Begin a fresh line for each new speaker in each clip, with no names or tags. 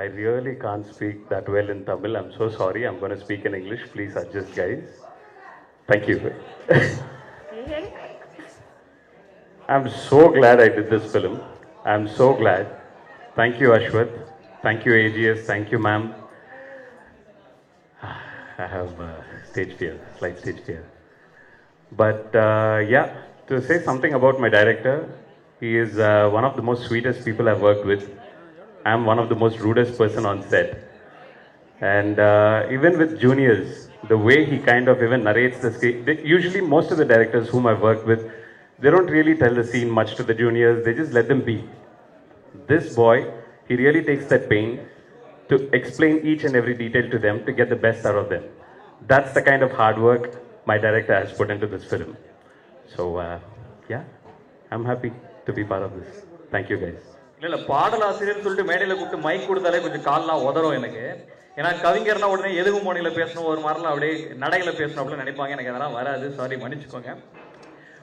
I really can't speak that well in Tamil. I'm so sorry. I'm going to speak in English. Please adjust, guys. Thank you. I'm so glad I did this film. I'm so glad. Thank you, Ashwath. Thank you, AGS. Thank you, ma'am. I have stage fear, slight stage fear. But yeah, to say something about my director, he is one of the most sweetest people I've worked with. I'm one of the most rudest person on set. And even with juniors, the way he kind of even narrates the scene, usually most of the directors whom I've worked with, they don't really tell the scene much to the juniors, they just let them be. This boy, he really takes that pain to explain each and every detail to them to get the best out of them. That's the kind of hard work my director has put into this film. So yeah, I'm happy to be part of this. Thank you guys.
இல்லை பாடலாசிரியர்னு சொல்லிட்டு மேடையில் கூப்பிட்டு mic கொடுத்தாலே கொஞ்சம் கால்லாம் உதறும் எனக்கு. ஏன்னா கவிஞர்னா உடனே எதுவும் மொழியில் பேசணும், ஒரு மாதிரிலாம் அப்படியே நடையில் பேசணும் அப்படின்னு நினைப்பாங்க. எனக்கு அதெல்லாம் வராது, சாரி, மன்னிச்சுக்கோங்க.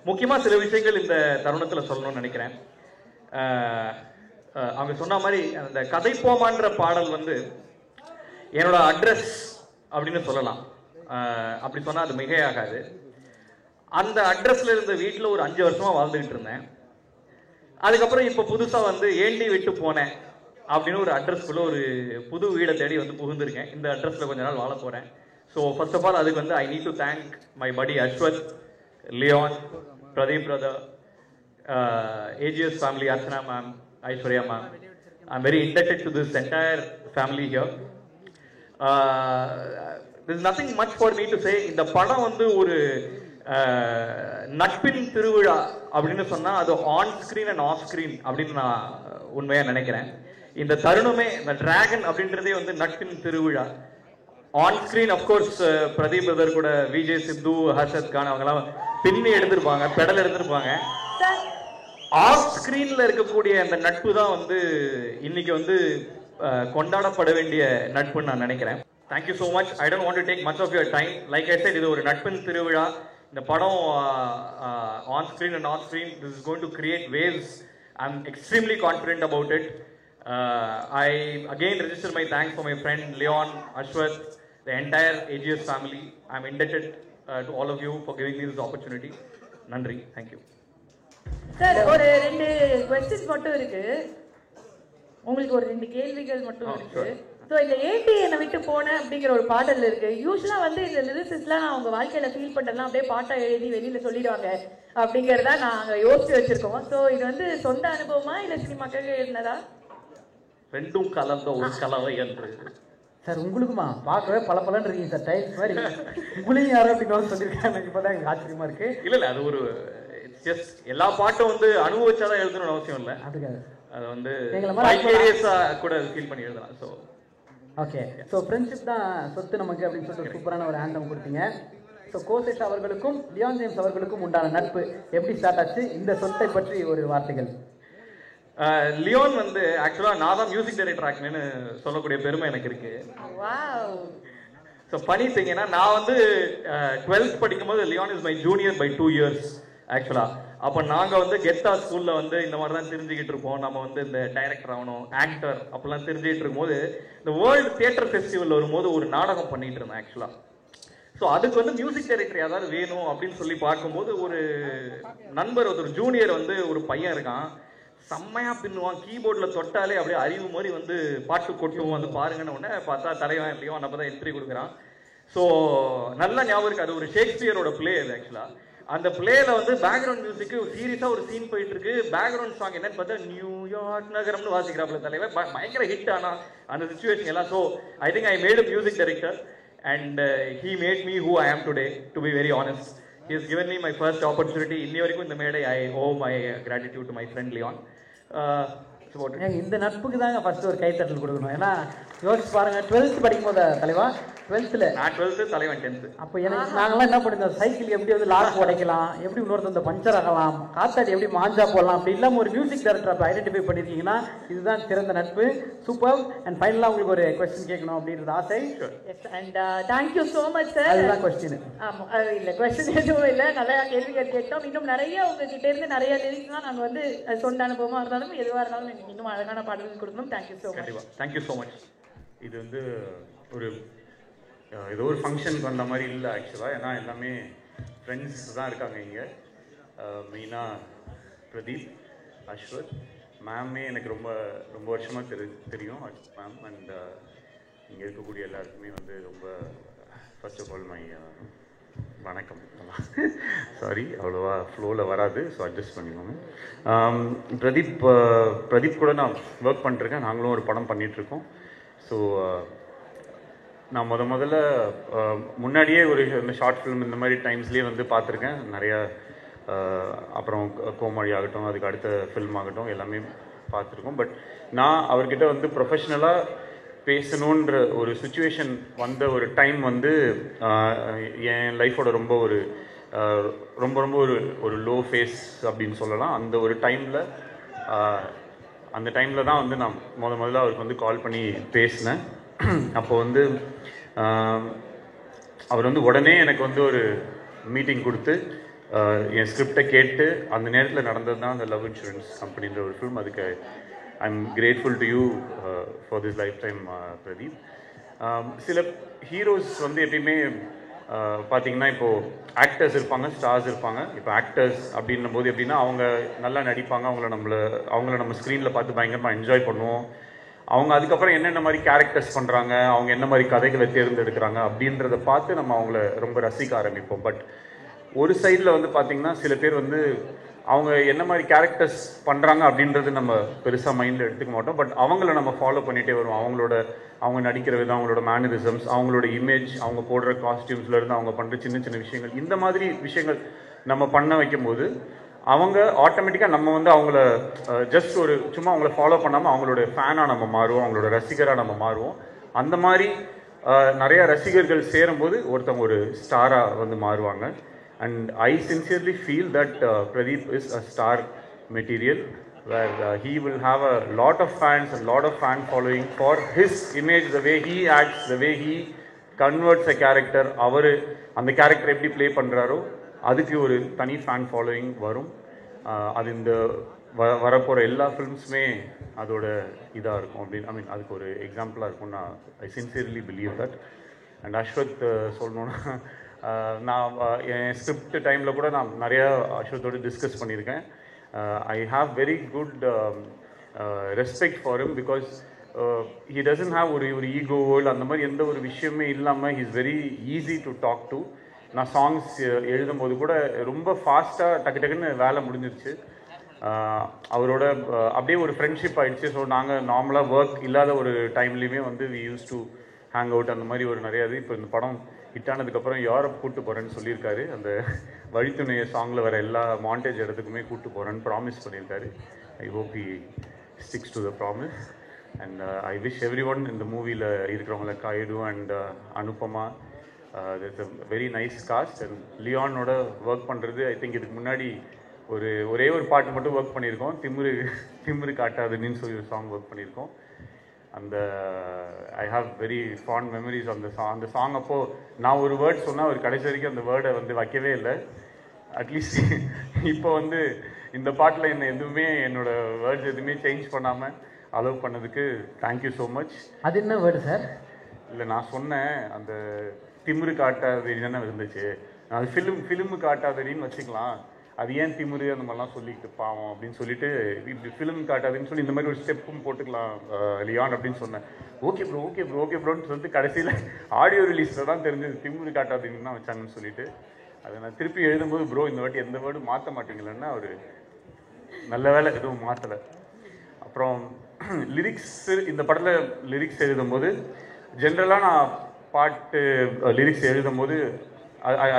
முக்கியமாக சில விஷயங்கள் இந்த தருணத்தில் சொல்லணும்னு நினைக்கிறேன். அவங்க சொன்ன மாதிரி அந்த கதைப்போமான்ற பாடல் வந்து என்னோட அட்ரஸ் அப்படின்னு சொல்லலாம். அப்படி சொன்னால் அது மிகையாகாது. அந்த அட்ரஸில் இருந்த வீட்டில் ஒரு 5 வருஷமாக வாழ்ந்துக்கிட்டு இருந்தேன். அதுக்கப்புறம் இப்போ புதுசாக வந்து ஏண்டி விட்டு போனேன் அப்படின்னு ஒரு அட்ரஸ்க்குள்ளே ஒரு புது வீடை தேடி வந்து புகுந்திருக்கேன். இந்த அட்ரஸில் கொஞ்ச நாள் வாழ போகிறேன். ஸோ ஃபர்ஸ்ட் ஆஃப் ஆல் அதுக்கு வந்து I need to thank my buddy Ashwath, Leon, Pradeep brother, AGS family, Archana ma'am, Aishwarya ma'am. I'm very indebted to this entire family here. There's nothing much for me to say. இந்த படம் வந்து ஒரு நட்பின் திருவிழா அப்படின்னு சொன்னால் அது on screen and off screen அப்படின்னு நான் உண்மையாக நினைக்கிறேன். இந்த தருணமே, இந்த டிராகன் அப்படின்றதே வந்து நட்பின் திருவிழா. On screen of course Pradeep brother கூட விஜய் சித்து, ஹர்ஷத் கான் அவங்கெல்லாம் பின்னி எடுத்திருப்பாங்க, பெடல் எடுத்திருப்பாங்க. ஆஃப் ஸ்க்ரீனில் இருக்கக்கூடிய அந்த நட்பு தான் வந்து இன்னைக்கு வந்து கொண்டாடப்பட வேண்டிய நட்புன்னு நான் நினைக்கிறேன். Thank you so much. I don't want to take much of your time. Like I said, இது ஒரு நட்பின் திருவிழா. இந்த படம் on screen and off screen, this is going to create waves. I'm extremely confident about it. I again register my thanks for my friend Leon, Ashwath, the entire AGS family. I am indebted to all of you for giving me this opportunity. Nandri, thank you.
Sir, ஒரு 2 questions மட்டும் இருக்கு. உங்களுக்கு ஒரு 2 கேள்விகள் மட்டும் இருக்கு. So இந்த ஏடி என்னை விட்டு போனேன் அப்படிங்கிற ஒரு பாடல் இருக்கு. யூஸ்வலா வந்து இந்த லிரிசிஸ்ட்லாம் அவங்க வாழ்க்கையில ஃபீல் பண்ணலாம் அப்படியே பாட்டா எழுதி வெளியில சொல்லிடுவாங்க அப்படிங்கிறதா நாங்கள் யோசிச்சு வச்சிருக்கோம். ஸோ இது வந்து சொந்த அனுபவமா இல்லை சினிமாக்காக இருந்ததா?
ரெண்டும் கலந்த ஒரு கலவை என்று.
சார் உங்களுக்குமா பார்க்கவே பலன்னு இருக்கீங்க சார், டைல்ஸ் மாதிரி. உங்களையும் யாரும் அப்படின்னு சொல்லியிருக்காங்க, இப்போதான் எனக்கு ஆச்சரியமா இருக்கு.
இல்லை அது ஒரு ஜஸ்ட் எல்லா பாட்டும் வந்து அனுபவிச்சாதான் எழுதணும்னு அவசியம் இல்லை.
அப்படிக்காது,
அது வந்து கூட ஃபீல் பண்ணி எழுதலாம். So
okay. ஸோ ஃப்ரெண்ட்ஷிப் தான் சொத்து நமக்கு அப்படின்னு சொல்லிட்டு சூப்பரான ஒரு ஆந்தம் கொடுத்தீங்க. ஸோ கோசேஷ் அவர்களுக்கும் லியான் ஜேம்ஸ் அவர்களுக்கும் உண்டான நட்பு எப்படி ஸ்டார்ட் ஆச்சு? இந்த சொத்தை பற்றி ஒரு வார்த்தைகள்.
லியோன் வந்து ஆக்சுவலாக நான் தான் மியூசிக் டைரக்டர் ஆக்குன்னு சொல்லக்கூடிய பெருமை எனக்கு இருக்கு. ஸோ ஃபனி திங், ஏன்னா நான் வந்து 12th படிக்கும்போது Leon is my junior by 2 years ஆக்சுவலாக. அப்போ நாங்கள் வந்து கெத்தா ஸ்கூலில் வந்து இந்த மாதிரி தான் தெரிஞ்சுக்கிட்டு இருப்போம். நம்ம வந்து இந்த டைரக்டர் ஆகணும், ஆக்டர் அப்படிலாம் தெரிஞ்சுக்கிட்டு இருக்கும்போது இந்த வேர்ல்டு தியேட்டர் ஃபெஸ்டிவல் வரும்போது ஒரு நாடகம் பண்ணிட்டு இருந்தேன் ஆக்சுவலாக. ஸோ அதுக்கு வந்து மியூசிக் டைரக்டர் யாராவது வேணும் அப்படின்னு சொல்லி பார்க்கும்போது ஒரு நண்பர், ஒரு ஜூனியர் வந்து ஒரு பையன் இருக்கான், செம்மையாக பின்னுவான், கீபோர்டில் தொட்டாலே அப்படியே அறிவு மாதிரி வந்து பாட்டு கொட்டுவோம், வந்து பாருங்கன்னு உடனே பார்த்தா தலைவன் லியோன் அப்போ தான் என்ட்ரி கொடுக்குறான். ஸோ நல்லா ஞாபகம் இருக்குது, அது ஒரு ஷேக்ஸ்பியரோட பிளே அது ஆக்சுவலாக. அந்த பிளேல வந்து பேக்ரவுண்ட் மியூசிக்கு சீரியஸாக ஒரு சீன் போயிட்டு இருக்கு. பேக்ரவுண்ட் சாங் என்னன்னு பார்த்தா நியூயார்க் நகரம்னு வாசிக்கிறாப்புல தலைவர், பயங்கர ஹிட் ஆனால் அந்த சுச்சுவேஷன் எல்லாம். So I think I made a music director and he made me who I am today, to be very honest. He has given me my first opportunity. இன்னி வரைக்கும் இந்த மேடை I owe my gratitude to my friend Leon.
இந்த நட்புக்கு தாங்க first ஒரு கைத்தட்டல் கொடுக்கணும். ஏன்னா யோசிச்சு பாருங்க, 12th படிக்கும் போது தலைவா, 12th
நான் 12th தலைவன் 10th.
அப்போ எனக்கு நாங்களாம் என்ன பண்ணிருந்தோம், சைக்கிள் எப்படி வந்து லாக் உடைக்கலாம், எப்படி இன்னொருத்த பஞ்சர் ஆகலாம், காத்தாடி எப்படி மாஞ்சா போடலாம், அப்படி இல்லாமல் ஒரு மியூசிக் டைரக்டர் அப்போ ஐடென்டிஃபை பண்ணியிருக்கீங்கன்னா இதுதான் சிறந்த நட்பு. சூப்பர். அண்ட் ஃபைனலாக உங்களுக்கு ஒரு கொஸ்டின் கேட்கணும் அப்படின்றது ஆசை.
And thank you so much sir.
அதுதான் கொஸ்டின்.
ஆமாம், இல்லை கொஸ்டின் எதுவும் இல்லை, நிறையா கேள்விகள் கேட்டோம். இன்னும் நிறைய உங்ககிட்ட இருந்து நிறைய லிரிக்ஸ் தான் நாங்கள் வந்து சொந்த அனுபவமாக இருந்தாலும் எதுவாக இருந்தாலும் எனக்கு இன்னும் அழகான பாடல்கள் கொடுக்கணும். Thank you so much.
கண்டிப்பாக தேங்க்யூ ஸோ மச்.
இது வந்து ஒரு ஏதோ ஒரு ஃபங்க்ஷனுக்கு வந்த மாதிரி இல்லை ஆக்சுவலாக. ஏன்னா எல்லாமே ஃப்ரெண்ட்ஸ் தான் இருக்காங்க இங்கே. மெயினாக பிரதீப், அஸ்வத் மேமே எனக்கு ரொம்ப ரொம்ப வருஷமாக தெரியும் மேம். அண்ட் இங்கே இருக்கக்கூடிய எல்லாருக்குமே வந்து ரொம்ப ஃபர்ஸ்ட் ஆஃப் ஆல் மை வணக்கம். சாரி அவ்வளோவா ஃப்ளோவில் வராது, ஸோ அட்ஜஸ்ட் பண்ணிக்கோங்க. பிரதீப் கூட நான் ஒர்க் பண்ணிட்டுருக்கேன். நாங்களும் ஒரு படம் பண்ணிகிட்ருக்கோம். ஸோ நான் முதல்ல முன்னாடியே ஒரு இந்த ஷார்ட் ஃபிலிம் இந்த மாதிரி டைம்ஸ்லேயே வந்து பார்த்துருக்கேன் நிறையா. அப்புறம் கோமாளி ஆகட்டும், அதுக்கு அடுத்த ஃபில்ம் ஆகட்டும், எல்லாமே பார்த்துருக்கோம். பட் நான் அவர்கிட்ட வந்து ப்ரொஃபஷ்னலாக பேசணுன்ற ஒரு சுச்சுவேஷன் வந்த ஒரு டைம் வந்து என் லைஃபோட ரொம்ப ரொம்ப ஒரு லோ ஃபேஸ் அப்படின்னு சொல்லலாம். அந்த ஒரு டைமில் தான் வந்து நான் முதல்ல அவருக்கு வந்து கால் பண்ணி பேசினேன். அப்போ வந்து அவர் வந்து உடனே எனக்கு வந்து ஒரு மீட்டிங் கொடுத்து என் ஸ்கிரிப்டை கேட்டு அந்த நேரத்தில் நடந்தது தான் அந்த லவ் இன்சூரன்ஸ் கம்பெனின்ற ஒரு ஃபிலிம். அதுக்கு I am grateful to you for this life time Pradeep. சில ஹீரோஸ் வந்து எப்பயுமே பார்த்தீங்கன்னா இப்போது ஆக்டர்ஸ் இருப்பாங்க, ஸ்டார்ஸ் இருப்பாங்க. இப்போ ஆக்டர்ஸ் அப்படின்னும் போது எப்படின்னா அவங்க நல்லா நடிப்பாங்க, அவங்கள நம்ம ஸ்க்ரீனில் பார்த்து பயங்கரமாக என்ஜாய் பண்ணுவோம். அவங்க அதுக்கப்புறம் என்னென்ன மாதிரி கேரக்டர்ஸ் பண்ணுறாங்க, அவங்க என்ன மாதிரி கதைகளை தேர்ந்தெடுக்கிறாங்க அப்படின்றத பார்த்து நம்ம அவங்கள ரொம்ப ரசிக்க ஆரம்பிப்போம். பட் ஒரு சைடில் வந்து பார்த்திங்கன்னா சில பேர் வந்து அவங்க என்ன மாதிரி கேரக்டர்ஸ் பண்ணுறாங்க அப்படின்றது நம்ம பெருசாக மைண்டில் எடுத்துக்க மாட்டோம். பட் அவங்கள நம்ம ஃபாலோ பண்ணிகிட்டே வருவோம். அவங்க நடிக்கிற விதம், அவங்களோட மேனரிசம்ஸ், அவங்களோட இமேஜ், அவங்க போடுற காஸ்டியூம்ஸ்லேருந்து அவங்க பண்ணுற சின்ன சின்ன விஷயங்கள், இந்த மாதிரி விஷயங்கள் நம்ம பண்ண வைக்கும்போது அவங்க ஆட்டோமேட்டிக்காக நம்ம வந்து அவங்கள ஜஸ்ட் சும்மா அவங்கள ஃபாலோ பண்ணாமல் அவங்களோட ஃபேனாக நம்ம மாறுவோம், அவங்களோட ரசிகராக நம்ம மாறுவோம். அந்த மாதிரி நிறைய ரசிகர்கள் சேரும்போது ஒருத்தவங்க ஒரு ஸ்டாராக வந்து மாறுவாங்க. And I sincerely feel that Pradeep is a star material where he will have a lot of fans, a lot of fan following for his image, the way he acts, the way he converts a character. அவர் அந்த character எப்படி play பண்ணுறாரோ அதுக்கு ஒரு தனி fan following வரும். அது இந்த வரப்போகிற எல்லா ஃபிலிம்ஸுமே அதோட இதாக இருக்கும் அப்படின்னு அதுக்கு ஒரு எக்ஸாம்பிளாக இருக்கும். நான் I sincerely believe that. And Ashwath சொல்லணுன்னா நான் என் ஸ்கிரிப்ட் டைமில் கூட நான் நிறையா அஸ்வத்தோடு டிஸ்கஸ் பண்ணியிருக்கேன். I have very good respect for him because he doesn't have ஒரு ஈகோ வேர்ல்டு அந்த மாதிரி எந்த ஒரு விஷயமே இல்லாமல் he is very easy to talk to. நான் சாங்ஸ் எழுதும்போது கூட ரொம்ப ஃபாஸ்ட்டாக டக்குன்னு வேலை முடிஞ்சிருச்சு. அவரோட அப்படியே ஒரு ஃப்ரெண்ட்ஷிப் ஆகிடுச்சு. ஸோ நாங்கள் நார்மலாக ஒர்க் இல்லாத ஒரு டைம்லேயுமே வந்து we use to hang out அந்த மாதிரி ஒரு நிறையா இது. இப்போ இந்த படம் ஹிட் ஆனதுக்கப்புறம் யூரோப் கூப்பிட்டு போகிறேன்னு சொல்லியிருக்காரு. அந்த வழித்துணைய சாங்கில் வர எல்லா மாண்டேஜ் இடத்துக்குமே கூப்பிட்டு போகிறேன்னு ப்ராமிஸ் பண்ணியிருக்காரு. I hope he sticks to the promise. And I wish everyone இந்த மூவியில் இருக்கிறவங்கள Kayadu and Anupama, it's a very nice cast. And லியானோட ஒர்க் பண்ணுறது ஐ திங்க் இதுக்கு முன்னாடி ஒரே ஒரு பாட்டு மட்டும் ஒர்க் பண்ணியிருக்கோம். திமிரு காட்டாதுன்னு சொல்லி ஒரு சாங் ஒர்க் பண்ணியிருக்கோம். அந்த ஐ ஹாவ் வெரி ஃபாண்ட் மெமரிஸ் அந்த சாங். அப்போது நான் ஒரு வேர்ட் சொன்னால் அவர் கடைசி வரைக்கும் அந்த வேர்டை வந்து வைக்கவே இல்லை. அட்லீஸ்ட் இப்போ வந்து இந்த பாட்டில் எதுவுமே என்னோடய வேர்ட்ஸ் எதுவுமே சேஞ்ச் பண்ணாமல் அலோவ் பண்ணதுக்கு தேங்க்யூ ஸோ மச்.
அது என்ன வேர்டு சார்? இல்லை
நான் சொன்னேன் அந்த திமிரு காட்டாதடி தானே இருந்துச்சு, அது ஃபிலிமு காட்டாதடின்னு வச்சுக்கலாம். அது ஏன் திமுரு அந்த மாதிரிலாம் சொல்லிட்டு பாவம் அப்படின்னு சொல்லிட்டு இப்படி ஃபிலிம் காட்டாதுன்னு சொல்லி இந்த மாதிரி ஒரு ஸ்டெப்பும் போட்டுக்கலாம் லியான் அப்படின்னு சொன்னேன். ஓகே ப்ரோன்னு சொல்லிட்டு கடைசியில் ஆடியோ ரிலீஸில் தான் தெரிஞ்சது திமுரு காட்டாதுன்னு தான் வச்சாங்கன்னு சொல்லிட்டு. அதை நான் திருப்பி எழுதும்போது ப்ரோ இந்த வாட்டி எந்த வேர்டும் மாற்ற மாட்டீங்களன்னா ஒரு நல்ல வேலை எதுவும் மாற்றலை. அப்புறம் லிரிக்ஸ், இந்த படத்தில் லிரிக்ஸ் எழுதும்போது ஜென்ரலாக நான் பாட்டு லிரிக்ஸ் எழுதும்போது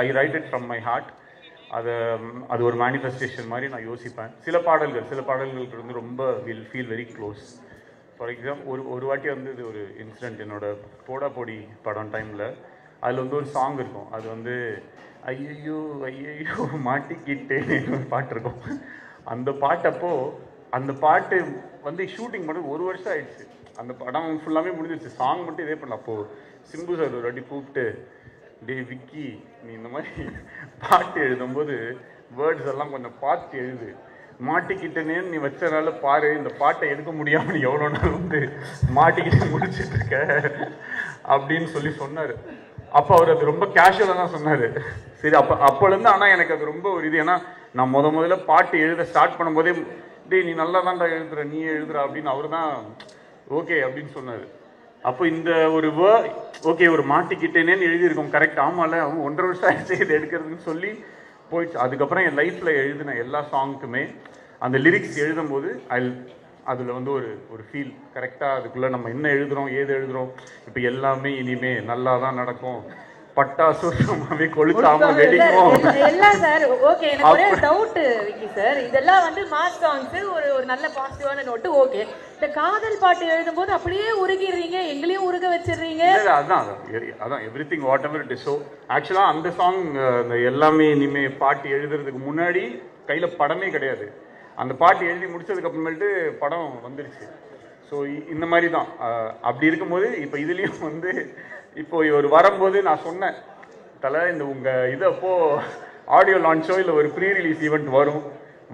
I write it from my heart. அது ஒரு மேனிஃபெஸ்டேஷன் மாதிரி நான் யோசிப்பேன். சில பாடல்களுக்கு வந்து ரொம்ப will feel very close. For example ஒரு வாட்டி வந்து இது ஒரு இன்சிடென்ட் என்னோட போடா போடி படம் டைமில் அதில் வந்து ஒரு சாங் இருக்கும். அது வந்து ஐயோ மாட்டிக்கிட்டே பாட்டு இருக்கும். அந்த பாட்டு வந்து ஷூட்டிங் பண்ணி 1 வருஷம் ஆயிடுச்சு. அந்த படம் ஃபுல்லாமே முடிஞ்சிருச்சு, சாங் மட்டும் இதே பண்ணல. அப்போது சிம்பு சார் ஒரு வாட்டி கூப்பிட்டு, டே விக்கி நீ இந்த மாதிரி பாட்டு எழுதும்போது வேர்ட்ஸ் எல்லாம் கொஞ்சம் பார்த்து எழுது,
மாட்டிக்கிட்டேன்னு நீ வச்சனால பாரு இந்த பாட்டை எடுக்க முடியாமல் நீ எவ்வளோ நாள் வந்து மாட்டிக்கிட்டு முடிச்சுட்டு இருக்க அப்படின்னு சொல்லி சொன்னார். அப்போ அவர் அது ரொம்ப கேஷுவலாக தான் சொன்னார். சரி அப்போலேருந்து ஆனால் எனக்கு அது ரொம்ப ஒரு இது. ஏன்னா நான் முதல்ல பாட்டு எழுத ஸ்டார்ட் பண்ணும்போதே டேய் நீ நல்லா தான்டா எழுதுற, நீ எழுதுற அப்படின்னு அவர் தான் ஓகே அப்படின்னு சொன்னார். அப்போ இந்த ஒரு ஓகே ஒரு மாட்டிக்கிட்டேனேன்னு எழுதியிருக்கோம் கரெக்ட். ஆமாம்ல அவன் 1.5 வருஷம் ஆயிடுச்சு இது எடுக்கிறதுன்னு சொல்லி போயிடுச்சு. அதுக்கப்புறம் என் லைஃப்பில் எழுதின எல்லா சாங்க்குமே அந்த லிரிக்ஸ் எழுதும்போது அதில் வந்து ஒரு ஃபீல் கரெக்டாக அதுக்குள்ளே நம்ம என்ன எழுதுகிறோம் ஏது எழுதுகிறோம். இப்போ எல்லாமே இனிமே நல்லா தான் நடக்கும், பட்டாசு கொளுத்தாம வெடிக்கும்
எல்லாம் சார். ஓகே, எனக்கு ஒரே டவுட் விக்கி சார், இதெல்லாம் வந்து மாஸ் சாங்ஸ் ஒரு நல்ல பாசிட்டிவான நோட்டு. ஓகே, இந்த காதல் பாட்டு எழுதும்போது அப்படியே உருகிடுறீங்க, எங்களையும் உருக வச்சிடுறீங்க.
அதான் everything what ever it is. So ஆக்சுவலாக அந்த சாங் இந்த எல்லாமே இனிமே பாட்டு எழுதுறதுக்கு முன்னாடி கையில் படமே கிடையாது. அந்த பாட்டு எழுதி முடிச்சதுக்கு அப்புறமேட்டு படம் வந்துருச்சு. ஸோ இந்த மாதிரி தான். அப்படி இருக்கும்போது இப்போ இதுலேயும் வந்து இப்போ இவர் வரும்போது நான் சொன்னேன் தலை இந்த உங்கள் இது அப்போ ஆடியோ லான்ச்சோ இல்லை ஒரு ப்ரீ ரிலீஸ் ஈவெண்ட்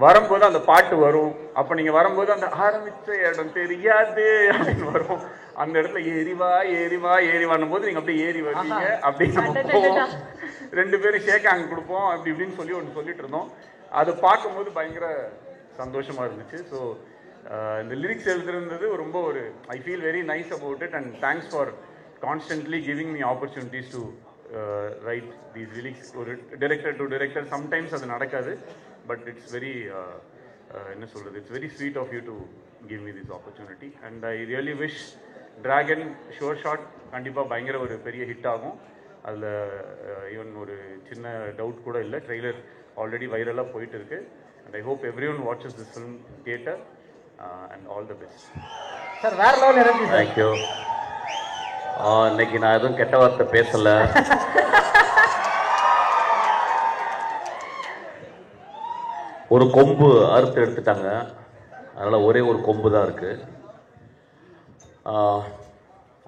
வரும்போது அந்த பாட்டு வரும். அப்போ நீங்கள் வரும்போது அந்த ஆரம்பித்த இடம் தெரியாது அப்படின்னு வரும். அந்த இடத்துல ஏறிவான்னும் போது நீங்கள் அப்படியே ஏறி வருவீங்க அப்படின்னு போவோம். 2 பேரும் ஷேக் ஹேண்ட் கொடுப்போம் அப்படி இப்படின்னு சொல்லி ஒன்று சொல்லிட்டு இருந்தோம். அதை பார்க்கும்போது பயங்கர சந்தோஷமாக இருந்துச்சு. ஸோ இந்த லிரிக்ஸ் எழுதுறது ரொம்ப I feel very nice about it. And thanks for constantly giving me opportunities to write these lyrics. ஒரு டைரக்டர் டு டைரக்டர் சம்டைம்ஸ் அது நடக்காது. பட் இட்ஸ் வெரி என்ன சொல்கிறது, it's very sweet of you to give me this opportunity. And I really wish Dragon sure shot கண்டிப்பாக பயங்கர ஒரு பெரிய hit ஆகும். அதில் ஈவன் ஒரு சின்ன டவுட் கூட இல்லை. ட்ரெய்லர் ஆல்ரெடி வைரலாக போயிட்டு இருக்கு. And I hope everyone watches this film theater and all the best.
Sir வேற லெவல் எனர்ஜி.
Thank you. இன்னைக்கு நான் எதுவும் கெட்ட வார்த்தை பேசல. ஒரு கொம்பு அறுத்து எடுத்துட்டாங்க, அதனால ஒரே ஒரு கொம்பு தான் இருக்கு.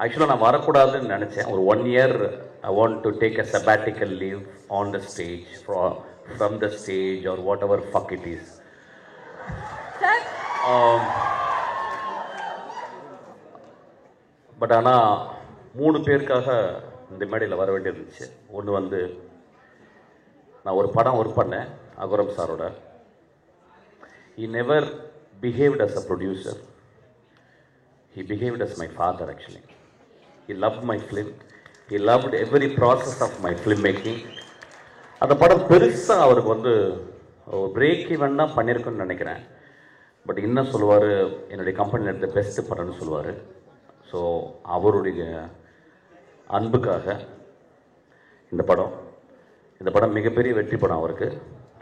ஆக்சுவலாக நான் வரக்கூடாதுன்னு நினச்சேன். ஒரு 1 year I want to take a sabbatical leave on the stage from the stage or whatever fuck it is. But ஆனால் 3 பேருக்காக இந்த மேடையில் வர வேண்டியிருந்துச்சு. ஒன்று வந்து நான் ஒரு படம் ஒர்க் பண்ணேன் அகரம் சாரோட. He never behaved as a producer. He behaved as my father actually. He loved my film. He loved every process of my filmmaking. அந்த படம் பெருசாக அவருக்கு வந்து பிரேக் ஈவெண்ட் தான் பண்ணியிருக்குன்னு நினைக்கிறேன். பட் இன்னும் சொல்லுவார், என்னுடைய கம்பெனியில் எடுத்த பெஸ்ட்டு படம்னு சொல்லுவார். ஸோ அவருடைய அன்புக்காக இந்த படம் மிகப்பெரிய வெற்றி படம் அவருக்கு.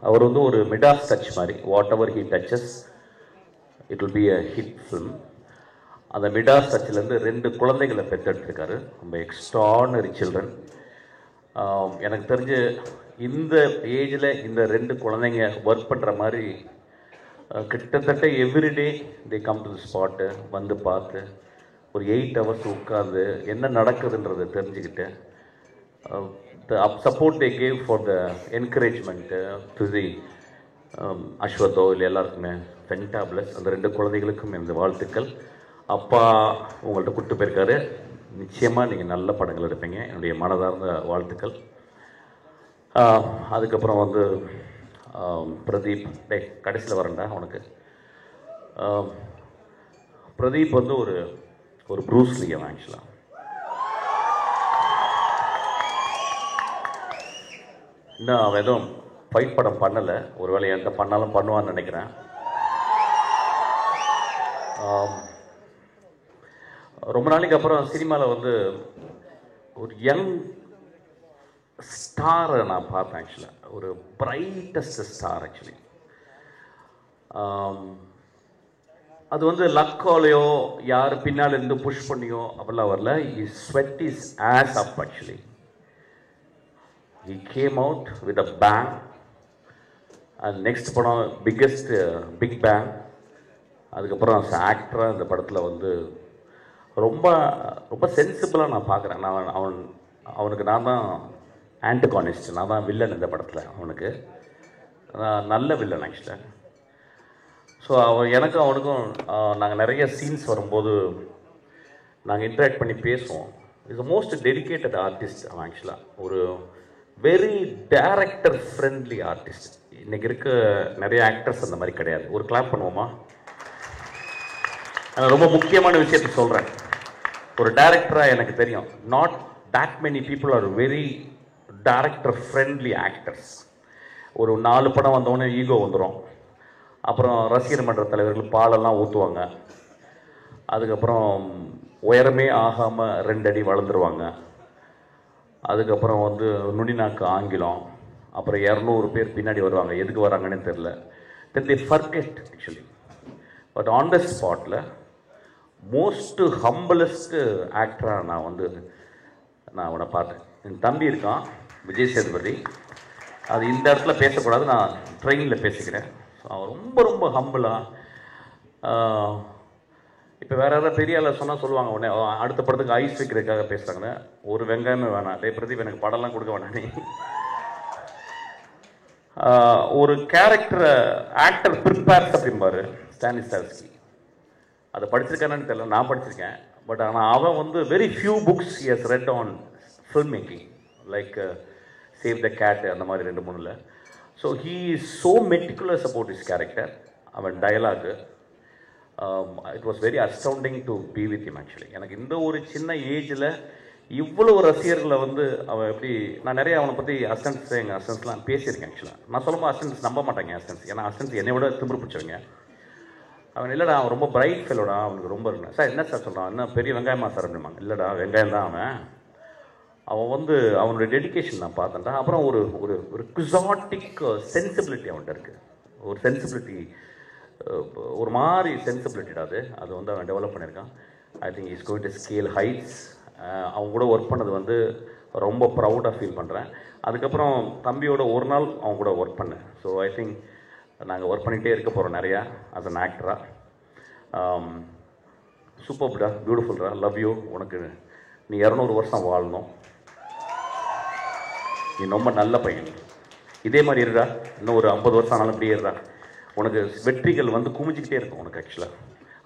அவர் வந்து ஒரு மிடாஸ் டச் மாதிரி, whatever he touches it will be a hit film. அந்த மிடாஸ் டச்சிலேருந்து 2 குழந்தைகளை பெற்றெடுத்திருக்காரு. ரொம்ப எக்ஸ்ட்ரானரி சில்ட்ரன். எனக்கு தெரிஞ்சு இந்த ஏஜில் இந்த 2 குழந்தைங்க ஒர்க் பண்ணுற மாதிரி கிட்டத்தட்ட everyday they come to the spot வந்து பார்த்து ஒரு 8 hours உட்காந்து என்ன நடக்குதுன்றதை தெரிஞ்சுக்கிட்டு the support they gave for the encouragement to the அஸ்வத்தோ இல்லை எல்லாருக்குமே ஃபென்டாபிளஸ். அந்த 2 குழந்தைகளுக்கும் எனது வாழ்த்துக்கள். அப்பா உங்கள்கிட்ட கூப்பிட்டு போயிருக்காரு. நிச்சயமாக நீங்கள் நல்ல படங்கள் எடுப்பீங்க. என்னுடைய மனதார்ந்த வாழ்த்துக்கள். அதுக்கப்புறம் வந்து பிரதீப், கடைசியில் வரேன்டா உனக்கு. பிரதீப் வந்து ஒரு ப்ரூஸ்லி அவன் ஆக்சுவலாக. இன்னும் அவன் எதுவும் ஃபைட் படம் பண்ணலை. ஒருவேளை என்கிட்ட பண்ணாலும் பண்ணுவான்னு நினைக்கிறேன். ரொம்ப நாளைக்கு அப்புறம் சினிமாவில் வந்து ஒரு யங் ஸ்டாரை நான் பார்த்தேன் ஆக்சுவலாக. ஒரு பிரைட்டஸ்ட் ஸ்டார் ஆக்சுவலி. அது வந்து லக்காலையோ யார் பின்னால் இருந்து புஷ் பண்ணியோ அப்படிலாம் வரல. He sweat is as up actually. He came out with a bang. And next படம் பிக் பேங். அதுக்கப்புறம் ஆக்டராக இந்த படத்தில் வந்து ரொம்ப ரொம்ப சென்சிபிளாக நான் பார்க்குறேன். அவனுக்கு நான் தான் ஆன்டகானிஸ்ட், நான் தான் வில்லன் இந்த படத்தில். அவனுக்கு நல்ல வில்லன் ஆக்சுவலாக. ஸோ எனக்கும் அவனுக்கும் நாங்கள் நிறைய சீன்ஸ் வரும்போது நாங்கள் இன்ட்ராக்ட் பண்ணி பேசுவோம். இஸ் மோஸ்ட் டெடிக்கேட்டட் ஆர்டிஸ்ட் அவன் ஆக்சுவலாக. ஒரு வெரி டேரக்டர் ஃப்ரெண்ட்லி ஆர்டிஸ்ட். இன்றைக்கி இருக்க நிறைய ஆக்டர்ஸ் அந்த மாதிரி கிடையாது. ஒரு கிளாப் பண்ணுவோமா? நான் ரொம்ப முக்கியமான விஷயத்த சொல்கிறேன். ஒரு டேரக்டராக எனக்கு தெரியும், not that many people are very director friendly actors. ஒரு 4 படம் வந்தோடனே ஈகோ வந்துடும். அப்புறம் ரசிகர் மன்ற தலைவர்கள் பாலெல்லாம் ஊற்றுவாங்க. அதுக்கப்புறம் உயரமே ஆகாமல் 2 அடி வளர்ந்துருவாங்க. அதுக்கப்புறம் வந்து நுனிநாக்கு ஆங்கிலம். அப்புறம் 200 பேர் பின்னாடி வருவாங்க, எதுக்கு வராங்கன்னு தெரில. Then they forget actually. But on the ஸ்பாட்டில் மோஸ்ட் ஹம்பிளஸ்ட் ஆக்டராக நான் அவனை பார்த்தேன். என் தம்பி இருக்கான் விஜய் சேதுபதி. அது இந்த இடத்துல பேசக்கூடாது, நான் ட்ரெயினில் பேசிக்கிறேன். ஸோ அவன் ரொம்ப ரொம்ப ஹம்பிளாக. இப்போ வேறு யாராவது பெரிய ஆளை சொன்னால் சொல்லுவாங்க, உடனே அடுத்த படத்துக்கு ஐஸ் வைக்கிறதுக்காக பேசுகிறாங்கன்னு. ஒரு வெங்காயமே வேணாம், டே பிரதீப் எனக்கு படம்லாம் கொடுக்க வேணாம் நீ. ஒரு கேரக்டரை ஆக்டர் ப்ரிப்பேர்ஸ் அப்படிம்பாரு ஸ்டானிஸ்லாவ்ஸ்கி. அதை படிச்சிருக்கானு தெரியல, நான் படிச்சிருக்கேன். பட் ஆனால் அவன் வந்து very few books he has read on film making, like Save the Cat அந்த மாதிரி 2-3. So he is so meticulous about his character. அவன் dialogue it was very astounding to be with him actually. எனக்கு இந்த ஒரு சின்ன ஏஜில் இவ்வளோ ரசிகர்களை வந்து அவன் எப்படி, நான் நிறைய அவனை பற்றி அசிஸ்டன்ட்ஸ் எங்கள் அசிஸ்டன்ட்ஸ்லாம் பேசியிருக்கேன் ஆக்சுவலாக. நான் சொல்லும்போது அசிஸ்டன்ட்ஸ் நம்ப மாட்டாங்க அசிஸ்டன்ட்ஸ், ஏன்னா அசிஸ்டன்ட்ஸ் என்னை விட திமிரு பிடிச்சவங்க. அவன் இல்லைடா அவன் ரொம்ப பிரைட் ஃபெல்லோடா, அவனுக்கு ரொம்ப இருந்தேன் சார். என்ன சார் சொல்கிறான், என்ன பெரிய வெங்காயமா சார் அப்படிமா? இல்லைடா வெங்காயம் தான் அவன் வந்து அவனுடைய டெடிக்கேஷன் நான் பார்த்தேன்டா. அப்புறம் ஒரு ஒரு ஒரு குசாட்டிக் சென்சிபிலிட்டி அவன்கிட்ட இருக்குது. ஒரு சென்சிபிலிட்டி, ஒரு மாதிரி சென்சிபிலிட்டிடா அது வந்து அவன் டெவலப் பண்ணியிருக்கான். I think is going to scale heights. அவங்க கூட ஒர்க் பண்ணது வந்து ரொம்ப ப்ரௌடாக ஃபீல் பண்ணுறேன். அதுக்கப்புறம் தம்பியோட ஒரு நாள் அவங்க கூட ஒர்க் பண்ணேன். ஸோ ஐ திங்க் நாங்கள் ஒர்க் பண்ணிகிட்டே இருக்க போகிறோம் நிறையா ஆஸ் அன் ஆக்டராக. சூப்பர்டா, பியூட்டிஃபுல்டா, லவ் யூ. உனக்கு நீ 200 வருஷம் வாழணும். நீ ரொம்ப நல்ல பையன், இதே மாதிரி இருடா. இன்னும் ஒரு 50 வருஷம் ஆனாலும் இப்படியே இருடா. உனக்கு வெற்றிகள் வந்து குமிஞ்சிக்கிட்டே இருக்கும் உனக்கு ஆக்சுவலாக.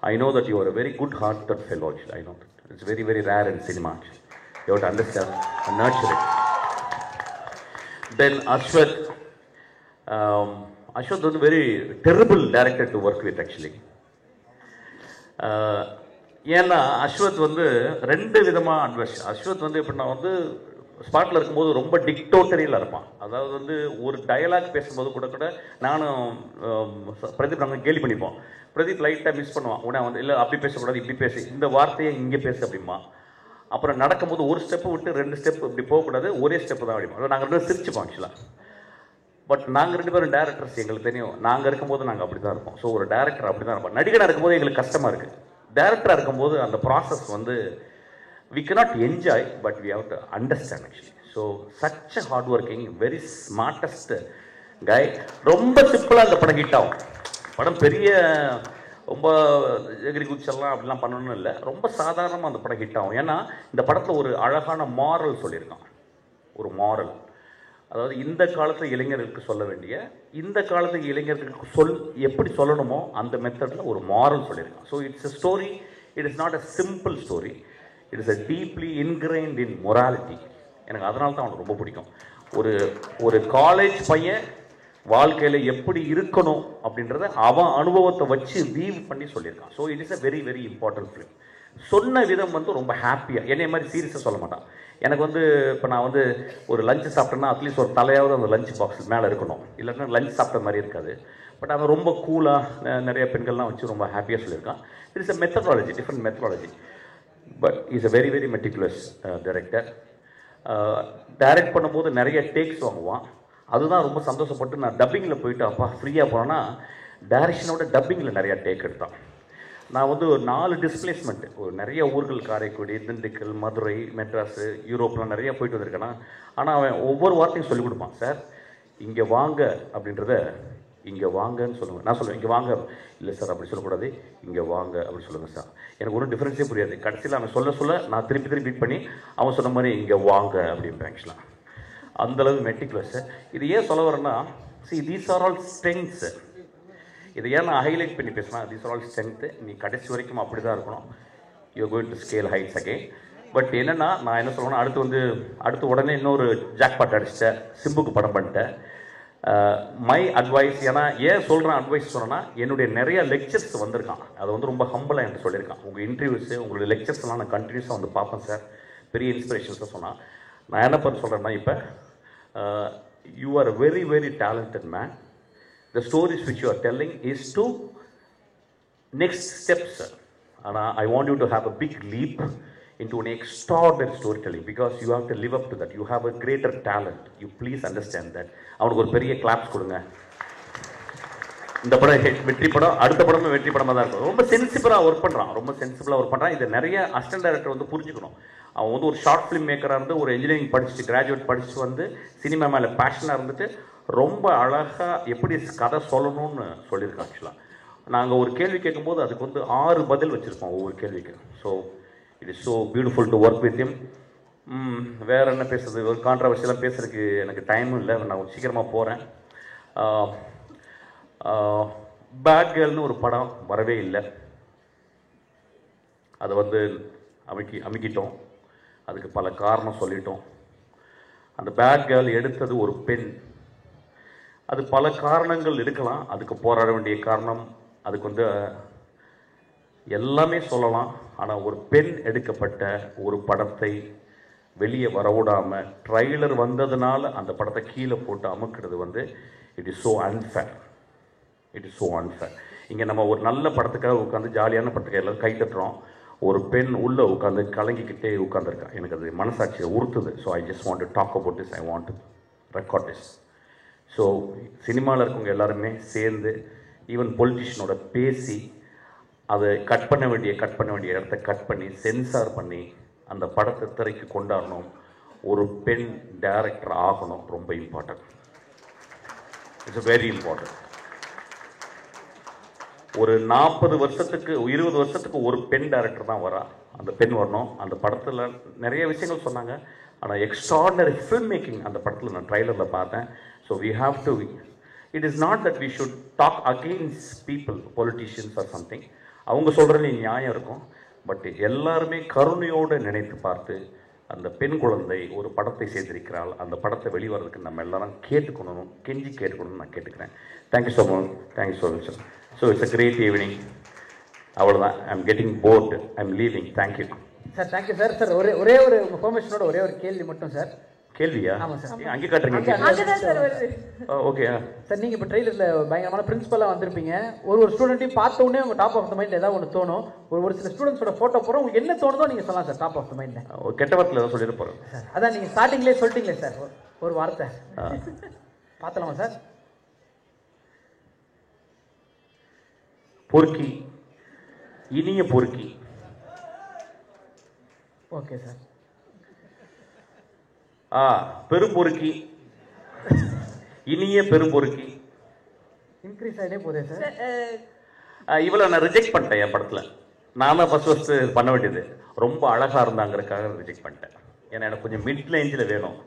I know that you are a very good hearted fellow actually. I know that. It's very, very rare in cinema actually. You have to understand and nurture it. Then Ashwath was a very terrible director to work with actually. ஏன்னா அஸ்வத் வந்து 2 விதமாக advice. Ashwath வந்து எப்படின்னா வந்து ஸ்பாட்டில் இருக்கும்போது ரொம்ப டிக்டோட்டரியில் இருப்பான். அதாவது வந்து ஒரு டயலாக் பேசும்போது கூட நானும் பிரதீப் நாங்கள் கேலி பண்ணிப்போம். பிரதீப் லைட்டாக மிஸ் பண்ணுவான். உடனே வந்து இல்லை அப்படி பேசக்கூடாது, இப்படி பேசு, இந்த வார்த்தையை இங்கே பேசு அப்படிமா. அப்புறம் நடக்கும்போது ஒரு ஸ்டெப்பு விட்டு 2 ஸ்டெப் இப்படி போகக்கூடாது, ஒரே ஸ்டெப்பு தான் அப்படிமா. அதை நாங்கள் 2 சிரிச்சுப்போம் ஆக்சுவலாக. பட் நாங்கள் 2 பேரும் டேரக்டர்ஸ், எங்களுக்கு தெரியும் நாங்கள் இருக்கும்போது நாங்கள் அப்படி தான் இருப்போம். ஸோ ஒரு டேரக்டர் அப்படி தான் இருப்போம். நடிகராக இருக்கும்போது எங்களுக்கு கஷ்டமாக இருக்குது. டேரக்டராக இருக்கும்போது அந்த ப்ராசஸ் வந்து we cannot enjoy, but we have to understand actually. So such a hard working, very smartest guy. ரொம்ப சிம்பிளாக அந்த படம் ஹிட் ஆகும். படம் பெரிய ரொம்ப எகிரி குச்செல்லாம் அப்படிலாம் பண்ணணும்னு இல்லை, ரொம்ப சாதாரணமாக அந்த படம் ஹிட் ஆகும். ஏன்னா இந்த படத்தில் ஒரு அழகான மாரல் சொல்லியிருக்கான். ஒரு மாரல், அதாவது இந்த காலத்தில் இளைஞர்களுக்கு சொல்ல வேண்டிய, இந்த காலத்துக்கு இளைஞர்களுக்கு எப்படி சொல்லணுமோ அந்த மெத்தடில் ஒரு மாரல் சொல்லியிருக்கான். So it's a story, it is not a simple story. It is a deeply ingrained in morality. எனக்கு அதனால தான் அவனுக்கு ரொம்ப பிடிக்கும். ஒரு காலேஜ் பையன் வாழ்க்கையில் எப்படி இருக்கணும் அப்படின்றத அவன் அனுபவத்தை வச்சு வீவ் பண்ணி சொல்லியிருக்கான். So it is a very very important film. சொன்ன விதம் வந்து ரொம்ப ஹாப்பியாக, என்னை மாதிரி சீரியஸாக சொல்ல மாட்டான். எனக்கு வந்து இப்போ நான் வந்து ஒரு லஞ்சு சாப்பிட்டேன்னா அட்லீஸ்ட் ஒரு தலையாவது அந்த லஞ்ச் பாக்ஸ் மேலே இருக்கணும், இல்லைன்னா லஞ்ச் சாப்பிட்ட மாதிரி இருக்காது. பட் அவன் ரொம்ப கூலாக நிறைய பெண்கள்லாம் வச்சு ரொம்ப ஹாப்பியாக சொல்லியிருக்கான். It is a methodology, different methodology. But is a very very meticulous director. Direct பண்ணும்போது நிறைய டேக்ஸ் வாங்குவான். அதுதான் ரொம்ப சந்தோஷப்பட்டு நான் டப்பிங்கில் போயிட்டு அப்பா ஃப்ரீயாக போனேன்னா டைரக்ஷனோட டப்பிங்கில் நிறையா டேக் எடுத்தான். நான் வந்து ஒரு 4 டிஸ்பிளேஸ்மெண்ட்டு, ஒரு நிறைய ஊர்கள், காரைக்குடி, திண்டுக்கல், மதுரை, மெட்ராஸு, யூரோப்லாம் நிறையா போயிட்டு வந்திருக்கேன்னா. ஆனால் அவன் ஒவ்வொரு வார்த்தையும் சொல்லிக் கொடுப்பான். சார் இங்கே வாங்க அப்படின்றத இங்கே வாங்கன்னு சொல்லுவேன். நான் சொல்லுவேன் இங்கே வாங்க, இல்லை சார் அப்படி சொல்லக்கூடாது, இங்கே வாங்க அப்படின்னு சொல்லுங்கள் சார். எனக்கு ஒன்றும் டிஃப்ரென்ஸே புரியாது. கடைசியில் அவன் சொல்ல நான் திருப்பி பீட் பண்ணி அவன் சொன்ன மாதிரி இங்கே வாங்க அப்படின்பேன். ஆக்சுவலாக அந்தளவு மெட்டிகுலஸ். இது ஏன் சொல்ல வரேன்னா, see these are all strengths. இதை ஏன் நான் ஹைலைட் பண்ணி பேசினா, திஸ் ஆல் ஸ்ட்ரென்த்து, நீ கடைசி வரைக்கும் அப்படி தான் இருக்கணும். You going to scale heights again. But என்னென்னா நான் என்ன சொல்லணும்னா, அடுத்து உடனே இன்னொரு ஜாக்பாட் அடிச்சிட்டேன், சிம்புக்கு படம் பண்ணிட்டேன். மை அட்வைஸ், ஏன்னா ஏன் சொல்கிறேன் அட்வைஸ் சொன்னேன்னா, என்னுடைய நிறைய லெக்சர்ஸ் வந்திருக்கான், அதை வந்து ரொம்ப ஹம்பிளாக என்கிட்ட சொல்லியிருக்கான். உங்கள் இன்டர்வியூஸு, உங்களுடைய லெக்சர்ஸ்லாம் நான் கண்டினியூஸாக வந்து பார்ப்பேன் சார், பெரிய இன்ஸ்பிரேஷன்ஸாக சொன்னான். நான் என்ன பண்ண சொல்கிறேன்னா, இப்போ you are a very very talented man. The stories which you are telling is to next steps. ஆனால் I want you to have a big leap into an extraordinary storytelling because you have to live up to that. You have a greater talent. You please understand that. அவனுக்கு ஒரு பெரிய claps கொடுங்க. இந்த படம் வெற்றி படம், அடுத்த படமும் வெற்றி படமாக தான் இருக்கும். ரொம்ப சென்சிபிளாக ஒர்க் பண்ணுறான். இதை நிறைய அசிஸ்டன்ட் டைரக்டர் வந்து புரிஞ்சுக்கணும். அவன் வந்து ஒரு ஷார்ட் ஃபிலிம் மேக்கராக இருந்து, ஒரு இன்ஜினியரிங் படிச்சுட்டு, கிராஜுவேட் படிச்சுட்டு வந்து சினிமா மேலே பேஷனாக இருந்துட்டு ரொம்ப அழகாக எப்படி கதை சொல்லணும்னு சொல்லியிருக்கான். ஆக்சுவலாக நாங்கள் ஒரு கேள்வி கேட்கும்போது அதுக்கு வந்து 6 பதில் வச்சுருக்கோம் ஒவ்வொரு கேள்விக்கு. So it is so beautiful to work with him. வேறு என்ன பேசுறது, ஒரு கான்ட்ரவர்சியெல்லாம் பேசுறதுக்கு எனக்கு டைமும் இல்லை, நான் சீக்கிரமாக போகிறேன். பேட் கேர்ள்னு ஒரு படம் வரவே இல்லை, அதை வந்து அமைக்கிட்டோம். அதுக்கு பல காரணம் சொல்லிட்டோம். அந்த பேட் கேர்ள் எடுத்தது ஒரு பெண். அது பல காரணங்கள் இருக்கலாம், அதுக்கு போராட வேண்டிய காரணம், அதுக்கு வந்து எல்லாமே சொல்லலாம். ஆனால் ஒரு பெண் எடுக்கப்பட்ட ஒரு படத்தை வெளியே வரவிடாமல் ட்ரைலர் வந்ததுனால அந்த படத்தை கீழே போட்டு அமுக்கிறது வந்து இட் இஸ் ஸோ அன்ஃபேர். இங்கே நம்ம ஒரு நல்ல படத்துக்காக உட்காந்து, ஜாலியான படத்துக்காக எல்லோரும் கை தட்டுறோம். ஒரு பெண் உள்ளே உட்காந்து கலங்கிக்கிட்டே உட்காந்துருக்கா. எனக்கு அது மனசாட்சியை உறுத்துது. So I just want to talk about this, I want to record this. So சினிமாவில் இருக்கவங்க எல்லாருமே சேர்ந்து, ஈவன் பொலிட்டிஷியனோட பேசி, அதை கட் பண்ண வேண்டிய இடத்த கட் பண்ணி சென்சார் பண்ணி அந்த படத்தை திரைக்கு கொண்டாடணும். ஒரு பெண் டைரக்டர் ஆகணும், ரொம்ப இம்பார்ட்டன்ட். It's very important. ஒரு 40 வருஷத்துக்கு 20 வருஷத்துக்கு ஒரு பெண் டைரக்டர் தான் வரா. அந்த பெண் வரணும். அந்த படத்தில் நிறைய விஷயங்கள் சொன்னாங்க. ஆனால் எக்ஸ்ட்ராடினரி ஃபில்ம் மேக்கிங் அந்த படத்தில் நான் ட்ரைலரில் பார்த்தேன். So we have to, it is not that we should talk against people, politicians or something. அவங்க சொல்கிறதுல நியாயம் இருக்கும். பட் எல்லாருமே கருணையோடு நினைத்து பார்த்து, அந்த பெண் குழந்தை ஒரு படத்தை செய்திருக்கிறாள், அந்த படத்தை வெளிவரதுக்கு நம்ம எல்லாரும் கெஞ்சி கேட்டுக்கணும்னு நான் கேட்டுக்கிறேன். Thank you so much. So it's a great evening. அவ்வளோதான். I am getting bored, I am leaving. Thank you
sir. Thank you sir. Sir ஒரே ஒரு பெர்மிஷனோட ஒரே ஒரு கேள்வி மட்டும் சார்.
கேள்வியா?
ஆமாம் சார்.
அங்கே காட்டுறீங்க. ஓகே
சார், நீங்கள் இப்போ ட்ரெயிலரில் பயங்கரமான பிரின்சிபலாக வந்திருப்பீங்க. ஒரு ஸ்டூடெண்ட்டையும் பார்த்த உடனே உங்கள் டாப் ஆஃப் த மைண்டில் ஏதாவது ஒன்று தோணும். ஒரு சில ஸ்டூடெண்ட்ஸோட ஃபோட்டோ போகிறோம், உங்களுக்கு என்ன தோணுதோ நீங்கள் சொல்லலாம் சார். டாப் ஆஃப் த மைண்டில்
ஒரு கெட்ட வார்த்தையில் ஏதாவது சொல்லிட்டு போகிறோம்
சார். அதான் நீங்கள் ஸ்டார்டிங்லேயே சொல்லிட்டீங்களே சார் ஒரு வார்த்தை. பார்த்தலாமா சார்?
பொறுக்கி, இனிய பொறுக்கி.
Okay sir.
பெரும்பொறுக்கி, இனிய பெரும்பொறுக்கி.
இன்க்ரீஸ் ஆகிட்டே போதே சார்.
இவ்வளோ நான் ரிஜெக்ட் பண்ணிட்டேன் என் படத்தில். நான் தான் ஃபஸ்ட்டு பண்ண வேண்டியது. ரொம்ப அழகாக இருந்தாங்கிறதுக்காக ரிஜெக்ட் பண்ணிட்டேன். ஏன்னா எனக்கு கொஞ்சம் மிட் ரேஞ்சில் வேணும்,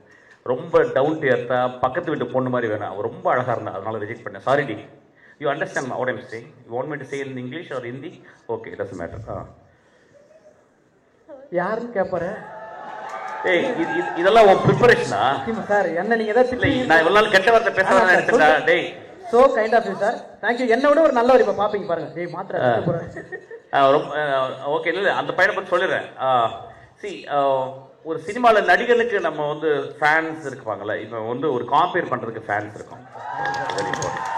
ரொம்ப டவுன் டு எர்த்தா, பக்கத்து வீட்டு பொண்ணு மாதிரி வேணும். அவன் ரொம்ப அழகாக இருந்தான், அதனால ரிஜெக்ட் பண்ணேன். சாரி டி, you understand what I'm saying? You want me to say in English or Hindi? Okay, it doesn't matter.
யாருன்னு கேட்பாரு?
ஏய், இதெல்லாம் உன் ப்ரிப்பரேஷனா
சார்? என்ன நீங்கள் ஏதாவது
இல்லை, நான் இவ்வளோ நாள் கெட்ட வார்த்தை பேசுகிறேன் எடுத்துட்டா. டேய்,
so kind of you sir. Thank you. என்னை விட ஒரு நல்லவர் இப்போ பார்ப்பீங்க பாருங்க. டேய் மாத்திரை
ரொம்ப ஓகே. இல்லை, அந்த பையனை பற்றி சொல்லிடுறேன். சி, ஒரு சினிமாவில் நடிகனுக்கு நம்ம வந்து ஃபேன்ஸ் இருப்பாங்கல்ல, இப்போ வந்து ஒரு காம்பேர் பண்ணுறதுக்கு ஃபேன்ஸ் இருக்கும். Very important.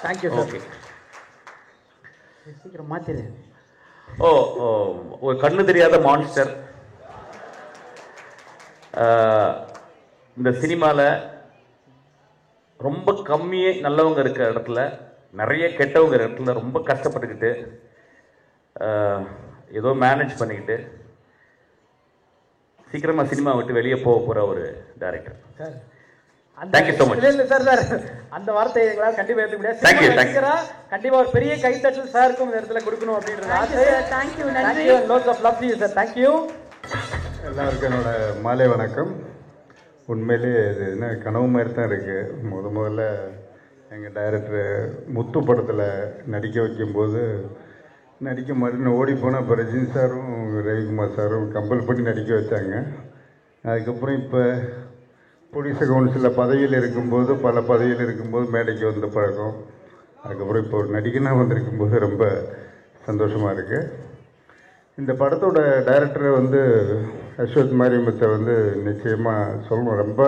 Thank you sir.
Okay,
சீக்கிரம் மாற்றிடு.
ஒரு கண்ணு தெரியாத மான்ஸ்டர். இந்த சினிமாவில் ரொம்ப கம்மியே நல்லவங்க இருக்கிற இடத்துல, நிறைய கெட்டவங்க இருக்கிற இடத்துல ரொம்ப கஷ்டப்பட்டுக்கிட்டு ஏதோ மேனேஜ் பண்ணிக்கிட்டு சீக்கிரமாக சினிமா விட்டு வெளியே போகிற ஒரு director.
Sir,
thank you so much.
இல்லை சார், சார் அந்த வார்த்தையை எங்களால் கண்டிப்பாக எடுத்துக்க முடியாது. கண்டிப்பாக ஒரு பெரிய கைத்தட்டல் சாருக்கும் இந்த இடத்துல கொடுக்கணும் அப்படின்றது.
Thank you.
Lots of love to you sir. Thank you.
எல்லாருக்கும் என்னோட மாலை வணக்கம். உண்மையிலே இது என்ன கனவு மாதிரி தான் இருக்குது. முதல்ல எங்கள் டைரக்டர் முத்து படத்தில் நடிக்க வைக்கும்போது நடிக்க மாட்டேன்னு ஓடி போனால் இப்போ ரஜினி சாரும் ரவிக்குமார் சாரும் கம்பல் பண்ணி நடிக்க வச்சாங்க. அதுக்கப்புறம் இப்போ ப்ரொடியூசர் கவுன்சிலில் பதவியில் இருக்கும்போது பல பதவியில் இருக்கும்போது மேடைக்கு வந்த பழக்கம். அதுக்கப்புறம் இப்போ ஒரு நடிகனாக வந்திருக்கும்போது ரொம்ப சந்தோஷமாக இருக்குது. இந்த படத்தோட டைரக்டரை வந்து அஸ்வத் மாரியமத்தை வந்து நிச்சயமாக சொல்லணும். ரொம்ப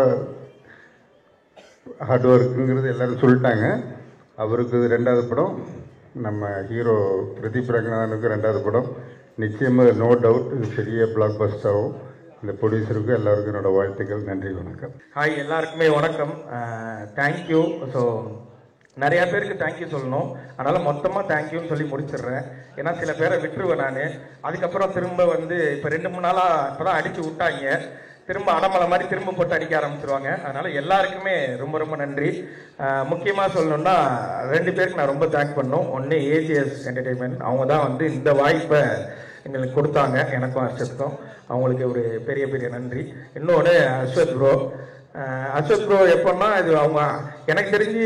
ஹார்ட் ஒர்க்குங்கிறது எல்லோரும் சொல்லிட்டாங்க. அவருக்கு 2வது படம், நம்ம ஹீரோ பிரதீப் ரங்கநாதனுக்கு 2வது படம். நிச்சயமாக நோ டவுட் இது பெரிய பிளாக் பஸ்டர் ஆகும். இந்த ப்ரொடியூசருக்கும் எல்லாருக்கும் என்னோடய வாழ்த்துக்கள். நன்றி, வணக்கம்.
ஹாய், எல்லாருக்குமே வணக்கம். தேங்க்யூ. ஸோ நிறையா பேருக்கு தேங்க்யூ சொல்லணும், அதனால் மொத்தமாக தேங்க்யூன்னு சொல்லி முடிச்சிடுறேன். ஏன்னா சில பேரை விட்டுருவேன் நான். அதுக்கப்புறம் திரும்ப வந்து இப்போ 2-3 நாளாக இப்போ தான் அடித்து விட்டாங்க, திரும்ப அடமலை மாதிரி திரும்ப போட்டு அடிக்க ஆரம்பிச்சிருவாங்க. அதனால் எல்லாருக்குமே ரொம்ப ரொம்ப நன்றி. முக்கியமாக சொல்லணுன்னா 2 பேருக்கு நான் ரொம்ப தேங்க் பண்ணணும். ஒன்று ஏஜிஎஸ் என்டர்டெயின்மெண்ட், அவங்க தான் வந்து இந்த வாய்ப்பை எங்களுக்கு கொடுத்தாங்க, எனக்கும் அஸ்வத்துக்கும். அவங்களுக்கு ஒரு பெரிய பெரிய நன்றி. இன்னொன்று அஸ்வத் ப்ரோ. அஸ்வத் ப்ரோ எப்போன்னா இது அவங்க எனக்கு தெரிஞ்சு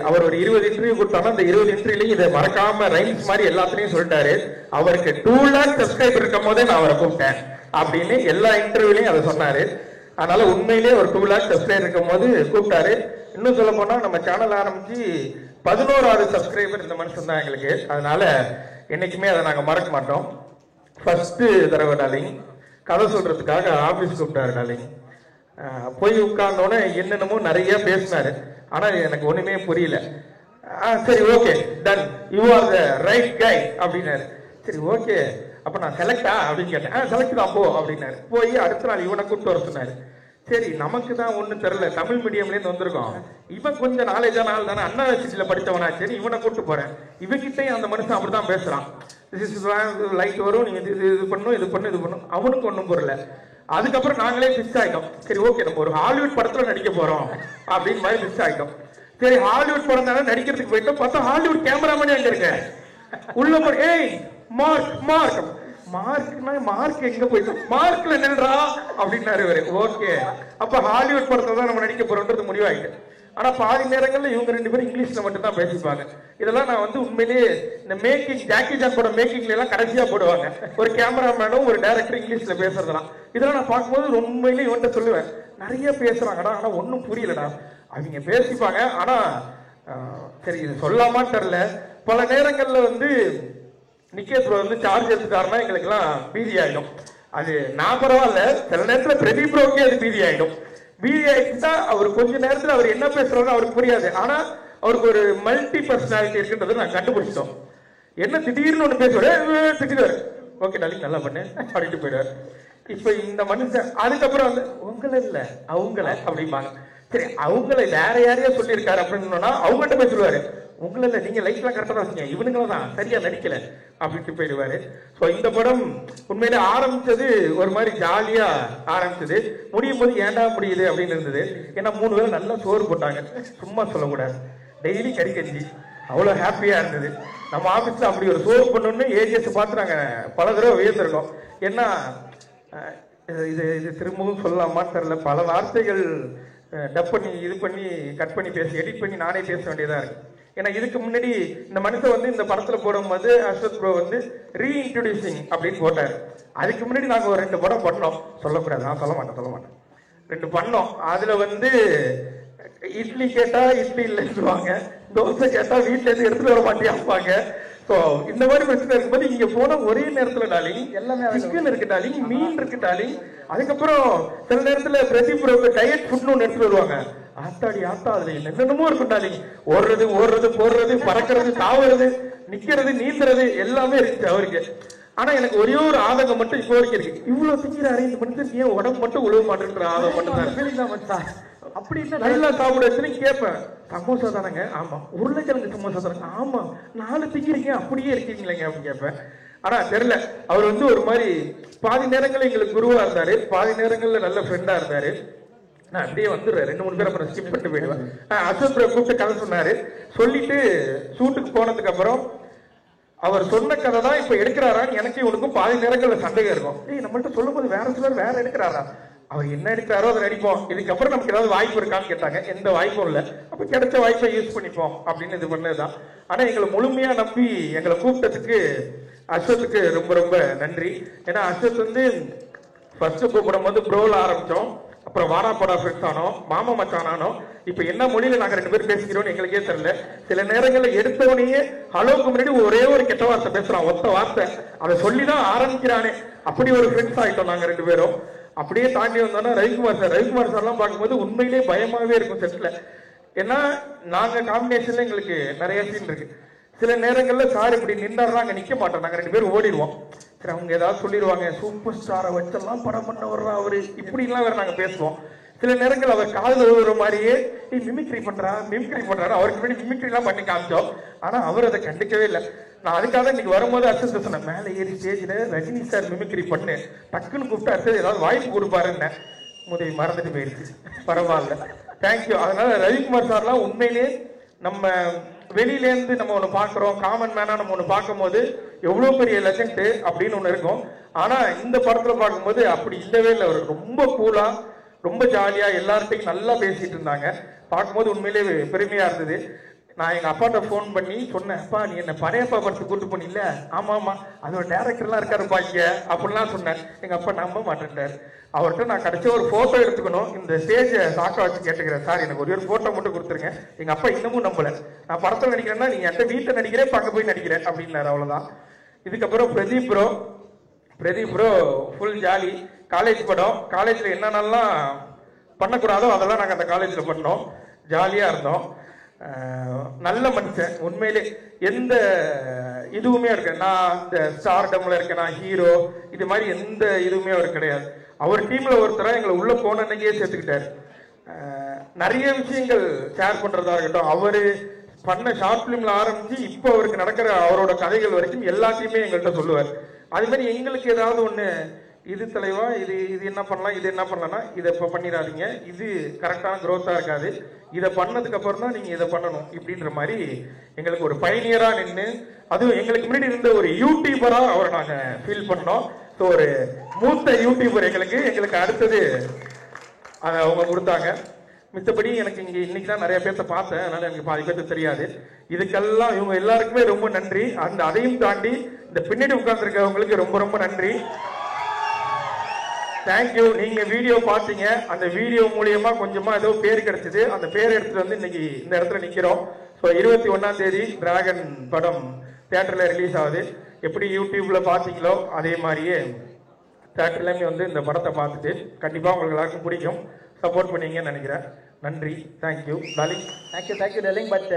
அவர் ஒரு 20 இன்டர்வியூ கொடுத்தாங்கன்னா அந்த 20 இன்டர்வியூலையும் இதை மறக்காம ரைம்ஸ் மாதிரி எல்லாத்துலேயும் சொல்லிட்டாரு. அவருக்கு 2 lakh சப்ஸ்கிரைபர் இருக்கும் போதே நான் அவரை கூப்பிட்டேன் அப்படின்னு எல்லா இன்டர்வியூலையும் அதை சொன்னார். அதனால உண்மையிலேயே ஒரு 2 lakh சப்ஸ்கிரைபர் இருக்கும் போது கூப்பிட்டாரு. இன்னும் சொல்ல போனால் நம்ம சேனல் ஆரம்பிச்சு 11வது சப்ஸ்கிரைபர் இந்த மனுஷன் தான் எங்களுக்கு. அதனால என்னைக்குமே அதை நாங்கள் மறக்க மாட்டோம். ஃபர்ஸ்ட் தடவை டாலிங் கதை சொல்றதுக்காக ஆஃபீஸ் கூப்பிட்டாரு டாலிங். போய் உட்கார்ந்தோன்னே என்னென்னமோ நிறைய பேசினாரு. ஆனால் எனக்கு ஒன்றுமே புரியல. சரி, okay, done, you are the right guy அப்படின்னாரு. சரி, ஓகே, அப்போ நான் செலக்டா அப்படின்னு கேட்டேன். செலக்ட் தான் போ அப்படின்னாரு. போய் அடுத்த நாள் இவனை கூப்பிட்டு வர சொன்னாரு. சரி, நமக்கு தான் ஒன்றும் தெரில, தமிழ் மீடியம்லேருந்து வந்திருக்கோம், இவன் கொஞ்சம் நாலேஜான ஆள் தானே, அண்ணா யூனிவர்சிட்டியில் படித்தவனா, சரி இவனை கூப்பிட்டு போகிறேன். இவங்கிட்டையும் அந்த மனுஷன் அப்படி தான் பேசுகிறான். லைட் வரும், நீங்கள் இது பண்ணும், இது பண்ணும். அவனுக்கு ஒன்றும் புரியல. அதுக்கப்புறம் நாங்களே ஃபிக்ஸ் ஆகிட்டோம். சரி, ஓகே, நம்ம ஒரு ஹாலிவுட் படத்தில் நடிக்க போகிறோம் அப்படின்னு மாதிரி ஃபிக்ஸ் ஆகிட்டோம். சரி, ஹாலிவுட் படம் தானே நடிக்கிறதுக்கு போயிட்டோம். பார்த்தா ஹாலிவுட் கேமராமேனே அங்கே இருக்க உள்ள போய், ஏய் மார்க் மார்க் மார்க்னா மார்க் எங்க போயிட்டு மார்க்ல நில்றா அப்படின்னாரு இவரு. ஓகே, அப்ப ஹாலிவுட் படத்தை தான் நம்ம நடிக்க போறோம்ன்றது முடிவாயிட்டு. ஆனா பாதி நேரங்கள்ல இவங்க 2 பேரும் இங்கிலீஷ்ல மட்டும் தான் பேசிப்பாங்க. இதெல்லாம் நான் வந்து உண்மையிலேயே இந்த மேக்கிங், ஜாக்கி ஜான் படம் மேக்கிங்ல எல்லாம் கடைசியா போடுவாங்க, ஒரு கேமராமேனும் ஒரு டைரக்டர் இங்கிலீஷ்ல பேசுறதுலாம். இதெல்லாம் நான் பார்க்கும்போது உண்மையிலேயே இவன்கிட்ட சொல்லுவேன், நிறைய பேசுறாங்கடா, ஆனா ஒன்னும் புரியலடா. அவங்க பேசிப்பாங்க, ஆனா சரி இது சொல்லாமான்னு தெரியல. பல நேரங்கள்ல வந்து நிக்கேஷ் ப்ரோ வந்து சார்ஜ் எடுத்துக்காருன்னா எங்களுக்கு எல்லாம் பீதி ஆயிடும். அது நான் பரவாயில்ல, சில நேரத்துல பிரதீப் ப்ரோக்கே அது பீதி ஆயிடும். பீதி ஆயிடுச்சுன்னா அவர் கொஞ்ச நேரத்துல அவர் என்ன பேசுறாரு அவருக்கு புரியாது. ஆனா அவருக்கு ஒரு மல்டி பர்சனாலிட்டி இருக்குன்றதை நான் கண்டுபிடிச்சிட்டோம். என்ன திடீர்னு ஒண்ணு பேசுவாரு, திட்டிடுவாரு, ஓகே டாலிங் நல்லா பண்ணு அப்படின்ட்டு போயிடுவாரு. இப்ப இந்த மனுஷன் அதுக்கப்புறம் வந்து உங்களை இல்ல அவங்கள அப்படிம்பாங்க. சரி, அவங்களை வேற யாரையா சொல்லியிருக்காரு அப்படின்னு அவங்கள்ட்ட போய் சொல்லுவாரு, உங்களை இல்ல, நீங்க லைஃப்லாம் கரெக்டா தான் வச்சீங்க, இவனுங்கள தான் சரியா நடிக்கல அப்படின்ட்டு போயிடுவாரு. ஸோ இந்த படம் உண்மையிலே ஆரம்பிச்சது ஒரு மாதிரி ஜாலியா ஆரம்பிச்சது, முடியும் போது ஏன்டா முடியுது அப்படின்னு இருந்தது. ஏன்னா 3 பேரும் நல்லா சோறு போட்டாங்க, சும்மா சொல்லக்கூடாது, டெய்லி கறி கஞ்சி, அவ்வளோ ஹாப்பியா இருந்தது. நம்ம ஆஃபீஸ்ல அப்படி ஒரு சோறு பண்ணணும்னு ஏஜிஎஸ் பார்த்து நாங்க பல தடவை வியந்திருக்கோம். ஏன்னா இது திரும்பவும் சொல்லலாமான்னு தெரியல, பல வார்த்தைகள் டப் பண்ணி இது பண்ணி கட் பண்ணி பேசி எடிட் பண்ணி நானே பேச வேண்டியதா இருக்கு. ஏன்னா இதுக்கு முன்னாடி இந்த மனுஷன் வந்து இந்த படத்துல போடும்போது அஸ்வத் ப்ரோ வந்து ரீஇன்ட்ரோடியூசிங் அப்படின்னு போட்டாரு. அதுக்கு முன்னாடி நாங்க ஒரு 2 படம் பண்ணோம், சொல்லக்கூடாது, நான் சொல்ல மாட்டேன் 2 பண்ணோம். அதுல வந்து இட்லி கேட்டா இட்லி இல்லைன்னுவாங்க, தோசை கேட்டா வீட்டுல இருந்து எடுத்துட்டு வர மாட்டேன்பாங்க. ஸோ இந்த மாதிரி பிரச்சனை இருக்கும்போது இங்க போன ஒரே நேரத்துல டாலிங் எல்லாமே சிக்கன் இருக்கு டாலிங், மீன் இருக்கு டாலிங். அதுக்கப்புறம் சில நேரத்துல பிரதீப் ப்ரோக்கு டயட் ஃபுட்னு ஒன்று எடுத்துட்டு வருவாங்க. ஆத்தாடி ஆத்தா, அதுல என்னென்னமோ இருக்கும் டாலிங், ஓடுறது போடுறது பறக்கிறது தாவுறது நிக்கிறது நீந்துறது எல்லாமே இருக்கு அவருக்கு. ஆனா எனக்கு ஒரே ஒரு ஆதங்கம் மட்டும் இப்போ வரைக்கும் இருக்கு, இவ்வளவு திங்கிறாரு இந்த மனுஷன் ஏன் உடம்பு மட்டும் உழவு மாட்டேன்ற ஆதங்கம் மட்டும் தான். அப்படி நல்லா சாப்பிட வச்சுன்னு கேட்பேன், சமோசா தானங்க, ஆமா, உருளைக்கிழங்கு சமோசா தானங்க, ஆமா, 4 திங்கிறீங்க அப்படியே இருக்கீங்களேங்க அப்படின்னு கேட்பேன். ஆனா தெரியல, அவர் வந்து ஒரு மாதிரி பாதி நேரங்கள்ல எங்களுக்கு குருவா இருந்தாரு, பாதி நேரங்கள்ல நல்ல ஃப்ரெண்டா இருந்தாரு. நான் அப்படியே வந்துடுறேன், 2-3 பேர் அப்புறம் ஸ்கிப் பண்ணிட்டு போயிடுவேன். அஸ்வத் ப்ரோ கூப்பிட்டு கதை சொன்னாரு. சொல்லிட்டு ஷூட்டுக்கு போனதுக்கு அப்புறம் அவர் சொன்ன கதை தான் இப்ப எடுக்கிறாரான்னு எனக்கு இவனுக்கும் பாதி நேரங்கள்ல சந்தேகம் இருக்கும். நம்மள்ட்ட சொல்லும் போது வேற சிலர் வேற எடுக்கிறாரா, அவர் என்ன எடுக்கிறாரோ அதை நடிப்போம், இதுக்கப்புறம் நமக்கு ஏதாவது வாய்ப்பு இருக்கான்னு கேட்டாங்க. எந்த வாய்ப்பும் இல்லை. அப்போ கிடைச்ச வாய்ப்பை யூஸ் பண்ணிப்போம் அப்படின்னு இது பண்ணதுதான். ஆனால் எங்களை முழுமையாக நம்பி எங்களை கூப்பிட்டதுக்கு அஸ்வத்துக்கு ரொம்ப ரொம்ப நன்றி. ஏன்னா அஸ்வத் வந்து ஃபர்ஸ்ட் கூப்பிடும் போது ப்ரோல ஆரம்பித்தோம், அப்புறம் வாரா போடா ஃப்ரெண்ட்ஸ் ஆனோம், மாமா மச்சான் ஆனோம். இப்போ என்ன மொழியில நாங்கள் 2 பேரும் பேசிக்கிறோம்னு எங்களுக்கே தெரியல. சில நேரங்களில் எடுத்தவனையே ஹலோக்கு முன்னாடி ஒரே ஒரு கெட்ட வார்த்தை பேசுறான், ஒத்த வார்த்தை, அதை சொல்லி தான் ஆரம்பிக்கிறானே. அப்படி ஒரு ஃப்ரெண்ட்ஸ் ஆகிட்டோம் நாங்கள் 2 பேரும். அப்படியே தாண்டி வந்தோம்னா ரவிக்குமார் சார்லாம் பார்க்கும்போது உண்மையிலேயே பயமாவே இருக்கும் செட்ல. ஏன்னா நாங்க காம்பினேஷன்ல எங்களுக்கு நிறைய சீன் இருக்கு. சில நேரங்கள்ல சார் இப்படி நின்றாருன்னா அங்க நிக்க மாட்டோம், நாங்க 2 பேரும் ஓடிடுவோம். சரி அவங்க ஏதாவது சொல்லிடுவாங்க, சூப்பர் ஸ்டாரை வச்செல்லாம் படம் பண்ண வர்றா அவரு, இப்படிலாம் வேற நாங்க பேசுவோம். சில நேரங்கள் அவர் காதல் விழுற மாதிரியே மிமிக்ரி பண்றாரு, அவருக்கு முன்னாடி மிமிக்ரி எல்லாம் பண்ணி காமிச்சோம். ஆனா அவர் அதை கண்டுக்கவே இல்லை. நான் அதுக்காக இன்னைக்கு வரும்போது அர்ச்சன் சொன்னேன், மேலே ஏறி ஸ்டேஜ்ல ரஜினி சார் மிமிக்ரி பண்ணு, டக்குன்னு கூப்பிட்டு அர்ச்சன் ஏதாவது வாய்ப்பு கொடுப்பாருன்னு. முதவி மறந்துட்டு போயிடுச்சு, பரவாயில்ல, தேங்க்யூ. அதனால ரவிக்குமார் சார்லாம் உண்மையிலே நம்ம வெளியிலேருந்து நம்ம ஒன்று பார்க்குறோம், காமன் மேனா நம்ம ஒன்று பார்க்கும் போது எவ்வளோ பெரிய லெஜண்ட் அப்படின்னு ஒன்று இருக்கும். ஆனால் இந்த படத்தில் பார்க்கும்போது அப்படி இல்லவே இல்லை. அவர் ரொம்ப கூலாக, ரொம்ப ஜாலியாக எல்லார்ட்டையும் நல்லா பேசிட்டு இருந்தாங்க. பார்க்கும்போது உண்மையிலே பெருமையாக இருந்தது. நான் எங்கள் அப்பாட்ட ஃபோன் பண்ணி சொன்னேன், அப்பா நீ என்ன படையப்பா படத்துக்கு கூட்டு போனில்ல, ஆமாம் ஆமாம் அதோட டேரக்டர்லாம் இருக்காருப்பா இங்கே அப்படின்லாம் சொன்னேன். எங்கள் அப்பா நம்ப மாட்டேன்ட்டார். அவர்கிட்ட நான் கடைசி ஒரு ஃபோட்டோ எடுத்துக்கணும், இந்த ஸ்டேஜை சாக்கா வச்சு கேட்டுக்கிறேன், சார் எனக்கு ஒரு ஃபோட்டோ மட்டும் கொடுத்துருங்க. எங்கள் அப்பா இன்னமும் நம்பலை. நான் படத்தில் நடிக்கிறேன்னா நீங்கள் என்கிட்ட வீட்டில் நடிக்கிறேன், இப்போ அங்கே போய் நடிக்கிறேன் அப்படின்னாரு. அவ்வளோதான். இதுக்கப்புறம் Pradeep bro full jolly. College படம், காலேஜில் என்னென்னலாம் பண்ணக்கூடாதோ அதெல்லாம் நாங்கள் அந்த காலேஜில் பண்ணோம், ஜாலியாக இருந்தோம். நல்ல மனுஷன் உண்மையிலே. எந்த இதுவுமே இருக்கு, நான் இந்த ஸ்டார்டம்ல இருக்கேன், நான் ஹீரோ, இது மாதிரி எந்த இதுவுமே அவர் கிடையாது. அவர் டீம்ல ஒருத்தரா எங்களை உள்ள போன அன்னைக்கே சேர்த்துக்கிட்டாரு. நிறைய விஷயங்கள் ஷேர் பண்றதா இருக்கட்டும், அவரு பண்ண ஷார்ட் பிலிம்ல ஆரம்பிச்சு இப்போ அவருக்கு நடக்கிற அவரோட கதைகள் வரைக்கும் எல்லாத்தையுமே எங்கள்கிட்ட சொல்லுவார். அது மாதிரி எங்களுக்கு ஏதாவது ஒண்ணு, இது தலைவா, இது என்ன பண்ணலாம், இது என்ன பண்ணலாம்னா இதை இப்போ பண்ணிடாதீங்க, இது கரெக்டான க்ரோத்தா இருக்காது, இதை பண்ணதுக்கு அப்புறம் தான் நீங்க இதை பண்ணணும் இப்படின்ற மாதிரி எங்களுக்கு ஒரு பயணியரா நின்று, அதுவும் எங்களுக்கு முன்னாடி இருந்த ஒரு யூடியூபரா அவரை நாங்க ஃபீல் பண்ணோம். ஸோ ஒரு மூத்த யூடியூபர் எங்களுக்கு அடுத்தது அதை அவங்க கொடுத்தாங்க. மித்தபடி எனக்கு இங்க இன்னைக்கு தான் நிறைய பேர்த்த பார்த்தேன், அதனால எனக்கு பாதி பேர்த்து தெரியாது. இதுக்கெல்லாம் இவங்க எல்லாருக்குமே ரொம்ப நன்றி. அதையும் தாண்டி இந்த பின்னாடி உட்கார்ந்துருக்கவங்களுக்கு ரொம்ப ரொம்ப நன்றி, தேங்க்யூ. நீங்க வீடியோ பார்த்தீங்க, அந்த வீடியோ மூலியமா கொஞ்சமா ஏதோ பேர் கிடைச்சது, அந்த பேர் எடுத்துட்டு வந்து இன்னைக்கு இந்த இடத்துல நிக்கிறோம். ஸோ 21ஆம் தேதி டிராகன் படம் தியேட்டர்ல ரிலீஸ் ஆகுது. எப்படி யூடியூப்ல பார்த்தீங்களோ அதே மாதிரியே தியேட்டர்லயுமே வந்து இந்த படத்தை பார்த்துட்டு கண்டிப்பா உங்களுக்கு எல்லாருக்கும் பிடிக்கும், சப்போர்ட் பண்ணீங்கன்னு நினைக்கிறேன். நன்றி, thank you darling.
Thank you darling. But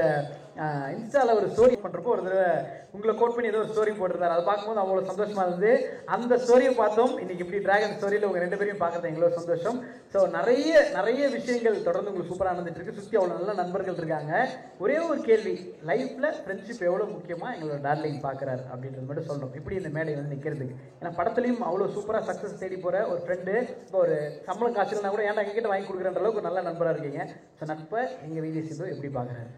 இன்ஸ்டாவில் ஒரு ஸ்டோரி பண்ணுறப்போ ஒரு தடவை உங்களை கோட் பண்ணி ஏதோ ஒரு ஸ்டோரி போட்டிருந்தாரு, அதை பார்க்கும்போது அவ்வளோ சந்தோஷமாக இருந்தது. அந்த ஸ்டோரியை பார்த்தோம். இன்னைக்கு இப்படி டிராகன் ஸ்டோரியில் உங்கள் 2 பேரையும் பார்க்குறது எங்களோட சந்தோஷம். ஸோ நிறைய விஷயங்கள் தொடர்ந்து உங்களுக்கு சூப்பராக நடந்துட்டு இருக்கு, சுற்றி அவ்வளோ நல்ல நண்பர்கள் இருக்காங்க. ஒரே ஒரு கேள்வி, லைஃப்பில் ஃப்ரெண்ட்ஷிப் எவ்வளோ முக்கியமாக எங்களோட டார்லிங் பார்க்குறாரு அப்படின்றது மட்டும் சொல்கிறோம், இப்படி இந்த மேடை வந்து நிற்கிறதுக்கு. ஏன்னா படத்துலையும் அவ்வளோ சூப்பராக சக்ஸஸ் தேடி போகிற ஒரு ஃப்ரெண்டு, இப்போ ஒரு சம்பளம் காசுனா கூட ஏன்டா எங்ககிட்ட வாங்கி கொடுக்குற அளவுக்கு ஒரு நல்ல நண்பராக இருக்கீங்க. ஸோ நட்பை எங்கள் விஜய் எப்படி பார்க்குறாரு?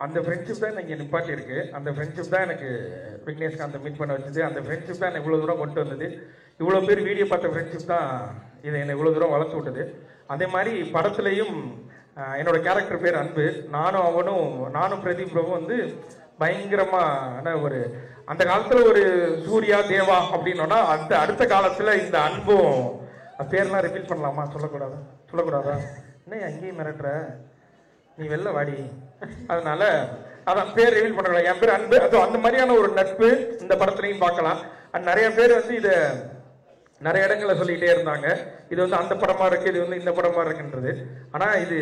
அந்த ஃப்ரெண்ட்ஷிப் தான் எனக்கு நிப்பாட்டி இருக்கு. அந்த ஃப்ரெண்ட்ஷிப் தான் எனக்கு விக்னேஷ்காந்தை மீட் பண்ண வச்சது. அந்த ஃப்ரெண்ட்ஷிப் தான் இவ்வளோ தூரம் கொண்டு வந்தது. இவ்வளோ பேர் வீடியோ பார்த்த ஃப்ரெண்ட்ஷிப் தான் இதை என்னை இவ்வளோ தூரம் வளர்த்து விட்டது. அதே மாதிரி படத்துலையும் என்னோட கேரக்டர் பேர் அன்பு. நானும் பிரதீப் பிரபு வந்து பயங்கரமான ஒரு, அந்த காலத்தில் ஒரு சூர்யா தேவா அப்படின்னோன்னா அந்த அடுத்த காலத்தில் இந்த அன்பும், பேர்லாம் ரிப்பீட் பண்ணலாமா? சொல்லக்கூடாதா? என்ன அங்கேயும் மிரட்டுற, நீ வெளில வாடி. அதனால அதான் பேர் ரிவீல் பண்ண, என் பேர் அன்பு. அது அந்த மாதிரியான ஒரு நட்பு இந்த படத்துலையும் பார்க்கலாம். நிறைய பேர் வந்து இதை நிறைய இடங்கள்ல சொல்லிக்கிட்டே இருந்தாங்க, இது வந்து அந்த படமா இருக்கு, இது வந்து இந்த படமா இருக்குன்றது. ஆனா இது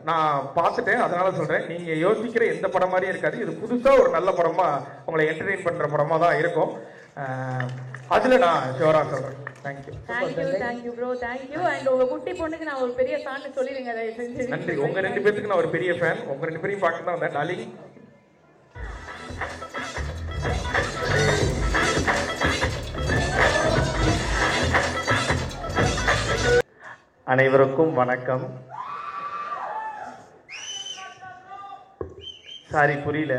நான் பார்த்துட்டேன், அதனால சொல்றேன், நீங்க யோசிக்கிற எந்த படம் மாதிரியும் இருக்காது. இது புதுசா ஒரு நல்ல படமா உங்களை என்டர்டெயின் பண்ற படமா தான் இருக்கும். அதுல நான் ஷோரா சொல்றேன்.
Thank you bro, thank you. அண்ட் உங்க குட்டி பொண்ணுக்கு நான் ஒரு பெரிய ஃபேன் சொல்லிடுங்க தயவு செஞ்சு.
நன்றி. உங்க 2 பேருக்கு நான் ஒரு பெரிய ஃபேன். உங்க 2 பேரையும் பார்க்க தான் வந்தேன் டார்லிங்.
அனைவருக்கும் வணக்கம். சாரி புரியல.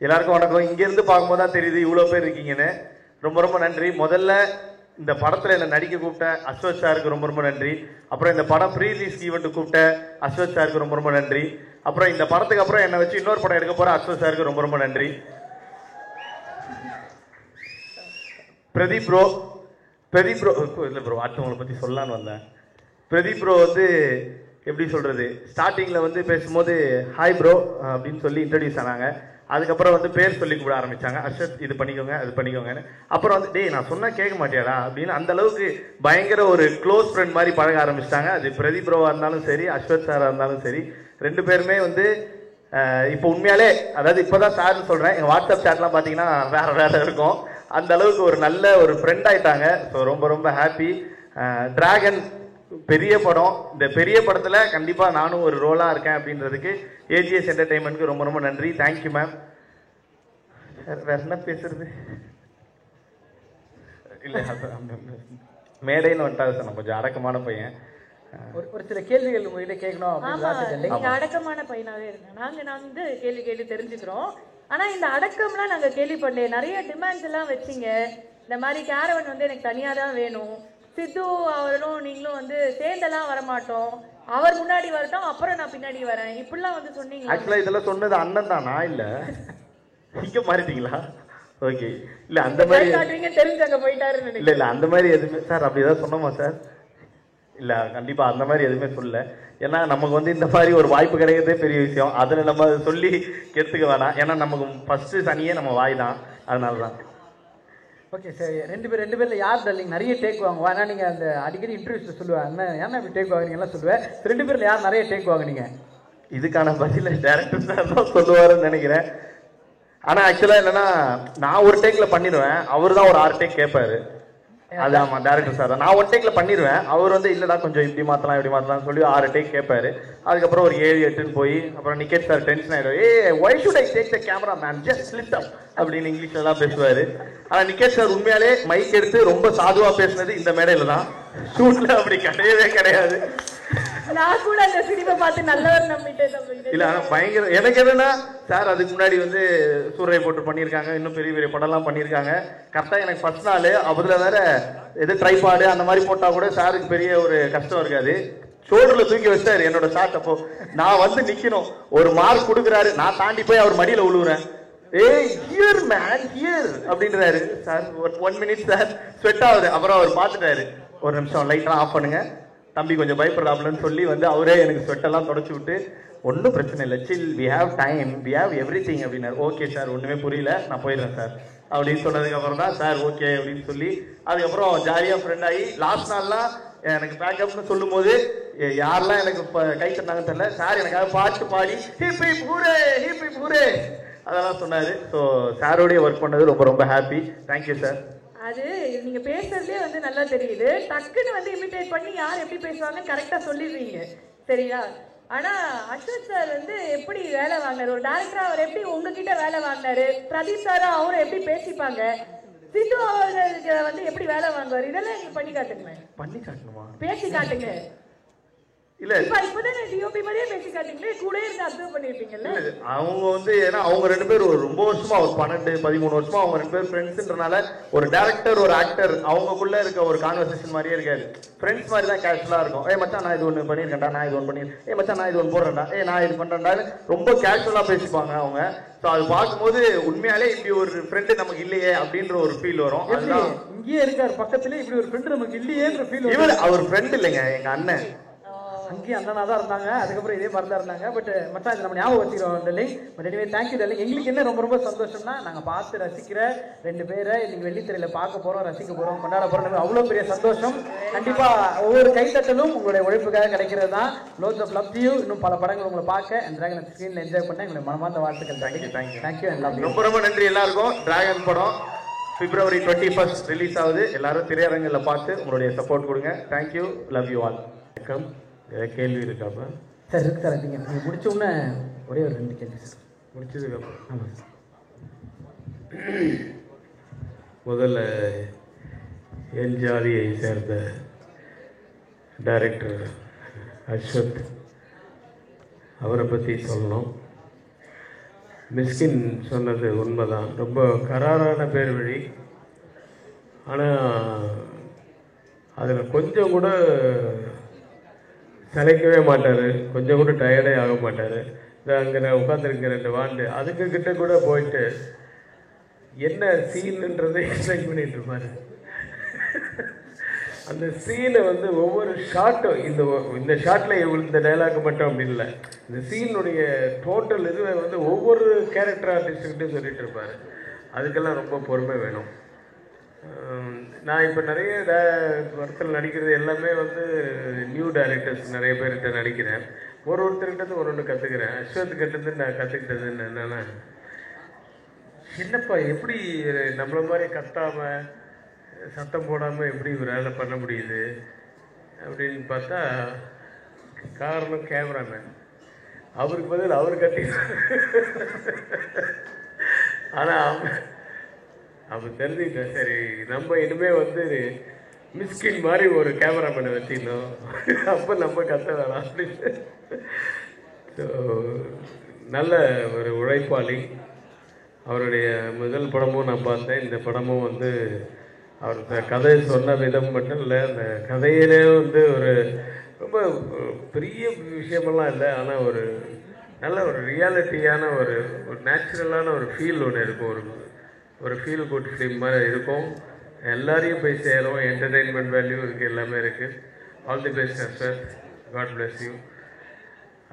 எல்லாருக்கும் வணக்கம். இங்கேருந்து பார்க்கும்போது தான் தெரியுது இவ்வளோ பேர் இருக்கீங்கன்னு.
ரொம்ப ரொம்ப நன்றி. முதல்ல இந்த படத்தில் என்னை நடிக்க கூப்பிட்ட அஸ்வத் சாருக்கு ரொம்ப ரொம்ப நன்றி. அப்புறம் இந்த படம் ப்ரீ ரிலீஸ் ஈவெண்ட் கூப்பிட்ட அஸ்வத் சாருக்கு ரொம்ப ரொம்ப நன்றி. அப்புறம் இந்த படத்துக்கு அப்புறம் என்னை வச்சு இன்னொரு படம் எடுக்க போகிற அஸ்வத் சாருக்கு ரொம்ப ரொம்ப நன்றி. பிரதீப் ப்ரோ இல்லை ப்ரோ, அடுத்தவங்களை பற்றி சொல்லலான்னு வந்தேன். பிரதீப் ப்ரோ வந்து எப்படி சொல்கிறது, ஸ்டார்டிங்கில் வந்து பேசும்போது ஹாய் ப்ரோ அப்படின்னு சொல்லி இன்ட்ரடியூஸ் ஆனாங்க. அதுக்கப்புறம் வந்து பேர் சொல்லி கூட ஆரம்பித்தாங்க, அர்ஷத் இது பண்ணிக்கோங்க அது பண்ணிக்கோங்கன்னு. அப்புறம் வந்து டேய் நான் சொன்னால் கேட்க மாட்டியாடா அப்படின்னு அந்த அளவுக்கு பயங்கர ஒரு க்ளோஸ் ஃப்ரெண்ட் மாதிரி பழக ஆரம்பிச்சிட்டாங்க. அது பிரதீப் ப்ரோவாக இருந்தாலும் சரி, அஸ்வத் சாராக இருந்தாலும் சரி, ரெண்டு பேருமே வந்து இப்போ உண்மையாலே, அதாவது இப்போ தான் சார்னு சொல்கிறேன், எங்கள் வாட்ஸ்அப் சேட்லாம் பார்த்தீங்கன்னா வேறு இருக்கும். அந்த அளவுக்கு ஒரு நல்ல ஒரு ஃப்ரெண்ட் ஆயிட்டாங்க. ஸோ ரொம்ப ரொம்ப ஹாப்பி. டிராகன் பெரிய படம், இந்த பெரிய படத்தில் கண்டிப்பாக நானும் ஒரு ரோலாக இருக்கேன் அப்படின்றதுக்கு ஏஜிஎஸ் என்டர்டைன்மெண்ட்க்கு ரொம்ப ரொம்ப நன்றி. Thank you ma'am. வேற என்ன பேசுறது இல்லை, மேடைன்னு வந்துட்டா சார், நான் கொஞ்சம் அடக்கமான பையன்.
ஒரு சில கேள்விகள் உங்ககிட்ட கேட்கணும்.
நீங்க அடக்கமான பையனாவே இருங்க. நாங்க வந்து கேள்வி கேட்டு தெரிஞ்சுக்கிறோம். ஆனா இந்த அடக்கம்லாம் நாங்க கேள்விப்படல. நிறைய டிமாண்ட்ஸ் எல்லாம் வச்சிங்க. இந்த மாதிரி கேரவன் வந்து எனக்கு தனியா தான் வேணும், சித்து அவரும் நீங்களும் வந்து சேர்ந்தெல்லாம் வரமாட்டோம், அவர் முன்னாடி வரட்டும் அப்புறம் நான் பின்னாடி வரேன், இப்படிலாம் வந்து சொன்னீங்க.
ஆக்சுவலா இதெல்லாம் சொன்னது அண்ணன் தான், நான் இல்ல. இங்க மாறிட்டீங்களா? ஓகே. இல்ல அந்த மாதிரி
தெரிஞ்சாங்க போயிட்டாருன்னு
இல்ல இல்ல அந்த மாதிரி எதுவுமே சார் அப்படி ஏதாவது சொன்னோமா சார்? இல்ல கண்டிப்பா அந்த மாதிரி எதுவுமே சொல்லல. ஏன்னா நமக்கு வந்து இந்த மாதிரி ஒரு வாய்ப்பு கிடைக்கிறதே பெரிய விஷயம். அதுல நம்ம சொல்லி கெடுத்துக்க வேணாம். ஏன்னா நமக்கு ஃபர்ஸ்ட் சனியே நம்ம வாய் தான், அதனாலதான்.
ஓகே சரி, ரெண்டு பேர்ல யார் டல்லிங் நிறைய டேக் வாங்குவா? ஏன்னா நீங்க அந்த அடிக்கடி இன்டர்வியூஸ்ல சொல்லுவாங்க ஏன்னா இப்படி டேக் வாங்குறீங்கலாம் சொல்லுவேன். ரெண்டு பேர்ல யார் நிறைய டேக் வாங்குனீங்க?
இதுக்கான பதில டைரக்டர் சார் தான் சொல்லுவாருன்னு நினைக்கிறேன். ஆனா ஆக்சுவலா என்னன்னா, நான் ஒரு டேக்ல பண்ணிடுவேன், அவர் தான் ஒரு 6 டேக் கேட்பாரு. அது ஆமா, டைரக்டர் சார் தான். நான் ஒரு டேக்ல பண்ணிடுவேன், அவர் வந்து இல்லடா கொஞ்சம் இப்படி மாத்தலாம் இப்படி மாத்தலாம் சொல்லி 6 டேக் கேட்பாரு. அதுக்கப்புறம் ஒரு 7 8ன்னு போய் அப்புறம் நிக்கேட் சார் டென்ஷன் ஆயிடும். why should I take the camera man, just lift up அப்படின்னு இங்கிலீஷ்ல எல்லாம் பேசுவாரு. ஆனா நிக்கேட் சார் உண்மையாலே மைக் எடுத்து ரொம்ப சாதுவா பேசுனது இந்த மேடையில தான். ஷூட்ல அப்படி கிடையவே கிடையாது.
நான் கூட அந்த சினிமா பார்த்து நல்லவர் நம்பிட்டேன்.
இல்ல ஆனா பயங்கர எனக்கு என்னன்னா சார், அதுக்கு முன்னாடி வந்து சூரிய போட்டு பண்ணியிருக்காங்க, இன்னும் பெரிய பெரிய படம்லாம் பண்ணியிருக்காங்க. கரெக்டா எனக்கு ஃபர்ஸ்ட் நாள் அதுல வேற எது ட்ரைபாடு அந்த மாதிரி போட்டா கூட சாருக்கு பெரிய ஒரு கஷ்டம் இருக்காது. ஷோல்டர்ல தூக்கி வச்சாரு என்னோட ஷாட். அப்போ நான் வந்து நிக்கணும், ஒரு மார்க் கொடுக்குறாரு, நான் தாண்டி போய் அவர் மடியில விழுவுறேன். ஹியர் மேன் ஹியர் அப்படின்றாரு. சார் 1 மினிட் சார், ஸ்வெட் ஆகுது. அப்புறம் அவர் பார்த்துட்டாரு, ஒரு நிமிஷம் லைட்லாம் ஆஃப் பண்ணுங்க தம்பி கொஞ்சம் பயப்படுறாப்லன்னு சொல்லி வந்து அவரே எனக்கு ஸ்வெட்டெல்லாம் தொடச்சி விட்டு ஒன்றும் பிரச்சனை இல்லை, chill, we have time, we have everything அப்படின்னாரு. ஓகே சார், ஒன்றுமே புரியல, நான் போயிடுறேன் சார் அப்படின்னு சொன்னதுக்கப்புறம் தான் சார் ஓகே அப்படின்னு சொல்லி அதுக்கப்புறம் ஜாலியாக ஃப்ரெண்ட் ஆகி லாஸ்ட் நாள்லாம் எனக்கு பேக்கப்னு சொல்லும் போது யாரெல்லாம் எனக்கு கை தந்தாங்கன்னு தெரியல, சார் எனக்காக பாட்டு பாடி ஹிப்பி பூரே அதெல்லாம் சொன்னார். ஸோ சாரோடைய ஒர்க் பண்ணது ரொம்ப ரொம்ப ஹாப்பி. Thank you sir.
அது நீங்க பேசுறதுலயே வந்து நல்லா தெரியுது, டக்குன்னு வந்து இமிட்டேட் பண்ணி யார் எப்படி பேசுவாங்கன்னு கரெக்டா சொல்லிடுவீங்க, சரியா? ஆனா அஸ்வத் சார் வந்து எப்படி வேலை வாங்கினாரு, ஒரு டைரக்டரா அவர் எப்படி உங்ககிட்ட வேலை வாங்கினாரு, பிரதீப் சாரும் அவரும் எப்படி பேசிப்பாங்க, சித்து அவர்களுக்கு வந்து எப்படி வேலை வாங்குவார், இதெல்லாம் நீங்க பண்ணி காட்டுங்க.
பண்ணி காட்டணுமா?
பேசி காட்டுங்க.
இல்ல
இப்பதானே டிஓபி மாதிரியே பேசி காட்டுங்களே, கூட இருந்து அப்சர்வ் பண்ணிருப்பீங்கல்ல.
அவங்க வந்து ஏன்னா அவங்க 2 பேரும் ஒரு ரொம்ப வருஷமா, ஒரு 12 13 வருஷமா அவங்க 2 பேரும் ஃப்ரெண்ட்ஸ்ன்றனால ஒரு டைரக்டர் ஒரு ஆக்டர் அவங்களுக்குள்ள இருக்க ஒரு கான்வர்சேஷன் மாதிரியே இருக்காது. ஃப்ரெண்ட்ஸ் மாதிரி தான் கேஷுவலா இருக்கும். மச்சான் நான் இது ஒன்று பண்ணியிருக்கேன்டா, நான் இது ஒன்று பண்ணிருக்கேன், மச்சான் நான் இது ஒன்று போடுறேன்டா, நான் இது பண்றேன்டா, ரொம்ப கேஷுவலா பேசிப்பாங்க அவங்க. ஸோ அது பார்க்கும்போது உண்மையாலே இப்படி ஒரு ஃப்ரெண்டு நமக்கு இல்லையே அப்படின்ற ஒரு ஃபீல் வரும். அதுதான்
இங்கேயே இருக்காரு பக்கத்துல, இப்படி ஒரு ஃப்ரெண்டு நமக்கு இல்லையேன்ற ஃபீல்.
இவர் அவர் ஃப்ரெண்ட் இல்லைங்க, எங்க அண்ணன்.
அங்கேயும் அண்ணனா தான் இருந்தாங்க, அதுக்கப்புறம் இதே மாதிரி தான் இருந்தாங்க. பட் மச்சான் இதை நம்ம ஞாபகம் வச்சுக்கிறோம் telling. But anyway thank you telling. எங்களுக்கு என்ன ரொம்ப ரொம்ப சந்தோஷம்னா, நாங்கள் பார்த்து ரசிக்கிற 2 பேரை இன்னைக்கு வெள்ளித்திரையில பார்க்க போறோம், ரசிக்க போறோம், கொண்டாட போறோம். அவ்வளோ பெரிய சந்தோஷம். கண்டிப்பா ஒவ்வொரு கைத்தட்டலும் உங்களுடைய உழைப்புக்காக கிடைக்கிறது தான். Lots of love to you. இன்னும் பல படங்கள் உங்களை பார்க்க அண்ட் டிராகன் ஸ்கிரீன்ல என்ஜாய் பண்ண எங்களுடைய மனமார்ந்த வாழ்த்துக்கள். Thank you and love you.
ரொம்ப ரொம்ப நன்றி எல்லாருக்கும். டிராகன் படம் February 21st ரிலீஸ் ஆகுது. எல்லாரும் திரையரங்கில் பார்த்து உங்களுடைய சப்போர்ட் கொடுங்க. Thank you, love you all. வணக்கம். கேள்வி இருக்காப்ப
சார்? இருக்கு சார். நீங்கள் முடிச்ச உடனே ஒரே ஒரு 2 கேள்வி சார்.
முடிச்சதுக்கப்புறம் ஆமாம் சார். முதல்ல என் ஜாதியை சேர்ந்த டைரக்டர் அஸ்வத் அவரை பற்றி சொல்லணும். மிஸ்கின் சொன்னது உண்மைதான். ரொம்ப கராரான பேர் வழி. ஆனால் அதில் கொஞ்சம் கூட சளைக்கவே மாட்டார், கொஞ்சம் கூட டயர்டே ஆக மாட்டார். அங்கே நான் உட்காந்துருக்க 2 வாண்டு அதுக்கிட்ட கூட போயிட்டு என்ன சீனுன்றதை எக்ஸ்பிளைன் பண்ணிட்டு இருப்பார். அந்த சீனை வந்து ஒவ்வொரு ஷாட்டும் இந்த ஷாட்டில் இந்த டைலாக் மட்டும் அப்படி இல்லை, இந்த சீனுடைய டோட்டல் இதுவை வந்து ஒவ்வொரு கேரக்டர் ஆர்டிஸ்ட்டுக்கிட்டையும் சொல்லிட்டு இருப்பார். அதுக்கெல்லாம் ரொம்ப பொறுமை வேணும். நான் இப்போ நிறைய படத்தில் நடிக்கிறது எல்லாமே வந்து நியூ டைரக்டர்ஸ் நிறைய பேர்கிட்ட நடிக்கிறேன். ஒருத்தர்கிட்ட ஒன்று கற்றுக்கிறேன். அஸ்வத் கிட்டது நான் கற்றுக்கிட்டது என்னென்னா, என்னப்பா எப்படி நம்மள மாதிரி கத்தாமல் சத்தம் போடாமல் எப்படி வேலை பண்ண முடியுது அப்படின்னு பார்த்தா காரணம் கேமராமேன். அவருக்கு பதில் அவர் கட்டி. ஆனால் அவர் தெரிஞ்சுக்கிட்டேன், சரி நம்ம இனிமேல் வந்து மிஸ்கின் மாதிரி ஒரு கேமராமேனை வச்சிடணும், அப்போ நம்ம கத்த வேணாம் அப்படின்னு. ஸோ நல்ல ஒரு உழைப்பாளி. அவருடைய முதல் படமும் நான் பார்த்தேன். இந்த படமும் வந்து அவர் கதை சொன்ன விதம் மட்டும் இல்லை, அந்த கதையிலே வந்து ஒரு ரொம்ப பெரிய விஷயமெல்லாம் இல்லை, ஆனால் ஒரு நல்ல ஒரு ரியாலிட்டியான ஒரு நேச்சுரலான ஒரு ஃபீல் ஒன்று இருக்கும். ஒரு ஃபீல் குட் ஃபிலிம் மாதிரி இருக்கும். எல்லாரையும் போய் சேரும். என்டர்டெயின்மெண்ட் வேல்யூ இருக்குது, எல்லாமே இருக்குது. All the best sir. God bless you.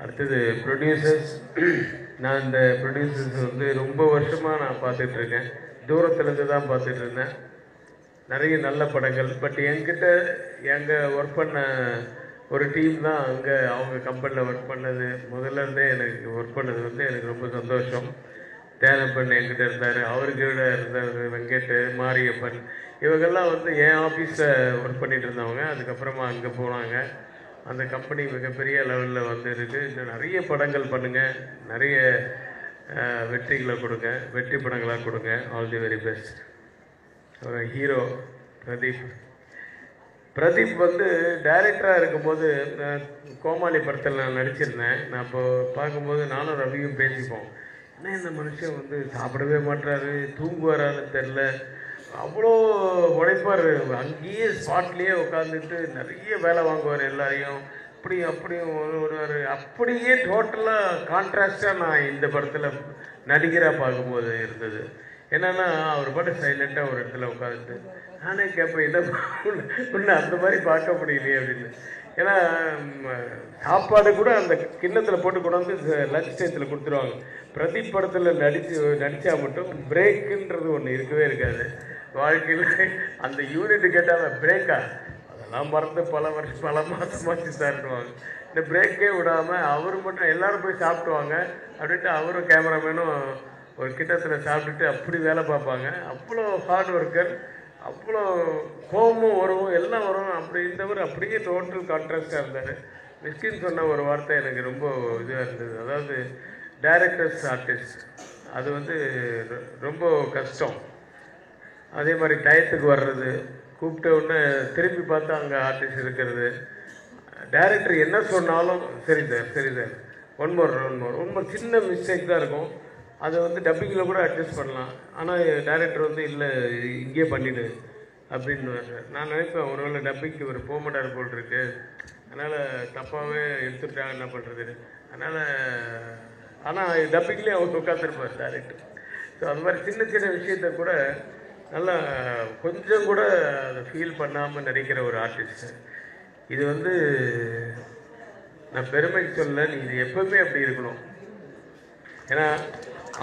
அடுத்தது ப்ரொடியூசர்ஸ். நான் இந்த ப்ரொடியூசர்ஸ் வந்து ரொம்ப வருஷமாக நான் பார்த்துட்ருக்கேன். தூரத்துலேருந்து தான் பார்த்துட்டு இருந்தேன். நிறைய நல்ல படங்கள். பட் என்கிட்ட ஒர்க் பண்ண ஒரு டீம் தான் அங்கே அவங்க கம்பெனியில் ஒர்க் பண்ணது. முதல்ல இருந்தே எனக்கு ஒர்க் பண்ணது வந்து எனக்கு ரொம்ப சந்தோஷம். தேனப்பன் என்கிட்ட இருந்தார், அவருக்கு இருந்தார் வெங்கட், மாரியப்பன், இவங்கெல்லாம் வந்து என் ஆஃபீஸில் ஒர்க் பண்ணிகிட்டு இருந்தவங்க. அதுக்கப்புறமா அங்கே போனாங்க. அந்த கம்பெனி மிகப்பெரிய லெவலில் வந்து இருக்குது. இன்னும் நிறைய படங்கள் பண்ணுங்கள், நிறைய வெற்றிகளை கொடுங்க, வெற்றி படங்களாக கொடுங்க. All the very best. ஒரு ஹீரோ பிரதீப் வந்து டைரக்டராக இருக்கும்போது கோமாளி படத்தில் நான் நடிச்சிருந்தேன். நான் இப்போ பார்க்கும்போது நானும் ரவியும் பேசிப்போம், என்ன இந்த மனுஷன் வந்து சாப்பிடவே மாட்டாரு, தூங்குவாரான்னு தெரில, அவ்வளோ உழைப்பார். அங்கேயே ஸ்பாட்லேயே உட்காந்துட்டு நிறைய வேலை வாங்குவார் எல்லாரையும். அப்படியும் வருவார். அப்படியே டோட்டலாக கான்ட்ராஸ்டாக நான் இந்த படத்தில் நடிகராக பார்க்கும்போது இருந்தது. என்னென்னா அவர் பாட்டு சைலண்ட்டாக ஒரு இடத்துல உட்காந்துட்டு நானே கேட்பேன், என்ன ஒன்று அந்த மாதிரி பார்க்க முடியலையே அப்படின்னு. ஏன்னா சாப்பாடு கூட அந்த கிண்ணத்தில் போட்டு கொண்டு வந்து லஞ்ச் டைத்தில் கொடுத்துருவாங்க. பிரதீப் படத்தில் நடித்தா மட்டும் பிரேக்குன்றது ஒன்று இருக்கவே இருக்காது வாழ்க்கையில். அந்த யூனிட் கேட்டால் பிரேக்கா அதெல்லாம் மறந்து பல மாதமாச்சு சார்டுவாங்க. இந்த பிரேக்கே விடாமல் அவர் மட்டும் எல்லோரும் போய் சாப்பிடுவாங்க அப்படின்ட்டு அவரும் கேமராமேனும் ஒரு கிட்டத்தில் சாப்பிட்டுட்டு அப்படி வேலை பார்ப்பாங்க. அவ்வளோ ஹார்ட் ஒர்க்கர், அவ்வளோ கோபமும் வரும், எல்லாம் வரும். அப்படி இருந்தவர் அப்படியே டோட்டல் கான்ட்ராஸ்டாக இருந்தார். மிஸ்கின் சொன்ன ஒரு வார்த்தை எனக்கு ரொம்ப இதாக இருந்தது. அதாவது டைரக்டர்ஸ் ஆர்டிஸ்ட் அது வந்து ரொம்ப கஷ்டம். அதே மாதிரி டயத்துக்கு வர்றது, கூப்பிட்ட உடனே திரும்பி பார்த்தா அங்கே ஆர்டிஸ்ட் இருக்கிறது. டைரக்டர் என்ன சொன்னாலும் சரி சார் ஒன் மோர் சின்ன மிஸ்டேக் தான் இருக்கும். அதை வந்து டப்பிங்கில் கூட அட்ஜஸ்ட் பண்ணலாம். ஆனால் டைரக்டர் வந்து இல்லை இங்கேயே பண்ணிவிடு அப்படின்னு. நான் நினைப்பேன் ஒருவேளை டப்பிங்க்கு ஒரு போக மாட்டார் போல் இருக்கு, அதனால் தப்பாகவே எடுத்துட்டாங்க என்ன பண்ணுறது. ஆனால் டப்பிங்லேயே அவர் உட்காந்துருப்பார் டைரக்டர். ஸோ அது மாதிரி சின்ன சின்ன விஷயத்த கூட நல்லா கொஞ்சம் கூட அதை ஃபீல் பண்ணாமல் நடிக்கிற ஒரு ஆர்டிஸ்ட். இது வந்து நான் பெருமைக்கு சொல்ல, நீ இது எப்பவுமே அப்படி இருக்கணும். ஏன்னா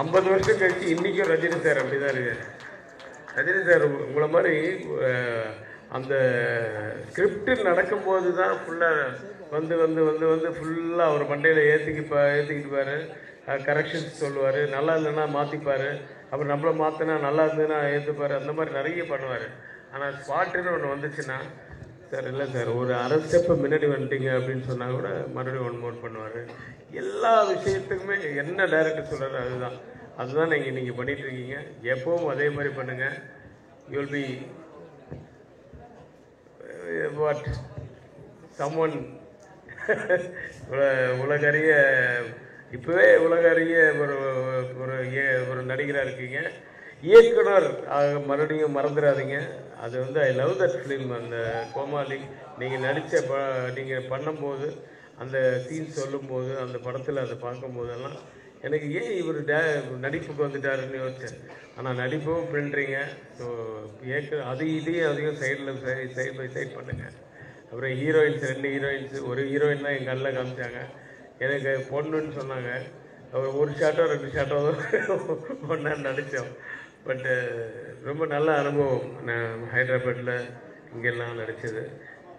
50 வருஷம் கழிச்சு இன்றைக்கும் ரஜினி சார் அப்படி தான் இருக்கார். ரஜினி சார் உங்களை மாதிரி அந்த ஸ்கிரிப்டு நடக்கும்போது தான் ஃபுல்லாக வந்து வந்து வந்து வந்து ஃபுல்லாக அவர் மண்டையில் ஏற்றிக்கிட்டுப்பார், கரெக்ஷன்ஸ் சொல்லுவார், நல்லா இல்லைன்னா மாற்றிப்பார், அப்புறம் நம்மளை மாற்றினா நல்லா இருந்ததுன்னா ஏற்றுப்பார், அந்த மாதிரி நிறைய பண்ணுவார். ஆனால் ஸ்பாட்டுன்னு ஒன்று வந்துச்சுன்னா, சார் இல்லை சார் ஒரு அரை ஸ்டெப்பு முன்னாடி வந்துட்டீங்க அப்படின்னு சொன்னால் கூட மறுபடியும் ஒன் மோர் பண்ணுவார். எல்லா விஷயத்துக்குமே என்ன டைரக்டர் சொல்கிறாரு அதுதான் நீங்கள் பண்ணிகிட்ருக்கீங்க. எப்பவும் அதே மாதிரி பண்ணுங்கள். யூல் பி வாட் சம்ஒன் உலகறிய இப்போவே உலகறிய ஒரு நடிகராக இருக்கீங்க. இயக்குனர் மறுபடியும் மறந்துடாதீங்க. அது வந்து ஐ லவ் தட் ஃபிலிம். அந்த கோமாளி நீங்கள் நீங்கள் பண்ணும்போது அந்த சீன் சொல்லும்போது அந்த படத்தில் அதை பார்க்கும்போதெல்லாம் எனக்கு ஏன் இவர் நடிப்புக்கு வந்துட்டாருன்னு யோசிச்சேன். ஆனால் நடிப்பும் பண்ணுறீங்க. ஸோ அதையும் சைட் பை சைட் பண்ணுங்கள். அப்புறம் ஹீரோயின்ஸ் 2 ஹீரோயின்ஸு, ஒரு ஹீரோயின் தான் என் கண்ணில் காமிச்சாங்க. எனக்கு பொண்ணுன்னு சொன்னாங்க. ஒரு ஷாட்டோ 2 ஷாட்டோ ஒன்றா நடித்தோம். பட்டு ரொம்ப நல்ல அனுபவம். நான் ஹைதராபாத்தில் இங்கெல்லாம் நடித்தது.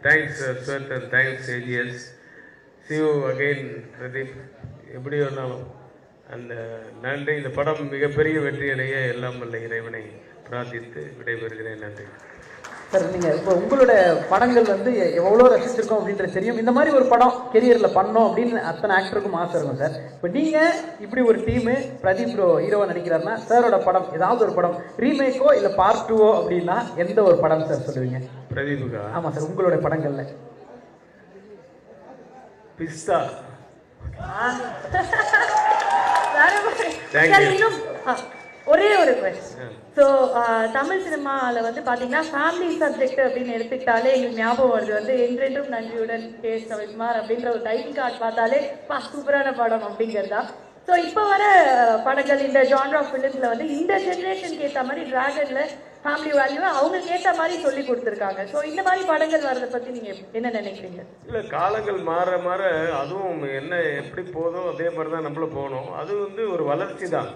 Thanks sweat and thanks AGS. see you again Pradeep. எப்படி வேணாலும் அந்த நன்றி. இந்த படம் மிகப்பெரிய வெற்றியடைய எல்லாம் வல்ல இறைவனை பிரார்த்தித்து விடைபெறுகிறேன். நன்றி
சார். நீங்கள் இப்போ உங்களோட படங்கள் வந்து எவ்வளோ ரசிச்சிருக்கோம் அப்படின்றது தெரியும். இந்த மாதிரி ஒரு படம் கெரியரில் பண்ணோம் அப்படின்னு அத்தனை ஆக்டருக்கும் ஆசை இருக்கும் சார். இப்போ நீங்கள் இப்படி ஒரு டீமு பிரதீப் ப்ரோ ஹீரோவாக நடிக்கிறாருன்னா சாரோட படம் ஏதாவது ஒரு படம் ரீமேக்கோ இல்லை பார்ட் 2ஓ அப்படின்னா எந்த ஒரு படம் சார் சொல்லுவீங்க?
பிரதீபுக்கா?
ஆமாம் சார். உங்களோட படங்களில்
பிஸ்தா.
இன்னும் ஒரே ஒரு கொஸ்டின். ஸோ தமிழ் சினிமாவில் வந்து பார்த்தீங்கன்னா ஃபேமிலி சப்ஜெக்ட் அப்படின்னு எடுத்துக்கிட்டாலே எங்களுக்கு ஞாபகம் வருது வந்து என்றென்றும் நன்றியுடன் கே ரவிக்குமார் அப்படின்ற ஒரு டைட்டில் கார்டு பார்த்தாலே சூப்பரான படம் அப்படிங்கிறதா. ஸோ இப்போ வர படங்கள் இந்த ஜான்ரா ஆஃப் ஃபிலிம்ஸில் வந்து இந்த ஜென்ரேஷனுக்கு ஏற்ற மாதிரி டிராகனில் ஃபேமிலி வேல்யூவை அவங்களுக்கு ஏற்ற மாதிரி சொல்லி கொடுத்துருக்காங்க. ஸோ இந்த மாதிரி படங்கள் வர்றதை பற்றி நீங்கள் என்ன நினைக்கிறீங்க?
இல்லை, காலங்கள் மாற மாற அதுவும் என்ன எப்படி போதும் அதே மாதிரி தான் நம்மளும் போகணும். அது வந்து ஒரு வளர்ச்சி தான்.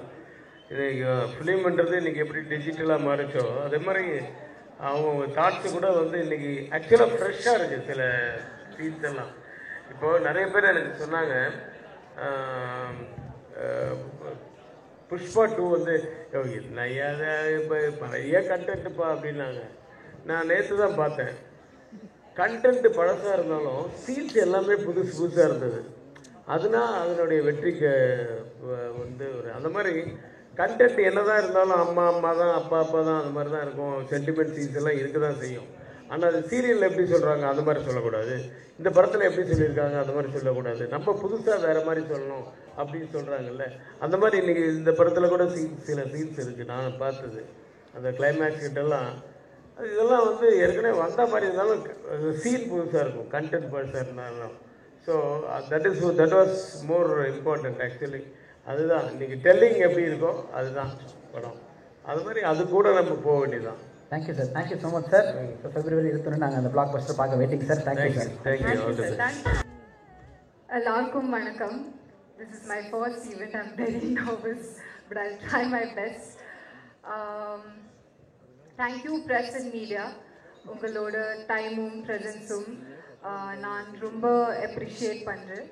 இது ஃபிலிம்ன்றது இன்றைக்கி எப்படி டிஜிட்டலாக மாறிச்சோ அதே மாதிரி அவங்க தாட்ஸு கூட வந்து இன்றைக்கி ஆக்சுவலாக ஃப்ரெஷ்ஷாக இருக்குது சில சீன்ஸ் எல்லாம். இப்போது நிறைய பேர் எனக்கு சொன்னாங்க புஷ்பா 2 வந்து இப்போ பழைய கண்டென்ட்டுப்பா அப்படின்னாங்க. நான் நேற்று தான் பார்த்தேன். கண்டென்ட்டு பழசாக இருந்தாலும் சீன்ஸ் எல்லாமே புதுசாக இருந்தது. அதனால் அதனுடைய வெற்றிக்கு வந்து ஒரு அந்த மாதிரி கண்டென்ட் என்ன தான் இருந்தாலும் அம்மா தான் அப்பா தான் அந்த மாதிரி தான் இருக்கும். சென்டிமெண்ட் சீன்ஸ் எல்லாம் இருக்க தான் செய்யும். ஆனால் அது சீரியலில் எப்படி சொல்கிறாங்க அந்த மாதிரி சொல்லக்கூடாது. இந்த படத்தில் எப்படி சொல்லியிருக்காங்க அந்த மாதிரி சொல்லக்கூடாது. நம்ம புதுசாக வேறு மாதிரி சொல்லணும் அப்படின்னு சொல்கிறாங்கல்ல. அந்த மாதிரி இன்றைக்கி இந்த படத்தில் கூட சில சீன்ஸ் இருக்குது நான் பார்த்தது. அந்த கிளைமேக்ஸ் கிட்டெல்லாம் இதெல்லாம் வந்து ஏற்கனவே வந்த மாதிரி இருந்தாலும் சீன் புதுசாக இருக்கும், கண்டென்ட் புதுசாக இருந்தாலும். So that was more important actually. அதுதான் இன்றைக்கி டெல்லிங் எப்படி இருக்கோ அதுதான் படம். அது மாதிரி அது கூட நம்ம போக வேண்டியதுதான்.
Thank you sir. Thank you so much sir. February 21 நாங்கள் அந்த பிளாக் பஸ்டர் பார்க்க waiting sir. Thank you sir.
Thank you.
எல்லாருக்கும் வணக்கம். This is my first event. I'm very nervous, but I'll try my best. Thank you press and media. உங்களோட டைமும் ப்ரெசன்ஸும் நான் ரொம்ப appreciate பண்ணுறேன்.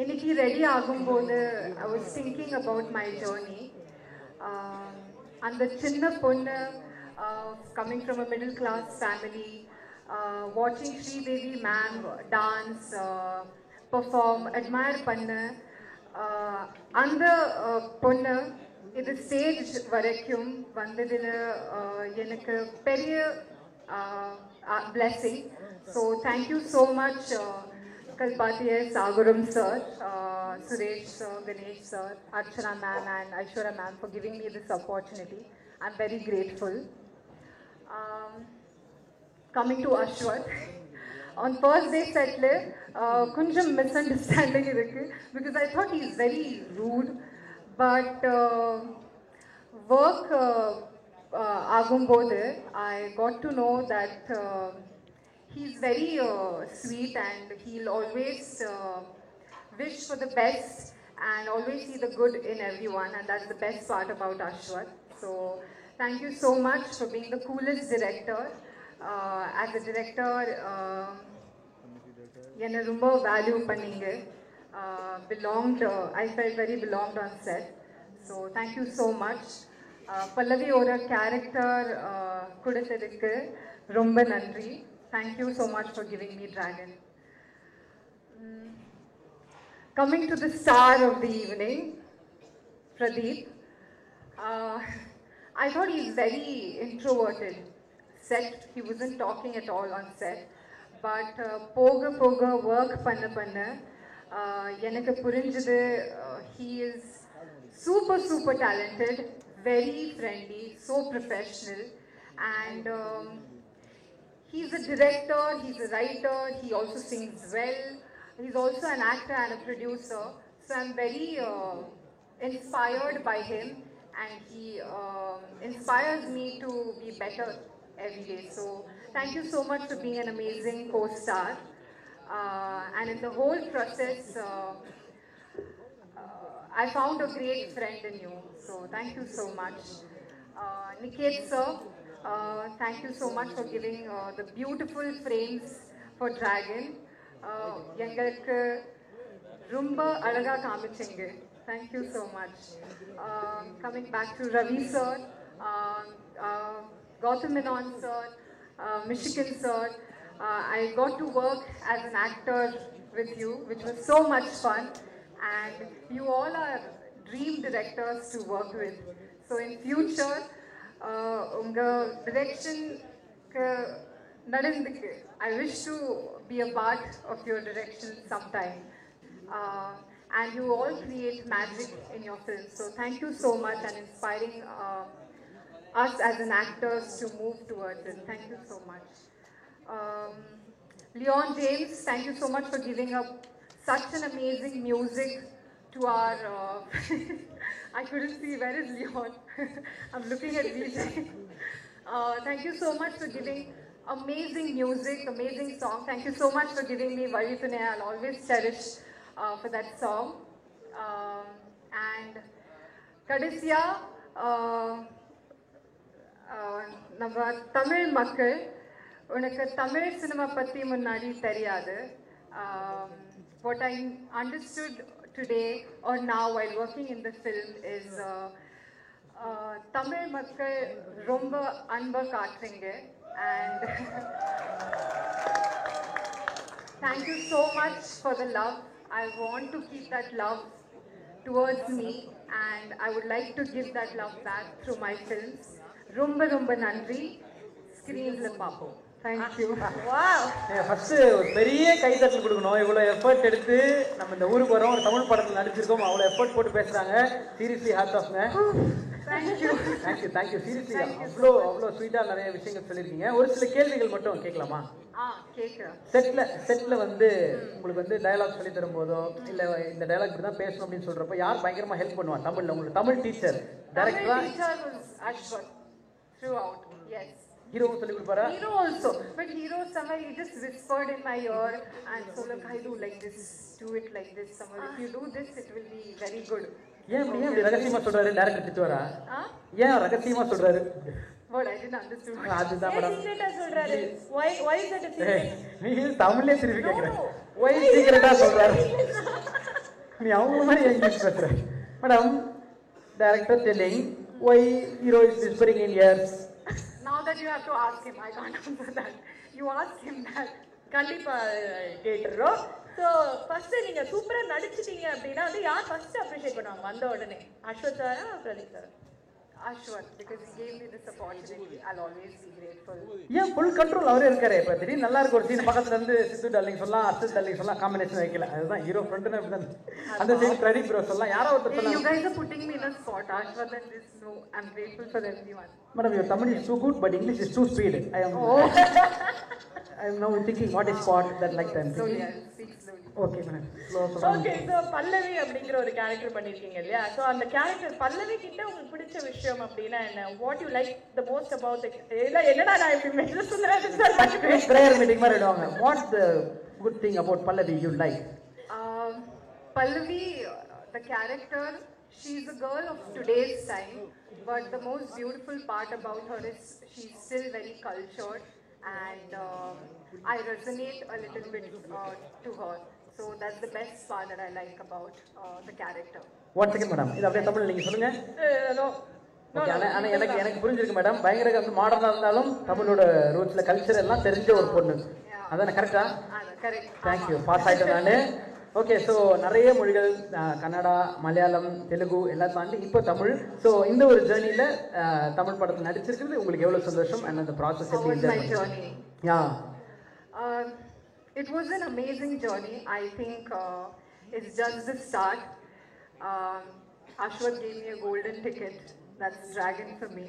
இன்னைக்கு ரெடி ஆகும்போது I was thinking about my journey. அந்த சின்ன பொண்ணு coming from a middle class family, watching Sridevi ma'am dance, perform, admire பண்ண அந்த பொண்ணு இது ஸ்டேஜ் வரைக்கும் வந்ததில் எனக்கு பெரிய blessing. So thank you so much Kalpathiya, Saguram sir, Suresh sir, Ganesh sir, Archana ma'am and Aishwarya ma'am for giving me this opportunity. I'm very grateful. Coming to Ashwath, on first day set kunjam misunderstanding irukku because I thought he's very rude, but work agumbodhu I got to know that he's very sweet and he'll always wish for the best and always see the good in everyone, and that's the best part about Ashwath. So thank you so much for being the coolest director. As a director enna romba value panninga, belonged, I felt very belonged on set. So thank you so much. Pallavi oda character kudathadukku romba nandri. Thank you so much for giving me Dragon. Coming to the star of the evening, Pradeep. I thought he's very introverted. Set, he wasn't talking at all on set. But poga work panna எனக்கு புரிஞ்சது he is super talented. very friendly, so professional, and he's a director, he's a writer, he also sings well, he's also an actor and a producer. So I'm very inspired by him, and he inspires me to be better every day. So thank you so much for being an amazing co-star. And in the whole process, I found a great friend in you. So thank you so much. Niket sir, thank you so much for giving the beautiful frames for Dragon. எங்களுக்கு ரொம்ப அழகா காமிச்சிங்க. Thank you so much. Coming back to Ravi sir, Gautam Menon sir, Michigan sir, I got to work as an actor with you, which was so much fun, and you all are dream directors to work with. So in future, unga direction நடந்துக்கு I wish to be a part of your direction sometime. And you all create magic in your films. So thank you so much and inspiring us as an actors to move towards it. Thank you so much. Leon James, thank you so much for giving up such an amazing music to our... I couldn't see, where is Leon? I'm looking at Vijay. Thank you so much for giving amazing music, amazing song. Thank you so much for giving me Varitune. I'll always cherish for that song. And Kadisya, நம்ம தமிழ் மக்கள் உனக்கு Tamil cinema பற்றி முன்னாடி தெரியாது. What I understood today or now while working in the film is Tamil மக்கள் ரொம்ப அன்பை காட்டுறீங்க. And thank you so much for the love. I want to keep that love towards me, and I would like to give that love back through my films. Rumba Rumba Nandri, screens la paapom. Thank you.
Wow. First ஒரு பெரிய கைதட்டல் கொடுக்கணும். இவ்வளோ effort எடுத்து நம்ம இந்த ஊருக்கு வரோம், ஒரு தமிழ் படத்தில் நடிச்சிருக்கோம், அவ்வளோ எஃபர்ட் போட்டு பேசுறாங்க. சீரியஸ்லி ஹார்ட் ஆஃப்ங்க.
தேங்க்யூ
தேங்க்யூ சீரியஸ்லி அவ்வளோ ஸ்வீட்டாக நிறைய விஷயங்கள் சொல்லியிருக்கீங்க. ஒரு சில கேள்விகள் மட்டும் கேட்கலாமா? செட்ல வந்து உங்களுக்கு வந்து டயலாக் சொல்லி தரும் போதோ இல்லை இந்த டயலாக் இப்படி தான் பேசணும் அப்படின்னு சொல்றப்போ யார் பயங்கரமா ஹெல்ப் பண்ணுவா தமிழ்ல? உங்களுக்கு தமிழ் டீச்சர் டைரக்டரா?
Ashwath throughout. Yes.
Hero சொல்லி கொடுப்பாரா?
Hero also, but hero somewhere he just whispered in my ear and so look, I do like this, do it like this, somewhere if you do this it will be very good.
ஏன் இப்படி ரகசியமா சொல்றாரு? Director திட்டுவாரா? ஏன் ரகசியமா சொல்றாரு?
What I didn't understand.
அதுதான் madam
சீக்ரெட்டா சொல்றாரு. why is that a secret?
நீ தமிழ்ல திருப்பி கேக்குற. why சீக்ரெட்டா சொல்றாரு? நீ அவங்க மாதிரி இங்கிலீஷ் பேசுற. Madam director telling why hero is whispering in ears.
Now that you have to ask him, I can't answer that. You ask him that.
கண்டிப்பா கேட்டுறோம். ஸோ ஃபர்ஸ்ட் நீங்க சூப்பரா நடிச்சிட்டீங்க அப்படின்னா வந்து யார் ஃபர்ஸ்ட் அப்ரிஷியேட் பண்ணுவாங்க வந்த உடனே? அஸ்வத் சாரா பிரதீப் சாரா?
Ashwath, because he gave me this opportunity. I'll always be grateful.
ஏன் ஃபுல் கண்ட்ரோல் அவரே இருக்காரு. இப்போ திடீர்னு நல்லா இருக்கு ஒரு சீன் பக்கத்துல இருந்து சித்து டார்லிங் சொல்லலாம், அர்ஷத் டார்லிங் சொல்லலாம், காம்பினேஷன் வைக்கல. அதுதான் ஹீரோ ஃப்ரெண்ட்னா இப்படிதான். அந்த சைடு பிரதீப் ப்ரோ சொல்லலாம், யாரோ ஒருத்தர் சொல்லலாம்.
You guys are putting me in a spot. Ashwath and this, no, I'm grateful for everyone.
Madam, your Tamil is too good, but English is too speed. I am now thinking what is spot that like time.
Slowly, I'll speak slowly.
Okay, madam.
Okay, so Pallavi அப்படிங்கிற ஒரு character பண்ணிருக்கீங்க இல்லையா? So அந்த character பல்லவி கிட்ட உங்களுக்கு பிடிச்ச விஷயம் அப்படின்னா என்ன? What you like the most about இல்லை என்னடா நான் இப்படி மெசேஜ் சொல்றேன்
prayer meeting மாதிரி எடுவாங்க. What's the good thing about Pallavi you like?
Pallavi, the character, she's a girl of today's time, but the most beautiful part about her is she's still very cultured, and I resonate a little bit to her. So that's the best part that I like about the character.
One second, madam. இது அப்படியே தமிழ்ல நீங்க சொல்லுங்க. Okay, ஆனா எனக்கு புரிஞ்சிருக்கு madam. பயங்கர வந்து மாடர்னா இருந்தாலும் தமிழோட ரூட்ஸ்ல கல்ச்சர் எல்லாம் தெரிஞ்ச ஒரு பொண்ணு. அதானே கரெக்டா?
கரெக்ட்.
Thank you. பாஸ் ஆயிட்டேன் நானு. ஓகே, ஸோ நிறைய மொழிகள் கன்னடா, மலையாளம், தெலுங்கு எல்லாம் தாண்டி இப்போ தமிழ். ஸோ இந்த ஒரு ஜேர்னியில் தமிழ் படத்தில் நடிச்சிருக்கிறது உங்களுக்கு எவ்வளோ சந்தோஷம்? அண்ட் அந்த process
It was an amazing journey. I think it's just the start. Ashwath gave me a golden ticket That's Dragon for me.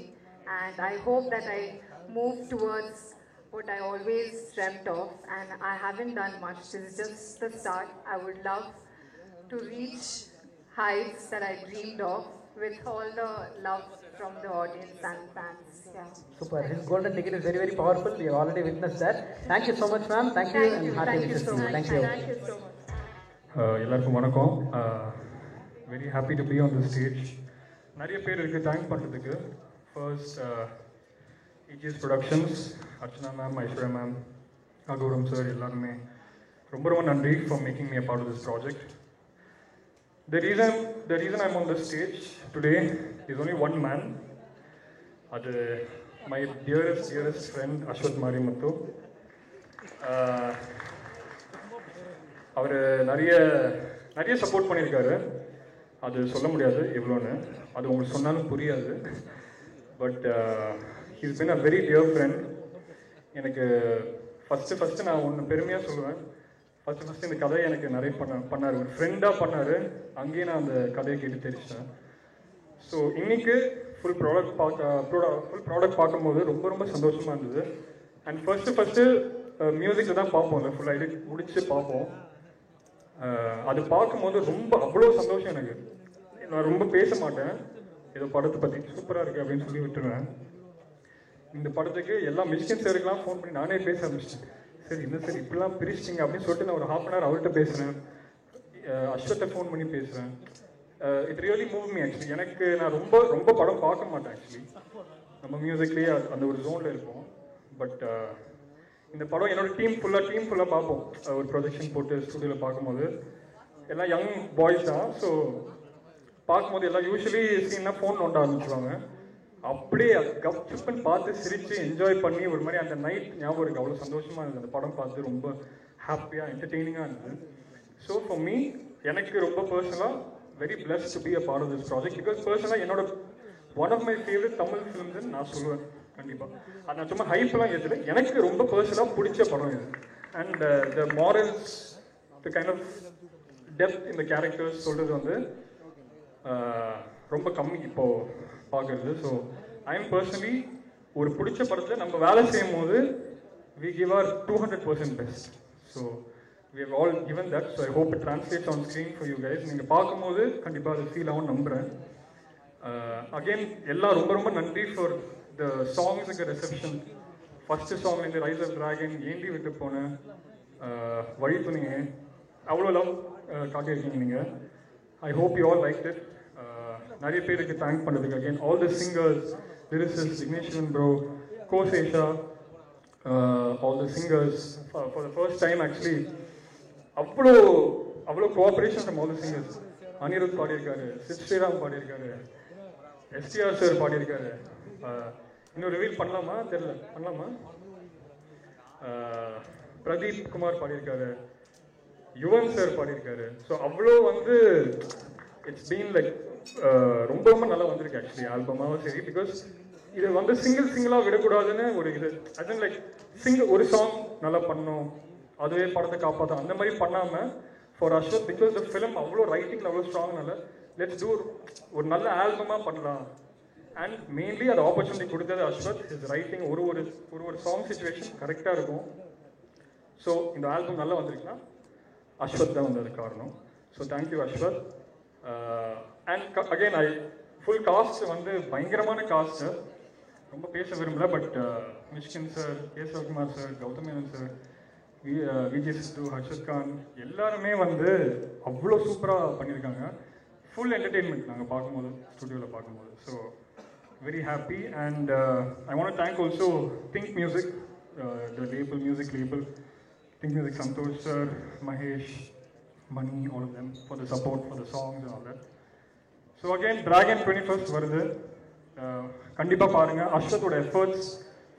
And I hope that I move towards what I always dreamt of, and I haven't done much. This is just the start. I would love to reach heights that I dreamed of with all the love from the audience and fans. Yeah.
Super. His golden ticket is very, very powerful. We have already witnessed that. Thank you so much, ma'am. Thank you, and happy wishes to you. Thank you.
Thank you so much.
எல்லாருக்கும் வணக்கம். Very happy to be on the stage. நிறைய பேர் இருக்குது thank பண்ணுறதுக்கு. First EGS productions, Archana ma'am, Aishwarya ma'am, Aghoram sir, எல்லாருமே ரொம்ப ரொம்ப நன்றி for making me a part of this project. The reason I'm on the stage today is only one man. அது my dearest friend Ashwath Mariamuthu. அவர் நிறைய support பண்ணியிருக்காரு. அது சொல்ல முடியாது எவ்வளோன்னு, அது உங்களுக்கு சொன்னாலும் புரியாது. But he's been a very dear friend. எனக்கு ஃபஸ்ட்டு நான் ஒன்று பெருமையாக சொல்லுவேன். ஃபஸ்ட்டு இந்த கதையை எனக்கு நிறைய பண்ணார், ஒரு ஃப்ரெண்டாக பண்ணார். அங்கேயே நான் அந்த கதையை கேட்டு தெரிச்சிட்டேன். ஸோ இன்னைக்கு ஃபுல் ப்ராடக்ட் பார்க்கும்போது ரொம்ப ரொம்ப சந்தோஷமாக இருந்தது. அண்ட் ஃபஸ்ட்டு மியூசிக்கில் தான் பார்ப்போம், அந்த ஃபுல் ஐடி முடிச்சு பார்ப்போம். அது பார்க்கும்போது அவ்வளோ சந்தோஷம் எனக்கு. நான் ரொம்ப பேச மாட்டேன், ஏதோ படத்தை பற்றி சூப்பராக இருக்குது அப்படின்னு சொல்லி விட்டுருவேன். இந்த படத்துக்கு எல்லா மிஸ்கின் சாருக்கெல்லாம் ஃபோன் பண்ணி நானே பேச ஆரம்பிச்சிட்டேன். சரி என்ன சரி இப்படிலாம் பிரிச்சிட்டிங்க அப்படின்னு சொல்லிட்டு நான் ஒரு ½ hour அவர்கிட்ட பேசுகிறேன். அஸ்வத்தை ஃபோன் பண்ணி பேசுகிறேன். It really move me actually. எனக்கு நான் ரொம்ப படம் பார்க்க மாட்டேன் ஆக்சுவலி. நம்ம மியூசிக்லேயே அந்த ஒரு ஜோனில் இருப்போம். பட் இந்த படம் என்னோட டீம் ஃபுல்லாக பார்ப்போம். ஒரு ப்ரொஜெக்ஷன் போட்டு ஸ்டுடியோவில் பார்க்கும்போது எல்லாம் யங் பாய்ஸ் தான். ஸோ பார்க்கும்போது எல்லாம் யூஸ்வலி சீன்னா ஃபோன் நோண்ட ஆரம்பிச்சுவாங்க. அப்படியே கப்சுப்பன் பார்த்து சிரித்து என்ஜாய் பண்ணி ஒரு மாதிரி அந்த நைட் ஞாபகம் இருக்குது. அவ்வளோ சந்தோஷமாக இருந்தது அந்த படம் பார்த்து. ரொம்ப ஹாப்பியாக என்டர்டெய்னிங்காக இருந்தது. ஸோ ஃபார் மீ எனக்கு ரொம்ப பர்சனலாக very blessed to be a part of this project. Because பர்சனலாக என்னோட one of my favourite Tamil ஃபிலிம்ஸ்ன்னு நான் சொல்லுவேன் கண்டிப்பாக. அது நான் சும்மா ஹைப்லாம் ஏற்றல, எனக்கு ரொம்ப பர்சனலாக பிடிச்ச படம் இது. And the morals, the kind of depth இந்த கேரக்டர்ஸ் சொல்கிறது வந்து ரொம்ப கம்மி இப்போது பார்க்குறது. ஸோ ஐ எம் பர்சனலி ஒரு பிடிச்ச படத்தில் நம்ம வேலை செய்யும் போது we give our 200% best. So we have all given that. So I hope it translates on screen for you guys. நீங்கள் பார்க்கும்போது கண்டிப்பாக அது ஃபீல் ஆகும் நம்புகிறேன். அகெயின் எல்லாம் ரொம்ப நன்றி ஃபார் த சாங்ஸுக்கு ரெசெப்ஷன். ஃபஸ்ட்டு சாங் இந்த ரைஸ் ஆஃப் டிராகன், ஏண்டி விட்டு போனேன், வழி துணிங்க, அவ்வளோ லவ் காட்டியிருக்கீங்க நீங்கள். I hope you all like it. நிறைய பேருக்கு தேங்க் பண்ணுறதுக்கு again all the singers, lyricist, Vigneshwaran bro, Kosesha, all the singers for the first time actually அவ்வளோ cooperation from all the singers. Anirudh பாடியிருக்காரு, சித் ஸ்ரீராம் பாடியிருக்காரு, STR சார் பாடியிருக்காரு. இன்னும் ரிவீல் பண்ணலாமா தெரியல, பண்ணலாமா? பிரதீப் குமார் பாடியிருக்காரு, யுவன் சார் பாடியிருக்காரு. ஸோ அவ்வளோ வந்து இட்ஸ் பீன் லைக் ரொம்ப நல்லா வந்திருக்கு ஆக்சுவலி ஆல்பமாகவும் சரி. பிகாஸ் இது வந்து சிங்கிளாக விடக்கூடாதுன்னு ஒரு இது, அது லைக் ஒரு சாங் நல்லா பண்ணணும், அதுவே படத்தை காப்பாற்றும், அந்த மாதிரி பண்ணாமல் for Ashwath because the film அவ்வளோ ரைட்டிங்கில் அவ்வளோ ஸ்ட்ராங்னால லெட்ஸ் டூ ஒரு நல்ல ஆல்பமாக பண்ணலாம். அண்ட் மெயின்லி அது ஆப்பர்ச்சுனிட்டி கொடுத்தது அஸ்வத். இஸ் ரைட்டிங் ஒரு சாங் சுச்சுவேஷன் கரெக்டாக இருக்கும். ஸோ இந்த ஆல்பம் நல்லா வந்திருக்குன்னா அஸ்வத் தான் வந்தது காரணம். So thank you Ashwath. And again full cast வந்து பயங்கரமான காஸ்ட்டு, ரொம்ப பேச விரும்பல. But Mysskin sir, Keshava Kumar sir, Gautham Menon sir, Vijay Siddhu, Harshad Khan எல்லாருமே வந்து அவ்வளோ சூப்பராக பண்ணியிருக்காங்க. ஃபுல் என்டர்டெயின்மெண்ட் நாங்கள் பார்க்கும்போது, ஸ்டுடியோவில் பார்க்கும்போது. So very happy. And I want thank also Think Music, the label, music label, Think Music, Santhosh sir, Mahesh, Mani, all of them for the support for the songs and all that. So again, Dragon 21st வருது, கண்டிப்பாக பாருங்கள். அஸ்வத்தோட efforts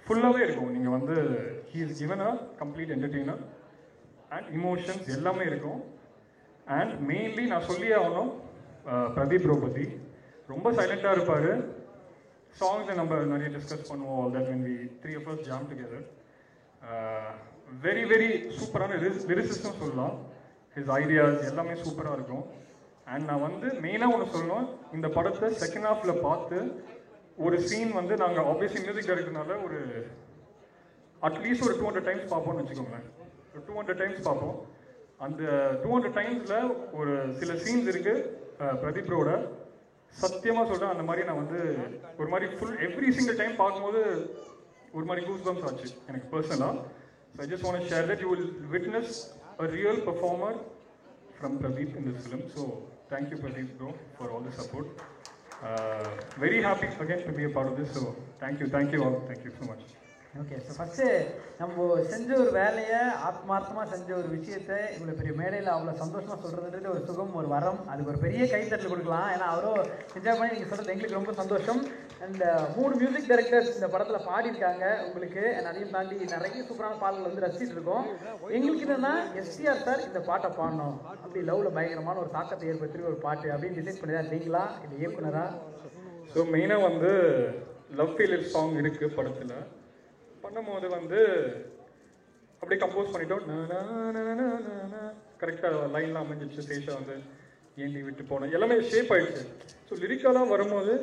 ஃபுல்லாகவே இருக்கும். நீங்கள் வந்து he is given a complete entertainer and emotions எல்லாமே இருக்கும். And mainly நான் சொல்லியே ஆகணும், பிரதீப் ப்ரோ பற்றி ரொம்ப சைலண்ட்டாக இருப்பார். சாங்ஸை நம்ம நிறைய டிஸ்கஸ் பண்ணுவோம். All that when we three of us jam together. Very very சூப்பரான லிரிசிஸ்ட்டும் சொல்லலாம். ஹிஸ் ஐடியாஸ் எல்லாமே சூப்பராக இருக்கும். அண்ட் நான் வந்து மெயினாக ஒன்று சொல்லணும், இந்த படத்தை செகண்ட் ஹாஃப்ல பார்த்து ஒரு சீன் வந்து நாங்கள் ஆப்வியஸ்லி மியூசிக் டைரக்டர்னால ஒரு அட்லீஸ்ட் ஒரு 200 டைம்ஸ் பார்ப்போம்னு வச்சுக்கோங்களேன். 200 டைம்ஸ் பார்ப்போம். அந்த 200 டைம்ஸில் ஒரு சில சீன்ஸ் இருக்கு பிரதீப்ரோட, சத்தியமாக சொல்கிறேன், அந்த மாதிரி நான் வந்து ஒரு மாதிரி ஃபுல் எவ்ரி சிங்கிள் டைம் பார்க்கும்போது ஒரு மாதிரி கூஸ் பம்ப்ஸ் ஆச்சு எனக்கு பர்சனலாக. So I just want to share that you will witness a real performer from Pradeep in this film. So thank you Pradeep bro for all the support. Very happy again to be a part of this. So thank you all. Thank you so much.
Okay, so first நம்ம செஞ்ச ஒரு வேலையை ஆத்மார்த்தமாக செஞ்ச ஒரு விஷயத்தை இவ்வளோ பெரிய மேடையில் அவ்வளோ சந்தோஷமாக சொல்கிறதுன்றது ஒரு சுகம், ஒரு வரம். அதுக்கு ஒரு பெரிய கைத்தட்டல் கொடுக்கலாம். ஏன்னா அவரும் என்ஜாய் பண்ணி நீங்கள் சொல்கிறது எங்களுக்கு ரொம்ப சந்தோஷம். அண்ட் 3 மியூசிக் டைரக்டர்ஸ் இந்த படத்தில் பாடியிருக்காங்க உங்களுக்கு. அதையும் தாண்டி நிறைய சூப்பரான பாடல்கள் வந்து ரசிச்சுட்டு இருக்கோம். எங்களுக்கு என்னென்னா எஸ்டிஆர் சார் இந்த பாட்டை பாடணும், அப்படி லவ்வில் பயங்கரமான ஒரு தாக்கத்தை ஏற்படுத்தி ஒரு பாட்டு அப்படின்னு டிசைட் பண்ணி தான் இருந்தீங்களா இல்லை இயக்குனரா?
ஸோ மெயினாக வந்து லவ் ஃபெயிலியர் சாங் இருக்குது படத்தில். பண்ணும்போது வந்து அப்படியே கம்போஸ் பண்ணிட்டோம். கரெக்டாக லைன்லாம் அமைஞ்சிச்சு. சேஷா வந்து ஏண்டி விட்டு போனேன் எல்லாமே ஷேப் ஆயிடுச்சு. ஸோ லிரிக்கெல்லாம் வரும்போது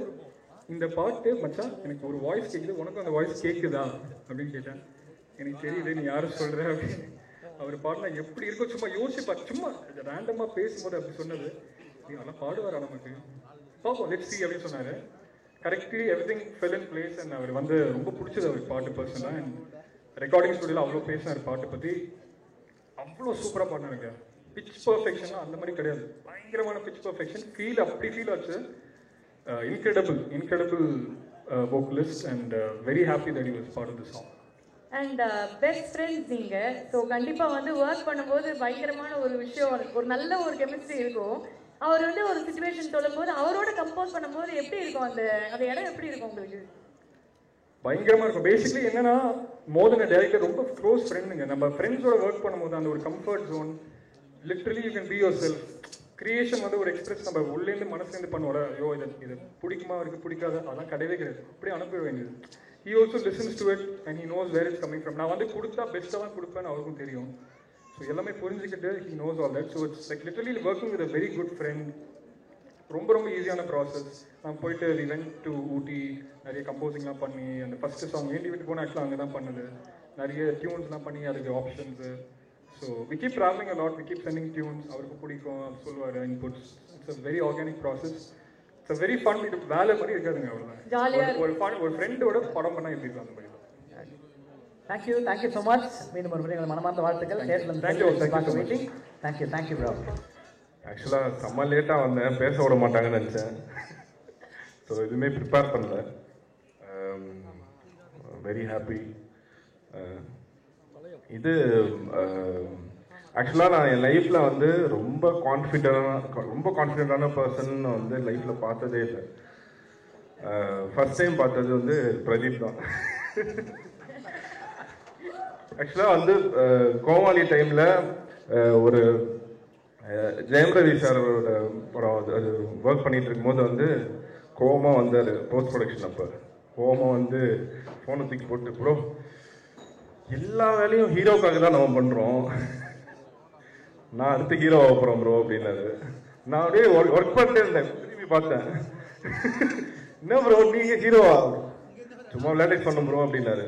இந்த பாட்டு மச்சான் எனக்கு ஒரு வாய்ஸ் கேட்குது, உனக்கும் அந்த வாய்ஸ் கேட்குதா அப்படின்னு கேட்டேன். எனக்கு தெரியுது நீ யாரும் சொல்கிற அப்படின்னு. அவர் பாடினா எப்படி இருக்கும் சும்மா யோசிப்பார். சும்மா ரேண்டமாக பேசும்போது அப்படி சொன்னது. நீ நல்லா பாடுவாரா நமக்கு பார்ப்போம் லெட்ஸ் சி அப்படின்னு சொன்னார். Correctly everything fell in place. And அவர் வந்து ரொம்ப பிடிச்சது அவருக்கு பாட்டு பர்சனலாக. அண்ட் ரெக்கார்டிங் ஸ்டுடியோவில் அவ்வளோ பேசினார் பாட்டை பற்றி. அவ்வளோ சூப்பராக பாடினாருங்க. பிச் பர்ஃபெக்ஷன்லாம் அந்த மாதிரி கிடையாது, பயங்கரமான பிச் பர்ஃபெக்ஷன். ஃபீல் அப்படி ஃபீல் ஆச்சு. Incredible vocalist and very happy that he was part of the song.
And best friends நீங்கள். ஸோ கண்டிப்பாக வந்து ஒர்க் பண்ணும்போது பயங்கரமான ஒரு விஷயம், ஒரு நல்ல ஒரு கெமிஸ்ட்ரி இருக்கும். அவர் வந்து ஒரு சுச்சுவேஷன் சொல்லும்போது அவரோட கம்போஸ் பண்ணும்போது எப்படி இருக்கும், அந்த இடம் எப்படி இருக்கும் உங்களுக்கு?
பயங்கரமாக இருக்கும். பேசிக்லி என்னன்னா மோதன டைரக்டர் ரொம்ப க்ளோஸ் ஃப்ரெண்டுங்க. நம்ம ஃப்ரெண்ட்ஸோட ஒர்க் பண்ணும்போது அந்த ஒரு comfort zone, literally you can be yourself. Creation வந்து ஒரு எக்ஸ்பிரஸ் நம்ம உள்ளேருந்து மனசுலேருந்து பண்ணுவோட, ஐயோ இது பிடிக்குமா இருக்குது பிடிக்காது அதெல்லாம் கிடையவே கிடையாது, அப்படியே அனுப்பிட வேண்டியது. He also listens to it and he knows where it's coming from. நான் வந்து கொடுத்தா பெஸ்ட்டாக தான் கொடுப்பேன்னு அவருக்கும் தெரியும். ஸோ எல்லாமே புரிஞ்சுக்கிட்டு he knows all that. So it's like literally working with a very good friend. ரொம்ப ஈஸியான ப்ராசஸ். நான் போயிட்டு we went to ஊட்டி, நிறைய கம்போசிங்லாம் பண்ணி அந்த ஃபஸ்ட்டு சாங் ஏண்டி விட்டு போனால் ஆக்சுவலாக அங்கே தான் பண்ணுது. நிறைய டியூன்ஸ்லாம் பண்ணி அதுக்கு options. So we keep traveling a lot, we keep sending tunes. அவருக்கு பிடிக்கும் சொல்லுவார் inputs. It's a very organic process. It's a very fun. இது வேலை மாதிரி இருக்காதுங்க, அவ்வளோதான். ஒரு ஃப்ரெண்டோட படம் பண்ணால் எப்படி இருக்கும் அந்த மாதிரி.
Thank you so much. மீண்டும் ஒரு முறை மனமார்ந்த வாழ்த்துக்கள். Thank you bro.
ஆக்சுவலாக செம்ம லேட்டாக வந்தேன், பேச விட மாட்டாங்கன்னு நினச்சேன். ஸோ எதுவுமே ப்ரிப்பேர் பண்ணல. Very happy. இது ஆக்சுவலாக நான் என் லைஃப்பில் வந்து ரொம்ப கான்ஃபிடென்டான பர்சன் வந்து லைஃப்பில் பார்த்ததே இல்லை. ஃபர்ஸ்ட் டைம் பார்த்தது வந்து பிரதீப் தான். ஆக்சுவலாக வந்து கோமாளி டைமில் ஒரு ஜெயம் ரவி சாரோட படம் அது ஒர்க் பண்ணிட்டு இருக்கும்போது வந்து கோவமாக வந்தார் போஸ்ட் ப்ரொடக்ஷன். அப்போ கோவமாக வந்து ஃபோனை தூக்கி போட்டு, ப்ரோ எல்லா வேலையும் ஹீரோக்காக தான் நம்ம பண்ணுறோம், நான் அடுத்த ஹீரோ ஆகப்போகிறோம் ப்ரோ அப்படின்னாரு. நான் அப்படியே ஒர்க் பண்ணிட்டே இருந்தேன். திரும்பி பார்த்தேன், என்ன ப்ரோ நீங்கள் ஹீரோவா, சும்மா விளையாட்டு சொன்னோம் ப்ரோ அப்படின்னாரு.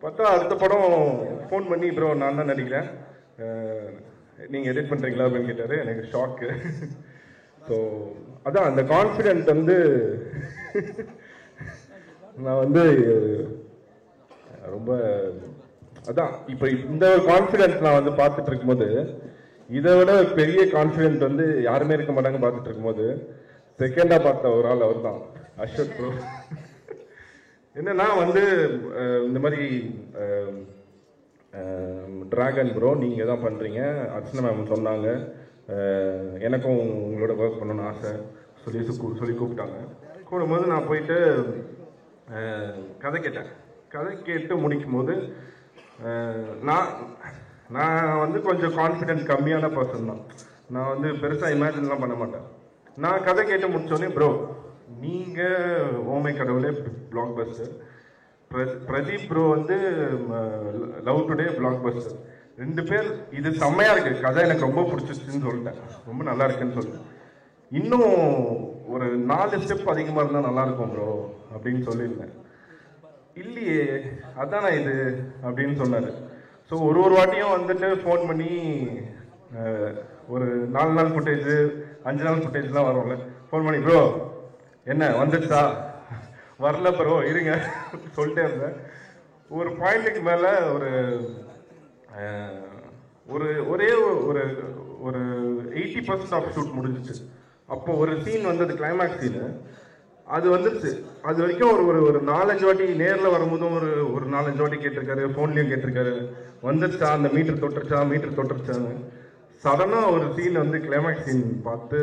பார்த்தா அடுத்த படம் ஃபோன் பண்ணி, ப்ரோ நான் தான் நடிக்கிறேன், நீங்கள் எடிட் பண்ணுறீங்களா அப்படின்னு கேட்டார். எனக்கு ஷாக்கு. ஸோ அதான் அந்த கான்ஃபிடென்ட் வந்து நான் வந்து ரொம்ப அதான் இப்போ இந்த ஒரு கான்ஃபிடென்ட் நான் வந்து பார்த்துட்டு இருக்கும்போது, இதை விட பெரிய கான்ஃபிடென்ட் வந்து யாருமே இருக்க மாட்டாங்க. பார்த்துட்டு இருக்கும்போது செகண்டாக பார்த்த ஒரு ஆள் அவர் தான், அஸ்வத் ப்ரோ. என்னன்னா வந்து இந்த மாதிரி டிராகன் ப்ரோ நீங்கள் தான் பண்ணுறீங்க, அர்ச்சனா மேம் சொன்னாங்க, எனக்கும் உங்களோட ஒர்க் பண்ணணும்னு ஆசை சொல்லி கூப்பிட்டாங்க. கூடும்போது நான் போயிட்டு கதை கேட்டேன். கதை கேட்டு முடிக்கும் போது நான் வந்து கொஞ்சம் கான்ஃபிடென்ட் கம்மியான பர்சன் தான். நான் வந்து பெருசாக இமேஜின்லாம் பண்ண மாட்டேன். நான் கதை கேட்டு முடிச்சோடனே, ப்ரோ நீங்கள் ஓமை கடவுளே பிளாக் பஸ்டர், பிரதீப் ப்ரோ வந்து லவ் டுடே பிளாக் பஸ்டர், 2 பேர் இது செம்மையாக இருக்குது, கதை எனக்கு ரொம்ப பிடிச்சிச்சுன்னு சொல்லிட்டேன், ரொம்ப நல்லா இருக்குன்னு சொல்லிட்டேன். இன்னும் ஒரு 4 ஸ்டெப் அதிகமாக இருந்தால் நல்லாயிருக்கும் ப்ரோ அப்படின்னு சொல்லியிருந்தேன். இல்லையே அதானே இது அப்படின்னு சொன்னார். ஸோ ஒரு வாட்டியும் வந்துட்டு ஃபோன் பண்ணி ஒரு 4 நாள் ஃபுட்டேஜ் 5 நாள் ஃபுட்டேஜ்லாம் வரும்ல, ஃபோன் பண்ணி ப்ரோ என்ன வந்துடுச்சா, வரல ப்ரோ இருங்க சொல்லிட்டே இருந்தேன். ஒரு பாயிண்ட்டுக்கு மேலே ஒரே ஒரு 80% ஆஃப் ஷூட் முடிஞ்சிச்சு. அப்போ ஒரு சீன் வந்து அது கிளைமேக்ஸ் சீனு அது வந்துருச்சு. அது வரைக்கும் ஒரு 4-5 வாட்டி நேரில் வரும்போதும் ஒரு 4-5 வாட்டி கேட்டிருக்காரு, ஃபோன்லேயும் கேட்டிருக்காரு வந்துருச்சா, அந்த மீட்டர் தொட்டுருச்சான்னு. சடனாக ஒரு சீன் வந்து கிளைமேக்ஸ் சீன் பார்த்து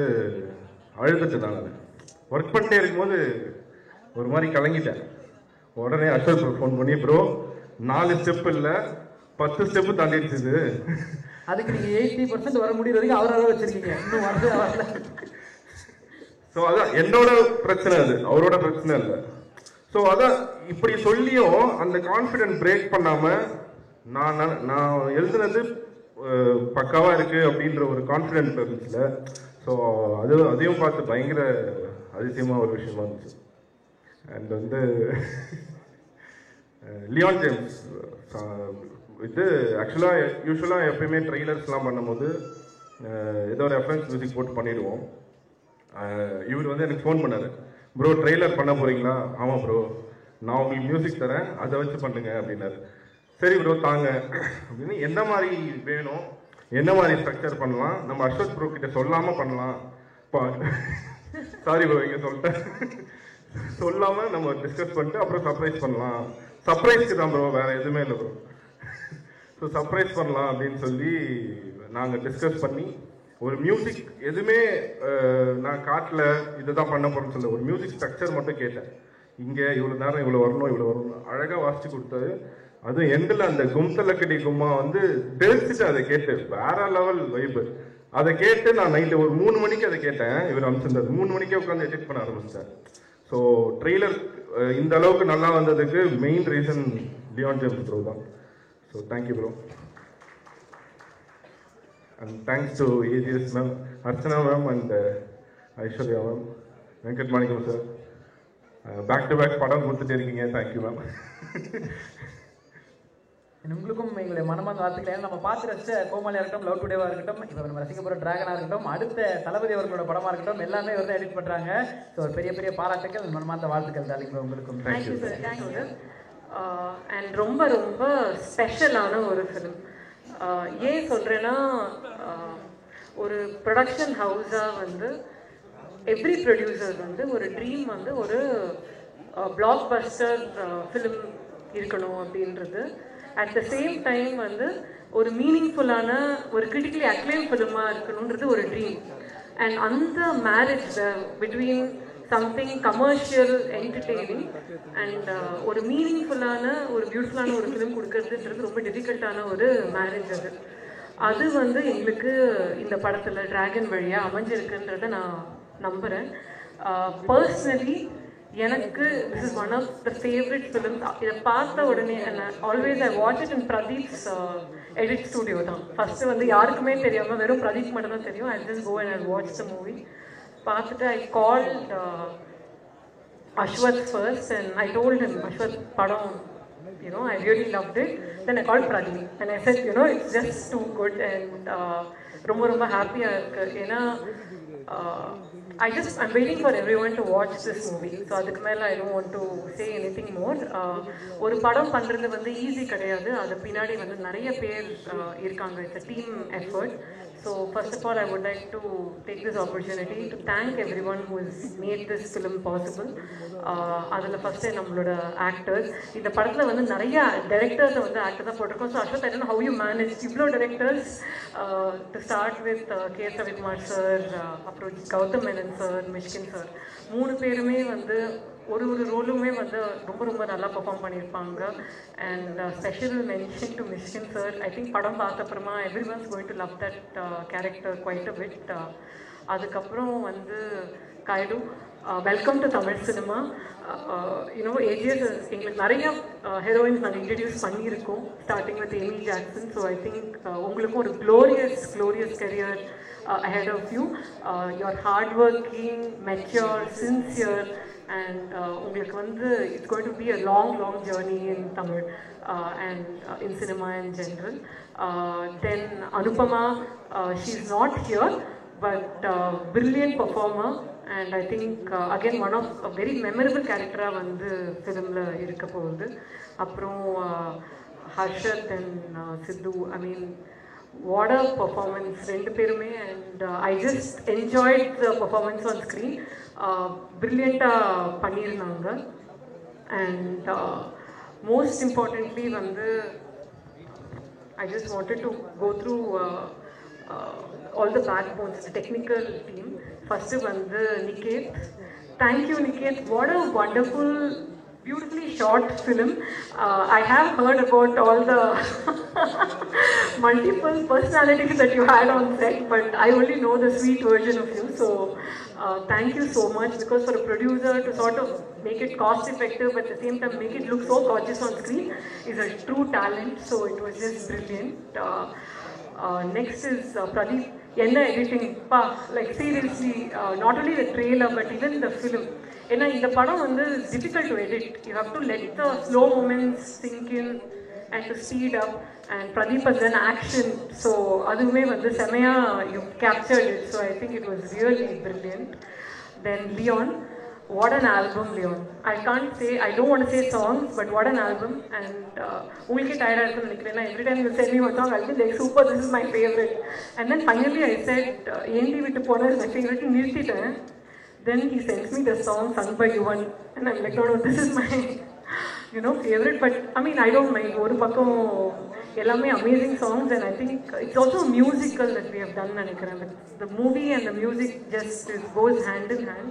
அழுதுட்டு நான் அது ஒர்க் பண்ணிட்டே இருக்கும்போது ஒரு மாதிரி கலங்கிட்டேன். உடனே அசோக் ஃபோன் பண்ணி ப்ரோ 4 ஸ்டெப் இல்லை 10 ஸ்டெப்பு தாண்டிடுச்சு.
அதுக்கு நீங்கள் 80% வர முடியும் வரைக்கும் அவராக வச்சிருக்கீங்க, இன்னும் வரல.
ஸோ அதான் என்னோட பிரச்சனை, அது அவரோட பிரச்சனை இல்லை. ஸோ அதான் இப்படி சொல்லியும் அந்த கான்ஃபிடென்ட் பிரேக் பண்ணாமல் நான் எழுதுனது பக்காவாக இருக்கு அப்படின்ற ஒரு கான்ஃபிடென்ட் இருந்துச்சுல. ஸோ அதையும் பார்த்து பயங்கர அதிசயமாக ஒரு விஷயமா இருந்துச்சு. அண்ட் வந்து லியான் ஜேம்ஸ் இது ஆக்சுவலாக யூஸ்வலாக எப்பயுமே ட்ரெய்லர்ஸ்லாம் பண்ணும்போது ஏதோ ஒரு ரெஃபரன்ஸ் மியூசிக் போட்டு பண்ணிடுவோம். இவர் வந்து எனக்கு ஃபோன் பண்ணார், ப்ரோ ட்ரெய்லர் பண்ண போகிறீங்களா? ஆமாம் ப்ரோ, நான் உங்களுக்கு மியூசிக் தரேன், அதை வச்சு பண்ணுங்க அப்படின்னாரு. சரி ப்ரோ தாங்க அப்படின்னு. என்ன மாதிரி வேணும், என்ன மாதிரி ஸ்ட்ரக்சர் பண்ணலாம், நம்ம அஸ்வத் ப்ரோ கிட்ட சொல்லாமல் பண்ணலாம். சாரி ப்ரோ இங்கே சொல்லிட்டேன், சொல்லாமல் நம்ம டிஸ்கஸ் பண்ணிட்டு அப்புறம் சர்ப்ரைஸ் பண்ணலாம். சர்ப்ரைஸ்க்கு தான் ப்ரோ, வேறு எதுவுமே இல்லை ப்ரோ. ஸோ சர்ப்ரைஸ் பண்ணலாம் அப்படின்னு சொல்லி நாங்கள் டிஸ்கஸ் பண்ணி ஒரு மியூசிக் எதுவுமே நான் காட்டில் இதை தான் பண்ண போகிறேன்னு சொல்ல, ஒரு மியூசிக் ஸ்ட்ரக்சர் மட்டும் கேட்டேன். இங்கே இவ்வளோ நேரம் இவ்வளோ வரணும் அழகாக வாசித்து கொடுத்தாரு. அதுவும் எண்டில் அந்த கும்தலக்கடி கும்மா வந்து தெரிஞ்சுட்டு அதை கேட்டு வேற லெவல் வைப்பு. அதை கேட்டு நான் நைட்டு ஒரு 3 மணிக்கு அதை கேட்டேன். இவர் அனுப்பிச்சிருந்தார், 3 மணிக்கே உட்காந்து எடிட் பண்ண ஆரம்பிச்சிட்டேன். ஸோ ட்ரெய்லர் இந்த அளவுக்கு நல்லா வந்ததுக்கு main reason Leon James bro தான். So thank you bro. And thanks to AGS ma'am, Archana ma'am and Aishwarya ma'am, Venkat Manikam sir. Back to back படம் கொடுத்துட்டே இருக்கீங்க. Thank you ma'am.
உங்களுக்கும் எங்களுடைய மனமார்ந்த வாழ்த்துக்கள். நம்ம பார்த்து ரசித்த கோமாளியாக இருக்கட்டும், லவ் டுடேவாக இருக்கட்டும், இப்போ நம்ம ரசிக்க போகிற டிராகனாக இருக்கட்டும், அடுத்த தளபதி அவர்களோட படமாக இருக்கட்டும், எல்லாமே வந்து எடிட் பண்ணுறாங்க. ஸோ ஒரு பெரிய பெரிய மனமார்ந்த வாழ்த்துக்கள் தாலிங்க உங்களுக்கும்.
Thank you sir. தேங்க்யூ. அண்ட் ரொம்ப ரொம்ப ஸ்பெஷலான ஒரு ஃபிலிம். ஏன் சொல்கிறேன்னா, ஒரு ப்ரொடக்ஷன் ஹவுஸாக வந்து எவ்ரி ப்ரொடியூசர் வந்து ஒரு ட்ரீம் வந்து ஒரு பிளாக் பஸ்டர் ஃபிலிம் இருக்கணும் அப்படின்றது. அட் த சேம் டைம் வந்து ஒரு மீனிங்ஃபுல்லான ஒரு கிரிட்டிக்கலி அக்ளைம் ஃபிலிமாக இருக்கணுன்றது ஒரு ட்ரீம். அண்ட் அந்த marriage between something commercial entertaining and ஒரு மீனிங்ஃபுல்லான ஒரு பியூட்டிஃபுல்லான ஒரு ஃபிலிம் கொடுக்கறதுன்றது ரொம்ப டிஃபிகல்ட்டான ஒரு மேரேஜ். அது வந்து எங்களுக்கு இந்த படத்தில் டிராகன் வழியாக அமைஞ்சிருக்குன்றதை நான் நம்புகிறேன். பர்சனலி எனக்கு this is one of the favourite film. இதை பார்த்த உடனே always I watch it in Pradeep's edit studio தான். ஃபஸ்ட்டு வந்து யாருக்குமே தெரியாமல் வெறும் பிரதீப் மட்டும் தான் தெரியும். I just go and I watch the movie. பார்த்துட்டு I called Ashwath first and I told him, Ashwath, padam, you know, I really loved it. Then I called Pradeep and I said, you know, it's just too good and ரொம்ப ஹாப்பியாக இருக்குது. ஏன்னா I'm waiting for everyone to watch this movie. So அதுக்கு மேலே I don't want to say anything more. ஒரு படம் பண்ணுறது வந்து ஈஸி கிடையாது. அது பின்னாடி வந்து நிறைய பேர் இருக்காங்க. It's a team effort. So first of all, I would like to take this opportunity to thank everyone who has made this film possible. அதில் ஃபஸ்ட்டு நம்மளோட ஆக்டர்ஸ். இந்த படத்தில் வந்து நிறைய டைரக்டர்ஸை வந்து ஆக்டர் தான் போட்டிருக்கோம். So Ashwath, I don't know how you managed இவ்வளோ directors to start with K. Ravikumar sir, அப்புறம் கௌதம் மேனன் சார், மிஷ்கின் சார், 3 பேருமே வந்து ஒரு ரோலுமே வந்து ரொம்ப நல்லா பெர்ஃபார்ம் பண்ணியிருப்பாங்க. And special mention to Mysskin sir. I think படம் பார்த்தப்புறமா everyone's going to love that character quite a bit. அதுக்கப்புறம் வந்து Kayadu, welcome to Tamil cinema. You know AGS எங்களுக்கு நிறைய ஹீரோயின்ஸ் நாங்கள் இன்ட்ரடியூஸ் பண்ணியிருக்கோம், starting with Amy Jackson. So I think உங்களுக்கும் ஒரு glorious career ahead of you. You're hardworking, mature, sincere, and உங்களுக்கு வந்து it's going to be a long journey in Tamil and in cinema in general. Then Anupama, she's not here, but brilliant performer, and I think again one of a very memorable character வந்து filmல இருக்க போகுது. அப்புறம் Harshad and Sidhu, I mean, what a performance, rendu perume, and I just enjoyed the performance on screen. Brilliant panniranga, and most importantly vandu I just wanted to go through all the backbones, the technical team. First vandu Niket. Thank you, Niket. What a wonderful, beautifully shot film. I have heard about all the multiple personalities that you had on set, but I only know the sweet version of you. So thank you so much, because for a producer to sort of make it cost effective but at the same time make it look so gorgeous on screen is a true talent. So it was just brilliant. Next is Pradeep. Enna editing, pa, like seriously, not only the trailer but even the film. ஏன்னா இந்த படம் வந்து difficult to edit. You have to let the slow moments sink in and to speed up. And Pradeep has done action, so அதுவுமே வந்து செமையா you captured it. So I think it was really brilliant. Then Leon, what an album, Leon. I don't want to say songs, but what an album. And உங்களுக்கே டயர்டாக இருக்குன்னு நினைக்கிறேன். Every time you send me one song, I'll be like, super, this is my favorite. And then finally I said, ஏண்டி விட்டு போன is my favorite, நிறுத்திட்டேன். Then he sends me the song sung by Yuvan, and I'm like, no, this is my, favorite. But I mean, I don't mind. Oru pakkam ellame amazing songs, and I think it's also a musical that we have done. The movie and the music just goes hand in hand.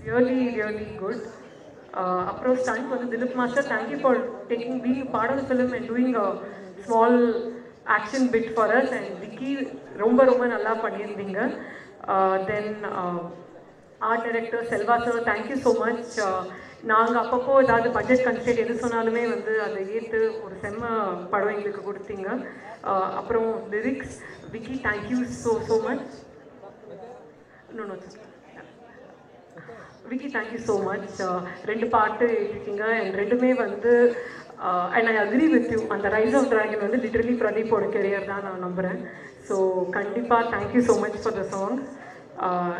Really, really good. Approach stunt for the Dilip Master. Thank you for being a part of the film and doing a small action bit for us. And Vicky, romba nalla pannirundinga. Then art director Selva sir, thank you so much. நாங்கள் அப்பப்போ ஏதாவது budget constraint எது சொன்னாலுமே வந்து அதை ஏற்று ஒரு செம்ம படம் எங்களுக்கு கொடுத்தீங்க. அப்புறம் lyrics Vicky, thank you so much. No Vicky, thank you so much. 2 பாட்டு எழுதிட்டீங்க, அண்ட் ரெண்டுமே வந்து and I agree with you. அந்த ரைஸ் ஆஃப் டிராகன் வந்து லிட்டரலி பிரதீப்போட கெரியர் தான் நான் நம்புகிறேன். ஸோ கண்டிப்பாக thank you so much for the song.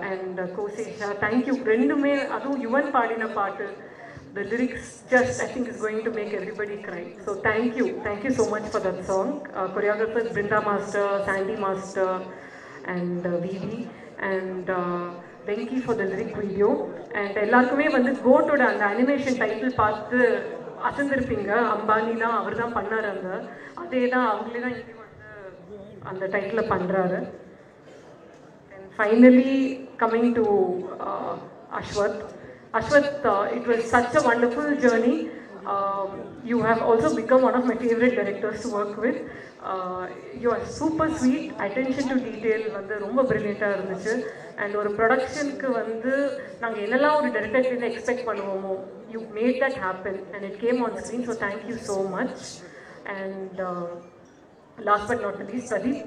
And Kosesha, thank you. ரெண்டுமே அதுவும் யுவன் பாடின பாட்டு, the lyrics just I think is going to make everybody cry. So thank you so much for that song. Choreographers Brinda Master, Sandy Master, and Vivi, and Venki for the lyric video. And எல்லாருக்குமே வந்து கோட்டோட அந்த animation title பார்த்து அசந்திருப்பீங்க. அம்பானி தான், அவர் தான் பண்ணார். அதே தான் அவங்களே தான் இங்கே வந்து அந்த டைட்டில் பண்ணுறாரு. Finally, coming to Ashwath. Ashwath, it was such a wonderful journey. You have also become one of my favorite directors to work with. You are super sweet. Attention to detail வந்து ரொம்ப brilliant-ஆ இருந்துச்சு. And ஒரு ப்ரொடக்ஷனுக்கு வந்து நாங்கள் என்னெல்லாம் ஒரு டைரக்டர்லேருந்து expect பண்ணுவோமோ, you made that happen and it came on screen. So thank you so much. And last but not least, Pradeep.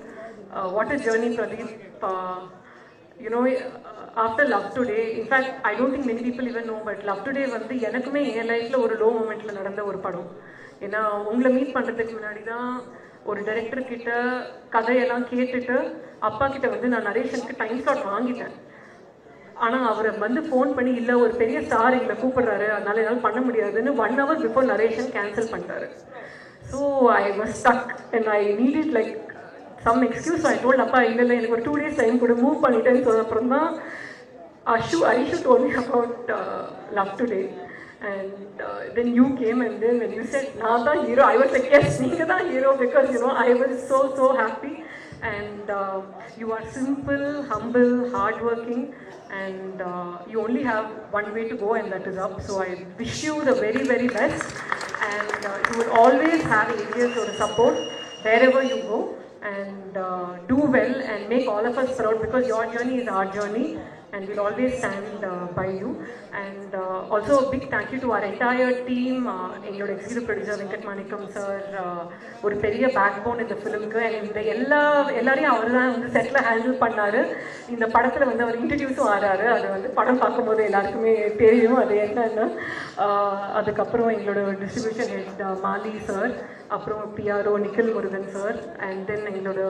What a journey, Pradeep. After Love Today, in fact, I don't think many people even know, but Love Today வந்து எனக்குமே என் லைஃப்பில் ஒரு low மூமெண்ட்டில் நடந்த ஒரு படம். ஏன்னா உங்களை meet பண்ணுறதுக்கு முன்னாடி தான் ஒரு டைரக்டர் கிட்ட கதையெல்லாம் கேட்டுட்டு அப்பா கிட்ட வந்து நான் நரேஷனுக்கு டைம் ஸ்லாட் வாங்கிட்டேன். ஆனால் அவரை வந்து ஃபோன் பண்ணி, இல்லை ஒரு பெரிய ஸ்டார் எங்களை கூப்பிடுறாரு, அதனால என்னால் பண்ண முடியாதுன்னு 1 hour பிஃபோர் நரேஷன் கேன்சல் பண்ணிட்டாரு. So I was stuck and I needed like some excuse. I told அப்பா இல்லை எனக்கு ஒரு 2 days டைம் கூட மூவ் பண்ணிட்டேன்னு சொன்ன அப்புறம் தான் Aishu told me about Love Today. And then you came, and then when you said நான் தான் hero, I was like, yes, நீங்கள் தான் hero, because I was so happy. And you are simple, humble, hardworking, and you only have one way to go, and that is up. So I wish you the very, very best, and you will always have AGS or support wherever you go. And do well and make all of us proud, because your journey is our journey. and we'll always stand by you. And also a big thank you to our entire team, எங்களோட executive producer Venkat மாணிக்கம் sir, ஒரு பெரிய back phone இந்த ஃபிலிமுக்கு. And இந்த எல்லாரையும் அவர் தான் வந்து settle handle பண்ணார். இந்த படத்தில் வந்து அவர் இன்ட்ரடியூஸும் ஆகிறாரு. அது வந்து படம் பார்க்கும்போது எல்லாருக்குமே தெரியும் அது என்னன்னு. அதுக்கப்புறம் எங்களோட டிஸ்ட்ரிபியூஷன் ஹெட் மாலி சார், அப்புறம் PRO Nikhil Murugan sir, and then எங்களோட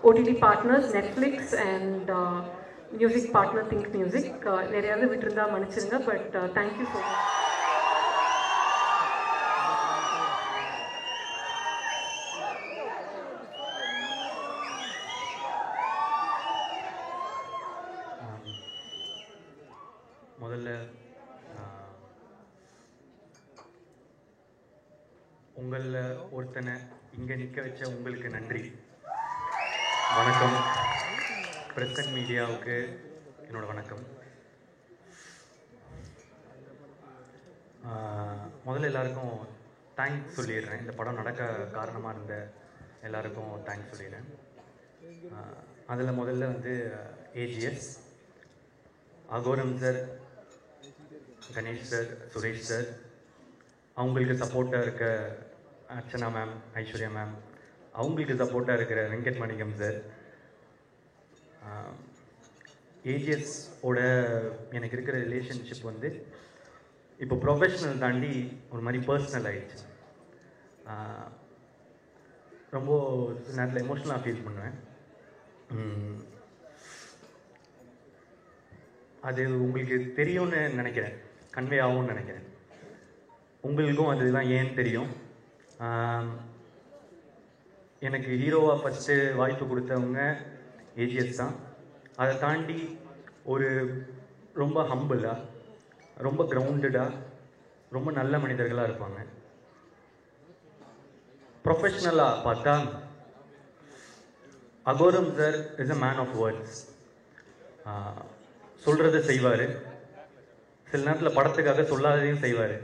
OTT partners Netflix and music partner Think Music. நிறையாவது விட்டுருந்தா மன்னிச்சிருங்க, பட் தேங்க்யூ ஸோ மச்.
முதல்ல உங்களில் ஒருத்தனை இங்கே நிற்க வச்ச உங்களுக்கு நன்றி. வணக்கம். பிரசன்ட் மீடியாவுக்கு என்னோட வணக்கம். முதல்ல எல்லாருக்கும் தேங்க்ஸ் சொல்லிடுறேன். இந்த படம் நடக்க காரணமாக இருந்த எல்லாருக்கும் தேங்க்ஸ் சொல்லிடுறேன். அதில் முதல்ல வந்து AGS, Aghoram sir, Ganesh sir, Suresh sir, அவங்களுக்கு சப்போர்ட்டாக இருக்க அர்ச்சனா மேம், ஐஸ்வர்யா மேம், அவங்களுக்கு சப்போர்ட்டாக இருக்கிற வெங்கட் மாணிக்கம் சார். ஏஜிஎஸோட எனக்கு இருக்கிற ரிலேஷன்ஷிப் வந்து இப்போ ப்ரொஃபஷ்னல் தாண்டி ஒரு மாதிரி பர்சனல் ஆகிடுச்சு. ரொம்ப நேரத்தில் எமோஷ்னலாக ஃபீல் பண்ணுவேன். அது உங்களுக்கு தெரியும்னு நினைக்கிறேன், கன்வே ஆகும்னு நினைக்கிறேன். உங்களுக்கும் அதுதான் ஏன்னு தெரியும். எனக்கு ஹீரோவாக ஃபஸ்ட்டு வாய்ப்பு கொடுத்தவங்க ஏஜிஎஸ் தான். அதை தாண்டி ஒரு ரொம்ப ஹம்பிளாக, ரொம்ப கிரவுண்டடாக, ரொம்ப நல்ல மனிதர்களாக இருப்பாங்க. ப்ரொஃபஷ்னலாக பார்த்தா Aghoram sir is a man of words. சொல்கிறத செய்வார், சில நேரத்தில் படத்துக்காக சொல்லாததையும் செய்வார்.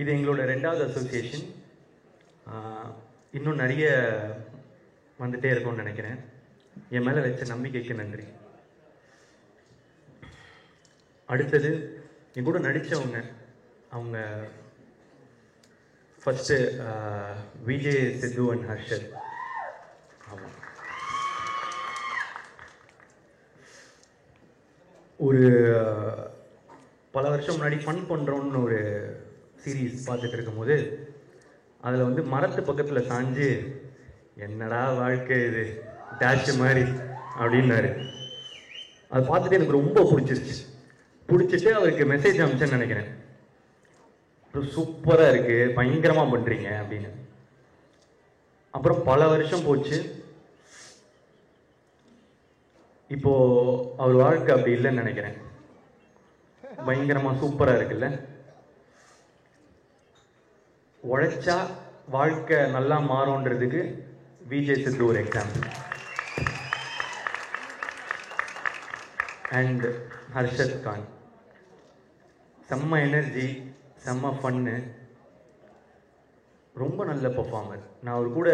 இது எங்களோட 2வது அசோசியேஷன். இன்னும் நிறைய வந்துட்டே இருக்கும்னு நினைக்கிறேன். என் மேலே வச்ச நம்பிக்கைக்கு நன்றி. அடுத்தது என் கூட நடித்தவங்க, அவங்க ஃபஸ்ட்டு விஜய், சித்து அண்ட் ஹர்ஷத். ஆமாம், ஒரு பல வருஷம் முன்னாடி ஃபன் பண்ணுறோன்னு ஒரு சீரீஸ் பார்த்துட்டு இருக்கும்போது அதில் வந்து மரத்து பக்கத்தில் சாஞ்சு என்னடா வாழ்க்கை இது டேஷ் மாதிரி அப்படின்னாரு. அதை பார்த்துட்டு எனக்கு ரொம்ப பிடிச்சிட்டு அவருக்கு மெசேஜ் அனுப்பிச்சேன்னு நினைக்கிறேன். சூப்பராக இருக்குது, பயங்கரமாக பண்ணுறீங்க அப்படின்னு. அப்புறம் பல வருஷம் போச்சு. இப்போது அவர் வாழ்க்கை அப்படி இல்லைன்னு நினைக்கிறேன். பயங்கரமாக சூப்பராக இருக்குல்ல. உழைச்சா வாழ்க்கை நல்லா மாறும்ன்றதுக்கு விஜய் சித்து ஒரு எக்ஸாம்பிள். அண்ட் ஹர்ஷத் கான், செம்ம எனர்ஜி, செம்ம ஃபன்னு, ரொம்ப நல்ல பர்ஃபார்மர். நான் அவர் கூட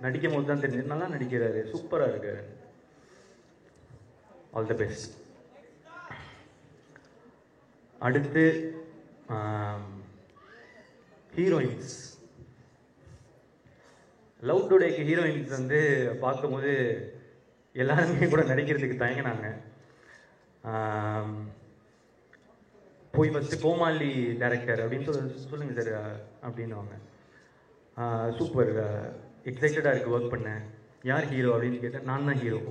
நடிக்கும் போது தான் தெரிஞ்சது, நல்லா நடிக்கிறாரு, சூப்பராக இருக்காரு. All the best. அடுத்து ஹீரோயின்ஸ். லவ் டுடேக்கு ஹீரோயின்ஸ் வந்து பார்க்கும்போது எல்லாருமே கூட நடிக்கிறதுக்கு தயங்கினாங்க. போய் ஃபஸ்ட்டு கோமாளி டைரக்டர் அப்படின்னு சொல்லுங்கள் சார் அப்படின்னுவாங்க. சூப்பர், எக்ஸைட்டடாக இருக்குது ஒர்க் பண்ணேன். யார் ஹீரோ அப்படின்னு கேட்டேன். நான் தான் ஹீரோ.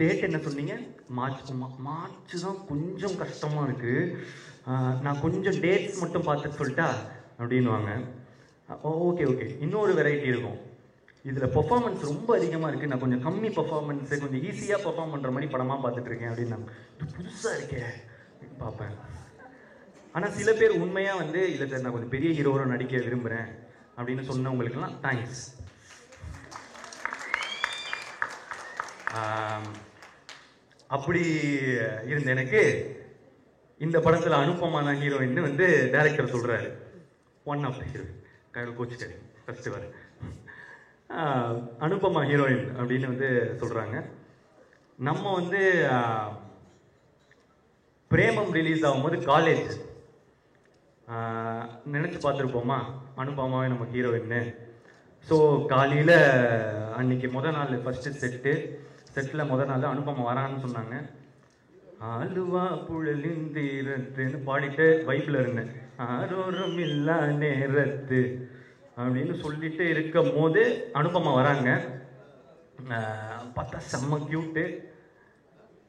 டேட் என்ன சொன்னீங்க? மார்ச் தான் கொஞ்சம் கஷ்டமாக இருக்குது, நான் கொஞ்சம் டேட்ஸ் மட்டும் பார்த்துட்டு சொல்லிட்டா அப்படின்வாங்க. ஓகே இன்னொரு வெரைட்டி இருக்கும். இதில் பெர்ஃபார்மன்ஸ் ரொம்ப அதிகமாக இருக்குது, நான் கொஞ்சம் கம்மி பெர்ஃபார்மன்ஸு, கொஞ்சம் ஈஸியாக பெர்ஃபார்ம் பண்ணுற மாதிரி படமாக பார்த்துட்ருக்கேன் அப்படின்னா, இது புதுசாக இருக்கே பார்ப்பேன். ஆனால் சில பேர் உண்மையாக வந்து இல்லை சார் நான் கொஞ்சம் பெரிய ஹீரோவோட நடிக்க விரும்புகிறேன் அப்படின்னு சொன்னவங்களுக்கெல்லாம் தேங்க்ஸ். அப்படி இருந்த எனக்கு இந்த படத்தில் அனுப்பமான ஹீரோயின் வந்து டைரக்டர் சொல்கிறாரு, ஒன் ஆஃப் த ஹீரோயின் கையில் கோச்சிக்காரு ஃபஸ்ட்டு வர. அனுபமா ஹீரோயின் அப்படின்னு வந்து சொல்கிறாங்க. நம்ம வந்து பிரேமம் ரிலீஸ் ஆகும்போது காலேஜ் நினச்சி பார்த்துருப்போமா அனுபமாவே நம்ம ஹீரோயின்னு. ஸோ காலையில் அன்னைக்கு நாள் ஃபஸ்ட்டு செட்டில் நாள் அனுபமா வரான்னு சொன்னாங்க. ஆளுவா புழலிந்தீரத்துன்னு பாடிட்டு வைப்பில் இருந்தேன். ஆரோரம் இல்லா நேரத்து அப்படின்னு சொல்லிட்டு இருக்கும் போது அனுபமா வராங்க. பார்த்தா செம்ம க்யூட்டு,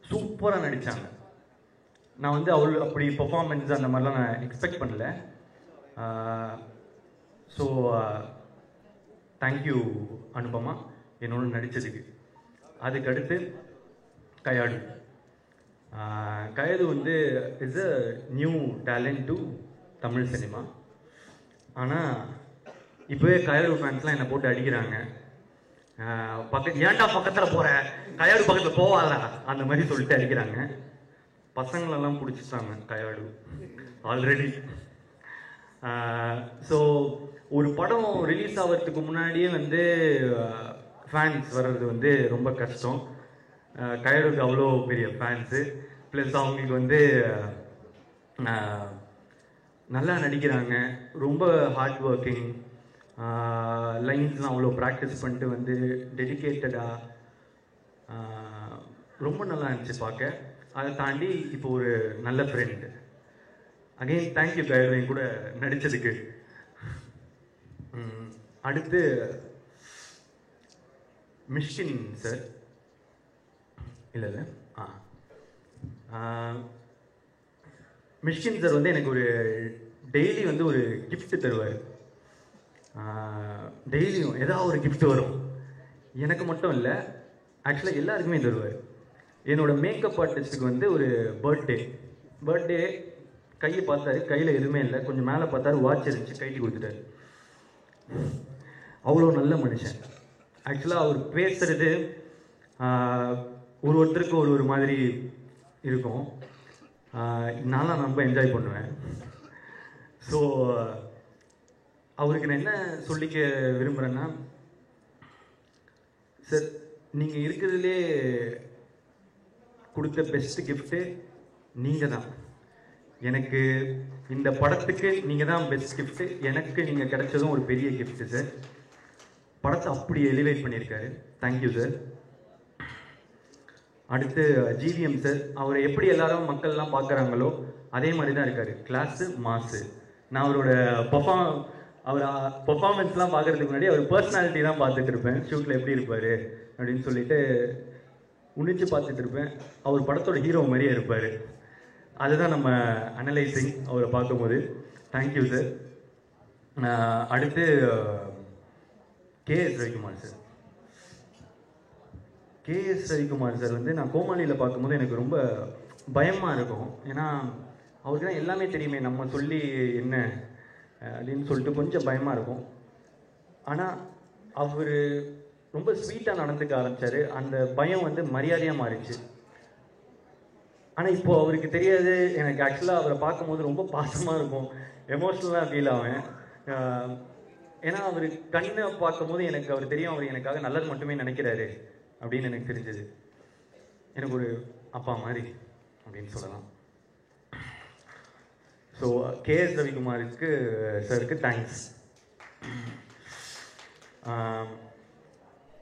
சூப்பராக நடித்தாங்க. நான் வந்து அவள் அப்படி பெர்ஃபார்மன்ஸ் அந்த மாதிரிலாம் நான் எக்ஸ்பெக்ட் பண்ணல. ஸோ தேங்க்யூ அனுபமா என்னோட நடித்ததுக்கு. அதுக்கடுத்து கயாடு. கயது வந்து is a new talent to Tamil cinema. ஆனால் இப்போவே கயடு ஃபேன்ஸ்லாம் என்னை போட்டு அடிக்கிறாங்க. ஏன்டா பக்கத்தில் போகிற, கயாடு பக்கத்தில் போவாதா அந்த மாதிரி சொல்லிட்டு அடிக்கிறாங்க. பசங்களெல்லாம் பிடிச்சிட்டாங்க கயாடு ஆல்ரெடி. ஸோ ஒரு படம் ரிலீஸ் ஆகிறதுக்கு முன்னாடியே வந்து ஃபேன்ஸ் வர்றது வந்து ரொம்ப கஷ்டம். கயாடுக்கு அவ்வளோ பெரிய ஃபேன்ஸு, ப்ளஸ் அவங்களுக்கு வந்து நல்லா நடிக்கிறாங்க, ரொம்ப ஹார்ட் ஒர்க்கிங், லைன்ஸ்லாம் அவ்வளோ ப்ராக்டிஸ் பண்ணிட்டு வந்து டெடிக்கேட்டடாக ரொம்ப நல்லா இருந்துச்சு பார்க்க. அதை தாண்டி இப்போ ஒரு நல்ல ஃப்ரெண்டு. அகெயின் தேங்க்யூ கயடு என் கூட நடித்ததுக்கு. அடுத்து மிஷ்கின் சார். இல்லை மிஷ்கின் சார் வந்து எனக்கு ஒரு டெய்லி வந்து ஒரு கிஃப்ட் தருவார். டெய்லியும் ஏதாவது ஒரு கிஃப்ட் வரும். எனக்கு மட்டும் இல்லை, ஆக்சுவலாக எல்லாருக்குமே தருவார். என்னோட மேக்கப் ஆர்டிஸ்ட்டுக்கு வந்து ஒரு பர்த்டே கையை பார்த்தாரு, கையில் எதுவுமே இல்லை, கொஞ்சம் மேலே பார்த்தாரு, வாட்ச் இருந்துச்சு, கைட்டி கொடுத்துட்டாரு. அவ்வளோ நல்ல மனுஷன். ஆக்சுவலாக அவர் பேசுறது ஒருத்தருக்கு ஒரு மாதிரி இருக்கும். நான்லாம் ரொம்ப என்ஜாய் பண்ணுவேன். ஸோ அவருக்கு நான் என்ன சொல்லிக்க விரும்புகிறேன்னா, சார் நீங்கள் இருக்கிறதுலே கொடுத்த பெஸ்ட் கிஃப்ட்டு நீங்கள் தான். எனக்கு இந்த படத்துக்கு நீங்கள் தான் பெஸ்ட் கிஃப்ட்டு. எனக்கு நீங்கள் கிடைச்சதும் ஒரு பெரிய கிஃப்ட்டு சார். படத்தை அப்படி எலிவேட் பண்ணியிருக்காரு. Thank you sir. அடுத்து ஜிவிஎம் சார். அவரை எப்படி எல்லாரும் மக்கள்லாம் பார்க்குறாங்களோ அதே மாதிரி தான் இருக்காரு. கிளாஸு மாசு. நான் அவரோட பெர்ஃபார்மன்ஸ்லாம் பார்க்குறதுக்கு முன்னாடி அவர் பர்சனாலிட்டி தான் பார்த்துட்டு இருப்பேன். ஷூட்டில் எப்படி இருப்பார் அப்படின்னு சொல்லிட்டு உன்னிச்சு பார்த்துட்டு இருப்பேன். அவர் படத்தோட ஹீரோ மாதிரியே இருப்பார். அதுதான் நம்ம அனலைசிங் அவரை பார்க்கும்போது. Thank you sir. அடுத்து KS Ravikumar sir. KS Ravikumar sir வந்து நான் கோமாளியில் பார்க்கும்போது எனக்கு ரொம்ப பயமாக இருக்கும். ஏன்னா அவருக்கு தான் எல்லாமே தெரியுமே, நம்ம சொல்லி என்ன அப்படின்னு சொல்லிட்டு கொஞ்சம் பயமாக இருக்கும். ஆனால் அவர் ரொம்ப ஸ்வீட்டாக நடந்துக்க ஆரம்பித்தார். அந்த பயம் வந்து மரியாதையாக மாறிச்சு. ஆனால் இப்போது அவருக்கு தெரியாது. எனக்கு ஆக்சுவலாக அவரை பார்க்கும்போது ரொம்ப பாசமாக இருக்கும், எமோஷ்னலாக ஃபீல் ஆவேன். ஏன்னா அவர் கண்ணை பார்க்கும்போது எனக்கு அவர் தெரியும், அவர் எனக்காக நல்லது மட்டுமே நினைக்கிறாரு அப்படின்னு எனக்கு தெரிஞ்சது. எனக்கு ஒரு அப்பா மாதிரி அப்படின்னு சொல்லலாம். ஸோ கேஎஸ் ரவிக்குமாருக்கு சாருக்கு தேங்க்ஸ்.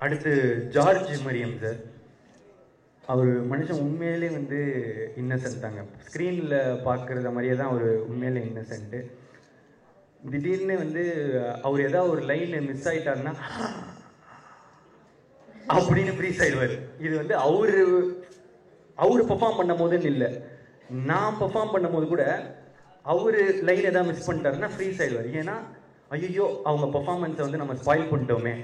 அடுத்து ஜார்ஜ் மரியம் சார். அவர் மனுஷன் உண்மையிலே வந்து இன்னசென்ட் தாங்க. ஸ்க்ரீனில் பார்க்குறத மாதிரியே தான் அவர் உண்மையிலே இன்னசென்ட்டு. திடீர்னு வந்து அவர் ஏதாவது ஒரு லைன் மிஸ் ஆகிட்டாருன்னா அப்படின்னு ஃப்ரீஸ் ஆகிடுவார். இது வந்து அவர் பெர்ஃபார்ம் பண்ணும் போதுன்னு இல்லை, நான் பெர்ஃபார்ம் பண்ணும் போது கூட அவர் லைன் ஏதாவது மிஸ் பண்ணிட்டாருன்னா ஃப்ரீஸ் ஆகிடுவார். ஏன்னா ஐயோ அவங்க பெர்ஃபார்மன்ஸை வந்து நம்ம ஸ்பாயில் பண்ணிட்டோமே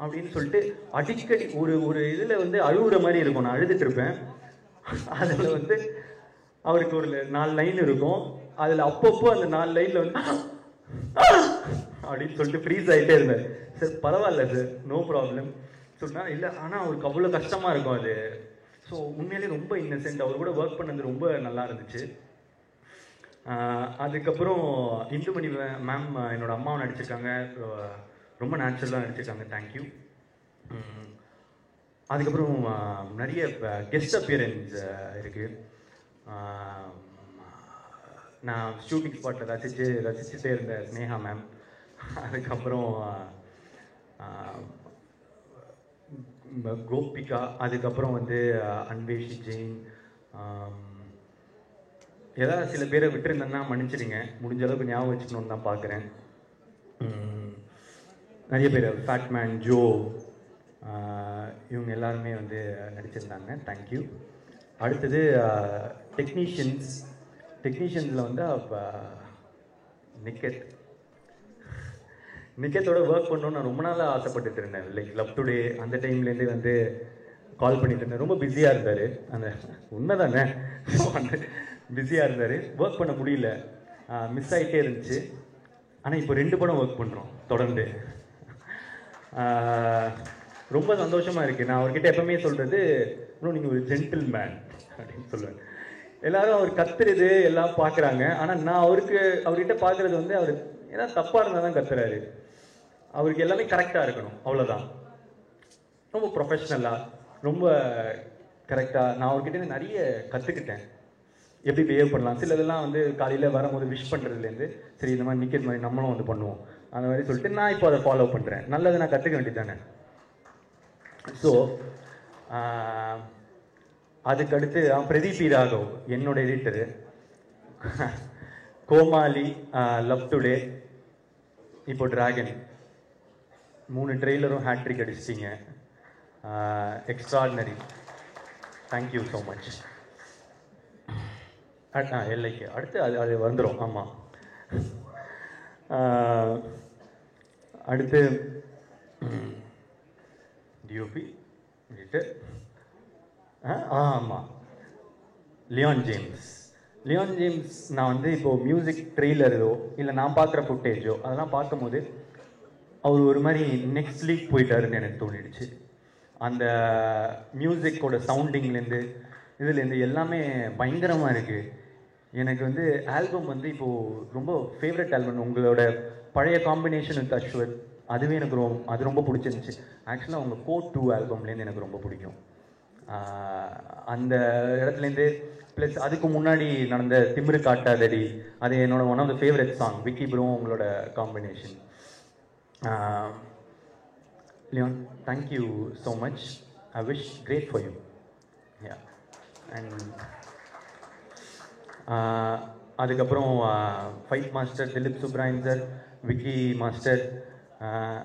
அப்படின்னு சொல்லிட்டு அடிக்கடி ஒரு இதில் வந்து அழுகுற மாதிரி இருக்கும். நான் அழுதுட்டு இருப்பேன். அதில் வந்து அவருக்கு ஒரு 4 லைன் இருக்கும். அதில் அப்பப்போ அந்த 4 லைனில் வந்து அப்படின்னு சொல்லிட்டு ஃப்ரீஸ் ஆகிட்டே இருந்தார். சார் பரவாயில்ல சார், நோ ப்ராப்ளம் சொன்னால் இல்லை. ஆனால் அவருக்கு அவ்வளோ கஷ்டமாக இருக்கும் அது. ஸோ உண்மையிலே ரொம்ப இன்னசென்ட். அவர் கூட ஒர்க் பண்ணது ரொம்ப நல்லா இருந்துச்சு. அதுக்கப்புறம் இந்துமணி மேம் என்னோட அம்மாவை நடிச்சிருக்காங்க. ரொம்ப நேச்சுரலாக நடிச்சிருக்காங்க. தேங்க்யூ.
அதுக்கப்புறம் நிறைய கெஸ்ட் அப்பியரன்ஸ் இருக்குது. நான் ஷூட்டிங் ஸ்பாட்டில் ரசிச்சுட்டே இருந்த ஸ்னேகா மேம், அதுக்கப்புறம் கோபிகா, அதுக்கப்புறம் வந்து அன்வேஷி ஜெயின், ஏதாவது சில பேரை விட்டுருந்தேன்னா மன்னிச்சிடுங்க, முடிஞ்ச அளவுக்கு ஞாபகம் வச்சுக்கணுன்னு தான் பார்க்குறேன். நிறைய பேர் ஃபேட்மேன், ஜோ, இவங்க எல்லாருமே வந்து நடிச்சிருந்தாங்க. தேங்க்யூ. அடுத்தது டெக்னீஷியன்ஸில் வந்து நிக்கத்தோட ஒர்க் பண்ணணும்னு நான் ரொம்ப நாளாக ஆசைப்பட்டுட்டு இருந்தேன். லைக் லவ் டுடே அந்த டைம்லேருந்தே வந்து கால் பண்ணிட்டு இருந்தேன். ரொம்ப பிஸியாக இருந்தார், அந்த உண்மை தானே, பிஸியாக இருந்தார், ஒர்க் பண்ண முடியல, மிஸ் ஆகிட்டே இருந்துச்சு. ஆனால் இப்போ 2 படம் ஒர்க் பண்ணுறோம் தொடர்ந்து. ரொம்ப சந்தோஷமாக இருக்குது. நான் அவர்கிட்ட எப்பவுமே சொல்கிறது, இன்னும் நீங்கள் ஒரு ஜென்டில் மேன் அப்படின்னு சொல்லுவேன். எல்லாரும் அவர் கத்துறது எல்லாம் பார்க்குறாங்க, ஆனால் நான் அவர்கிட்ட பார்க்குறது வந்து அவர் ஏதாவது தப்பாக இருந்தால் தான் கத்துறாரு. அவருக்கு எல்லாமே கரெக்டாக இருக்கணும், அவ்வளோதான். ரொம்ப ப்ரொஃபஷ்னலாக, ரொம்ப கரெக்டாக. நான் அவர்கிட்ட நிறைய கற்றுக்கிட்டேன், எப்படி பிஹேவ் பண்ணலாம். சிலதெல்லாம் வந்து காலையில் வரும்போது விஷ் பண்ணுறதுலேருந்து, சரி இந்த மாதிரி நிற்கிறது மாதிரி நம்மளும் வந்து பண்ணுவோம், அந்த மாதிரி சொல்லிட்டு நான் இப்போ அதை ஃபாலோ பண்ணுறேன். நல்லது நான் கற்றுக்க வேண்டியது தானே. ஸோ அதுக்கடுத்து பிரதீப் பி. ராகவ் என்னோட எடிட்டரு, கோமாளி, லவ் டுடே, இப்போ டிராகன், 3 ட்ரெய்லரும் ஹேட்ரிக் அடிச்சிட்டிங்க. Extraordinary, thank you so much. எல்லைக்கு அடுத்து அது வந்துடும். ஆமாம், அடுத்து டிஓபி ஆமாம், லியான் ஜேம்ஸ். நான் வந்து இப்போது மியூசிக் ட்ரெய்லரோ இல்லை நான் பார்க்குற ஃபுட்டேஜோ அதெல்லாம் பார்க்கும்போது அவர் ஒரு மாதிரி நெக்ஸ்ட் லீக் போயிட்டாருன்னு எனக்கு தோணிடுச்சு. அந்த மியூசிக்கோட சவுண்டிங்லேருந்து இதுலேருந்து எல்லாமே பயங்கரமாக இருக்குது. எனக்கு வந்து ஆல்பம் வந்து இப்போது ரொம்ப ஃபேவரட் ஆல்பம். உங்களோட பழைய காம்பினேஷன் வித் அஸ்வத், அதுவே எனக்கு அது ரொம்ப பிடிச்சிருந்துச்சு. ஆக்சுவலாக உங்கள் கோட் 2 ஆல்பம்லேருந்து எனக்கு ரொம்ப பிடிக்கும். அந்த இடத்துலேருந்து ப்ளஸ் அதுக்கு முன்னாடி நடந்த திமிரு காட்டாதடி, அது என்னோட one of the favourite song. Vicky bro உங்களோட combination. Leon, thank you so much. I wish great for you. Yeah. And அதுக்கப்புறம் fight master Dhilip Subbarayan sir, Vicky master,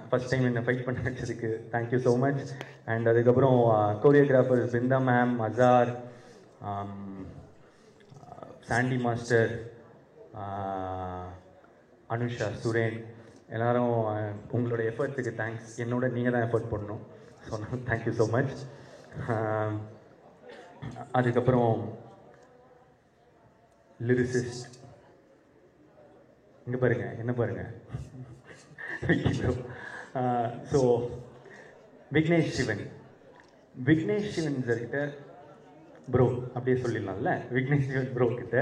first time என்னை ஃபைட் பண்ண வச்சதுக்கு தேங்க்யூ ஸோ மச். அண்ட் அதுக்கப்புறம் choreographer Brinda ma'am, Azar, Sandy master, Anusha, Suren, எல்லாரும் உங்களோட எஃபர்ட்ஸுக்கு thanks. என்னோட நீங்கள் தான் எஃபர்ட் பண்ணணும். So thank you so much. அதுக்கப்புறம் லிரிசிஸ்ட், இங்கே பாருங்கள், என்ன பாருங்கள், ஸோ விக்னேஷ் சிவன் சார்கிட்ட ப்ரோ அப்படியே சொல்லிடலாம்ல. விக்னேஷ் சிவன் ப்ரோ கிட்ட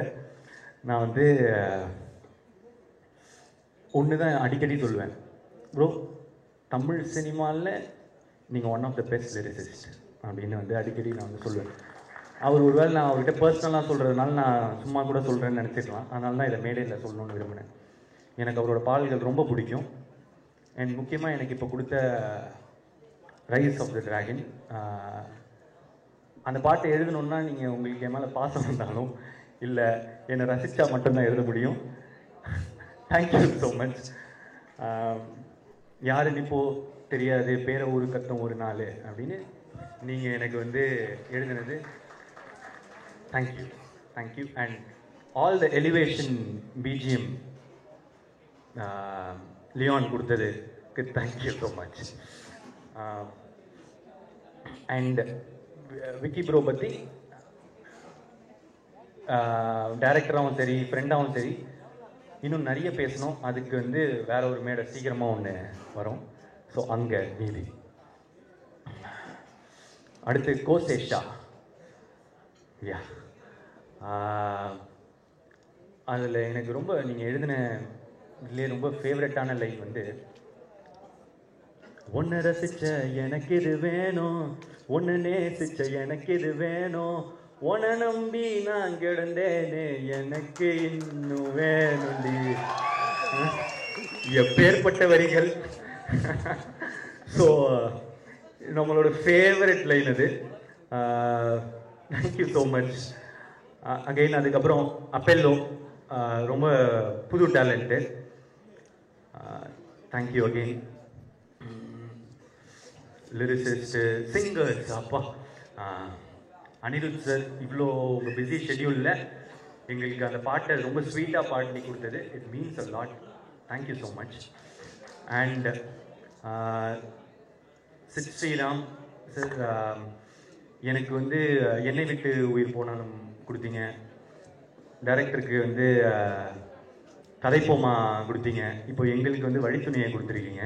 நான் வந்து ஒன்று தான் அடிக்கடி சொல்லுவேன், ப்ரோ தமிழ் சினிமாவில் நீங்கள் one of the best lyricist அப்படின்னு வந்து அடிக்கடி நான் வந்து சொல்லுவேன். அவர் ஒருவேளை நான் அவர்கிட்ட பர்சனலாக சொல்கிறதுனால நான் சும்மா கூட சொல்கிறேன்னு நினச்சிக்கலாம். அதனால தான் இதை மேடையில் சொல்லணும்னு விரும்பினேன். எனக்கு அவரோட பாடல்கள் ரொம்ப பிடிக்கும். அண்ட் முக்கியமாக எனக்கு இப்போ கொடுத்த ரைஸ் ஆஃப் த டிராகன், அந்த பாட்டை எழுதணுன்னா நீங்கள் உங்களுக்கு என் மேலே பாசம் இருந்தாலும் இல்லை என்னை ரசித்தா மட்டும்தான் எழுத முடியும். Thank you so much. யாருன்னு இப்போது தெரியாது, பேரை ஊரு கட்டும் ஒரு நாள் அப்படின்னு நீங்கள் எனக்கு வந்து எழுதினது thank you. And all the elevation BGM Leon கொடுத்ததுக்கு thank you so much. And Vicky bro பற்றி டைரக்டராகவும் சரி ஃப்ரெண்டாகவும் சரி இன்னும் நிறைய பேசணும். அதுக்கு வந்து வேற ஒரு மேடை சீக்கிரமாக ஒன்று வரும். ஸோ அங்கே நீதி. அடுத்து கோசேஷா. யா, அதில் எனக்கு ரொம்ப நீங்கள் எழுதின இதுலேயே ரொம்ப ஃபேவரட்டான லைன் வந்து, ஒன்று ரசிச்ச எனக்கு இது வேணும், ஒன்று நேசிச்ச எனக்கு இது வேணும், உன்னை நம்பி நான் கிடந்தேனே எனக்கு இன்னும் வேணும்டி. எப்பேற்பட்ட வரிகள். ஸோ நம்மளோட ஃபேவரட் லைன் அது. Thank you so much again. அதுக்கப்புறம் அப்பெல்லோ ரொம்ப புது talent. Thank you again. Lyricist, singers, அப்பா அனிருத் சார் இவ்வளோ உங்கள் பிஸி ஷெட்யூலில் எங்களுக்கு அந்த பாட்டை ரொம்ப ஸ்வீட்டாக பாடி கொடுத்தது. It means a lot. Thank you so much. And Sid Sriram sir, எனக்கு வந்து என்னை விட்டு உயிர் போனாலும் கொடுத்தீங்க. டைரக்டருக்கு வந்து கதைப்போமா கொடுத்தீங்க. இப்போ எங்களுக்கு வந்து வழித்துணையை கொடுத்துருக்கீங்க.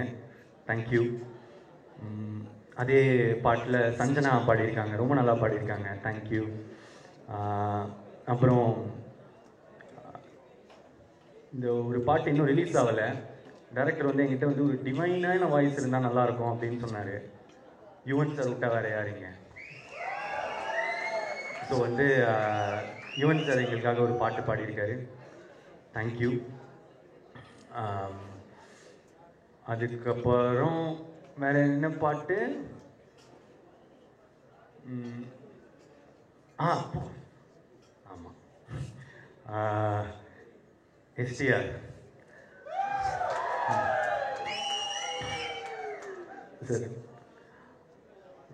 தேங்க்யூ. அதே பாட்டில் சஞ்சனா பாடியிருக்காங்க, ரொம்ப நல்லா பாடியிருக்காங்க. தேங்க்யூ. அப்புறம் இந்த ஒரு பாட்டு இன்னும் ரிலீஸ் ஆகலை. டைரக்டர் வந்து என்கிட்ட வந்து ஒரு டிவைனான வாய்ஸ் இருந்தால் நல்லாயிருக்கும் அப்படின்னு சொன்னார். யுவன் சார் விட்டா வேறு யாருங்க. ஸோ வந்து யுவன் சார் எங்களுக்காக ஒரு பாட்டு பாடியிருக்காரு. தேங்க்யூ. அதுக்கப்புறம் வேற என்ன பாட்டு? ஆமாம், STR sir.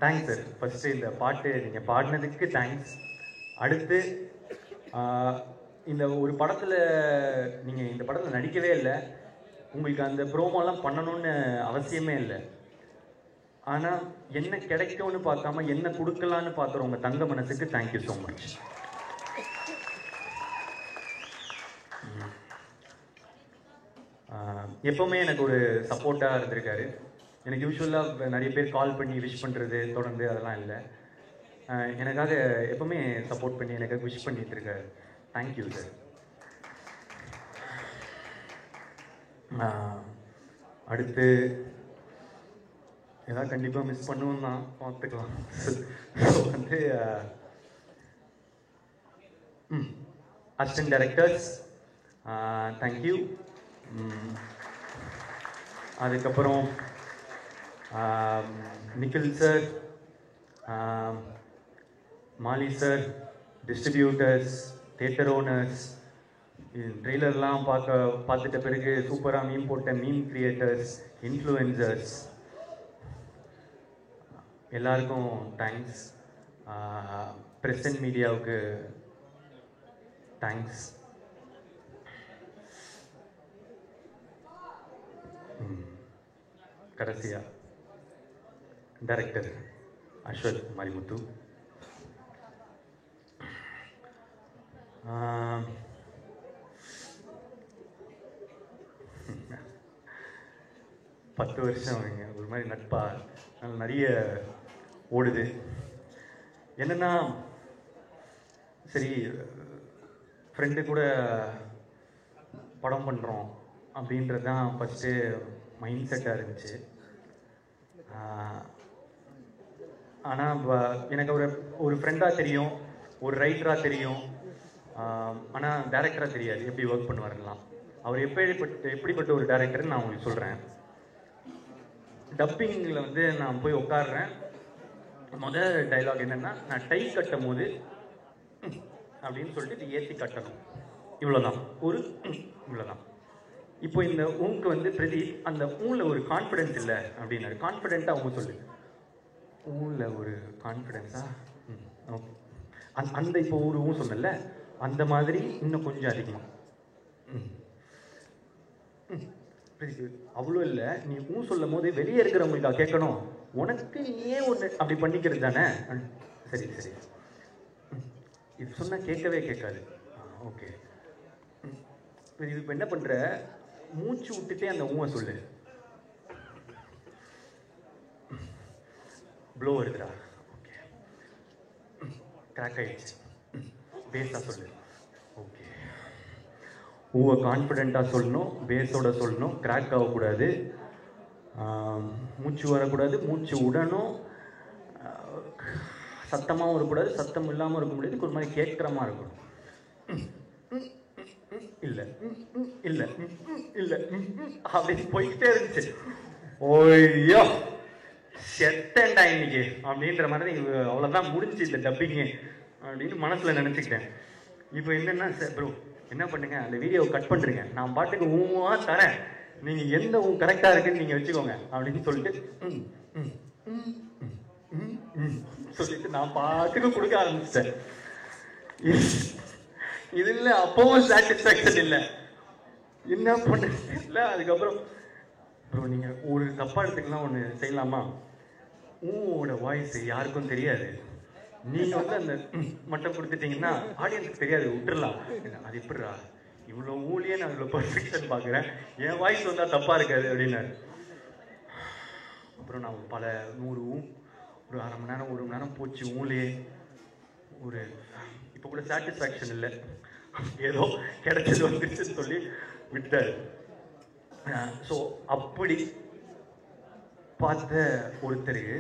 Thanks sir. First இந்த பாட்டு நீங்கள் பாடினதுக்கு தேங்க்ஸ். அடுத்து இந்த ஒரு படத்தில் நீங்கள் இந்த படத்தில் நடிக்கவே இல்லை, உங்களுக்கு அந்த ப்ரோமோலாம் பண்ணணும்னு அவசியமே இல்லை. ஆனால் என்ன கிடைக்கும்னு பார்க்காம என்ன கொடுக்கலான்னு பார்க்குற உங்கள் தங்க மனசுக்கு தேங்க்யூ ஸோ மச். எப்போவுமே எனக்கு ஒரு சப்போர்ட்டாக இருந்திருக்காரு. எனக்கு யூஸ்வலாக நிறைய பேர் கால் பண்ணி விஷ் பண்ணுறது தொடர்ந்து அதெல்லாம் இல்லை. எனக்காக எப்போவுமே சப்போர்ட் பண்ணி எனக்காக விஷ் பண்ணிட்டு இருக்காரு. Thank you sir. அடுத்து ஏதாவது கண்டிப்பாக மிஸ் பண்ணுவோம் தான், பார்த்துக்கலாம். ஸோ வந்து அசிஸ்டன்ட் டைரக்டர்ஸ் தேங்க்யூ. அதுக்கப்புறம் நிக்கில் சார், மாலி சார், டிஸ்ட்ரிபியூட்டர்ஸ், தியேட்டர் ஓனர்ஸ், ட்ரெய்லர்லாம் பார்த்துட்ட பிறகு சூப்பராக மீம் போட்ட மீம் கிரியேட்டர்ஸ், இன்ஃப்ளூயன்சர்ஸ் எல்லாருக்கும் தேங்க்ஸ். பிரசன்ட் மீடியாவுக்கு தேங்க்ஸ். கடைசியா டைரக்டர் அஸ்வத் மாரிமுத்து. பத்து வருஷம் ஒரு மாதிரி நட்பா நிறைய ஓடுது. என்னன்னா சரி ஃப்ரெண்டு கூட படம் பண்ணுறோம் அப்படின்றது தான் ஃபஸ்ட்டு மைண்ட் செட்டாக இருந்துச்சு. ஆனால் எனக்கு ஒரு ஃப்ரெண்டாக தெரியும், ஒரு ரைட்டராக தெரியும், ஆனால் டைரக்டராக தெரியாது எப்படி ஒர்க் பண்ணுவாருலாம். அவர் எப்படிப்பட்ட ஒரு டைரக்டர்னு நான் உங்களுக்கு சொல்கிறேன். டப்பிங்கில் வந்து நான் போய் உட்காடுறேன். முதல் டைலாக் என்னென்னா, நான் டை கட்டும் போது அப்படின்னு சொல்லிட்டு இது ஏற்றி கட்டணும், இவ்வளோதான், இவ்வளோதான். இப்போ இந்த ஊனுக்கு வந்து பிரதீப் அந்த ஊனில் ஒரு கான்ஃபிடென்ஸ் இல்லை அப்படின்னாரு. கான்ஃபிடென்ட்டாக ஊன் சொல்லு. ஊனில் ஒரு கான்ஃபிடென்ஸா? ஓகே. அந்த இப்போ ஒரு ஊன் சொன்னல, அந்த மாதிரி இன்னும் கொஞ்சம் அதிகமாக. அவ்வளோ இல்லை, நீ ஊன் சொல்லும் போது வெளியே இருக்கிறவங்களுக்கு கேட்கணும், உனக்கு நீயே ஒன்று அப்படி பண்ணிக்கிறது தானே. சரி சரி, இது சொன்னால் கேட்கவே கேட்காது. ஓகே. இப்போ என்ன பண்ணுற, மூச்சு விட்டுட்டே அந்த ஊவை சொல்லு. ப்ளோ வருதுடா. ஓகே. கிராக் ஆயிடுச்சு. பேஸாக சொல்லு. ஓகே. ஊவை கான்ஃபிடென்ட்டாக சொல்லணும், பேஸோட சொல்லணும், கிராக் ஆகக்கூடாது. மூச்சு வரக்கூடாது, மூச்சு விடணும், சத்தமாகவும் இருக்கக்கூடாது, சத்தம் இல்லாமல் இருக்க முடியாது, ஒரு மாதிரி கேட்குற மாதிரி இருக்கணும். இல்லை இல்லை இல்லை அப்படின்னு போய்கிட்டே இருந்துச்சு. ஓய்யோ செத்தேன்டா இன்னைக்கு அப்படின்ற மாதிரி அவ்வளோதான் முடிஞ்சு இந்த டப்பிங்கு அப்படின்னு மனசில் நினச்சிக்கிட்டேன். இப்போ என்னென்னா சார் ப்ரோ என்ன பண்ணுங்க, அந்த வீடியோவை கட் பண்ணுறீங்க, நான் பாட்டுக்கு ஊவா தரேன், நீங்கள் எந்த கரெக்டாக இருக்குன்னு நீங்கள் வச்சுக்கோங்க அப்படின்னு சொல்லிட்டு சொல்லிட்டு நான் பாட்டுக்கு கொடுக்க ஆரம்பிச்சிட்டேன். இது இல்லை, அப்பவும் சாட்டிஸ்ஃபேக்ஷன் இல்லை, என்ன பண்ணுறது இல்லை. அதுக்கப்புறம் ப்ரோ நீங்கள் ஒரு தப்பா எடுத்துக்கலாம், ஒன்று செய்யலாமா, ஊவோட வாய்ஸ் யாருக்கும் தெரியாது, நீங்கள் வந்து அந்த மட்டும் கொடுத்துட்டீங்கன்னா ஆடியன்ஸுக்கு தெரியாது, விட்டுறலாம். அது எப்படிரா இவ்வளோ ஊழியே நான் இவ்வளோ பர்ஃபெக்ஷன் பார்க்குறேன், என் வாய்ஸ் வந்தால் தப்பாக இருக்காது அப்படின்னாரு. அப்புறம் நான் பல 100 ஒரு அரை மணி நேரம் 1 மணி நேரம் போச்சு ஊழியே. ஒரு இப்போ கூட சாட்டிஸ்ஃபேக்ஷன் இல்லை, ஏதோ கிடைச்சது வந்துருச்சுன்னு சொல்லி விட்டாரு. ஸோ அப்படி பார்த்த ஒருத்தருக்கு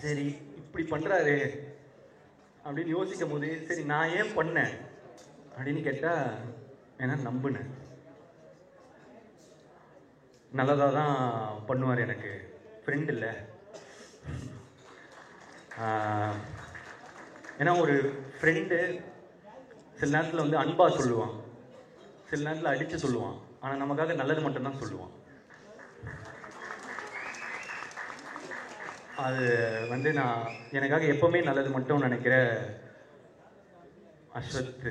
சரி இப்படி பண்ணுறாரு அப்படின்னு யோசிக்கும் போது சரி நான் ஏன் பண்ணேன் அப்படின்னு கேட்டால் ஏன்னா நம்பினேன், நல்லதாக தான் பண்ணுவார், எனக்கு ஃப்ரெண்ட் இல்லை. ஏன்னா ஒரு ஃப்ரெண்டு சில நேரத்தில் வந்து அன்பாக சொல்லுவான், சில நேரத்தில் அடித்து சொல்லுவான், ஆனால் நமக்காக நல்லது மட்டும்தான் சொல்லுவான். அது வந்து நான் எனக்காக எப்போவுமே நல்லது மட்டும் நினைக்கிற அஸ்வத்,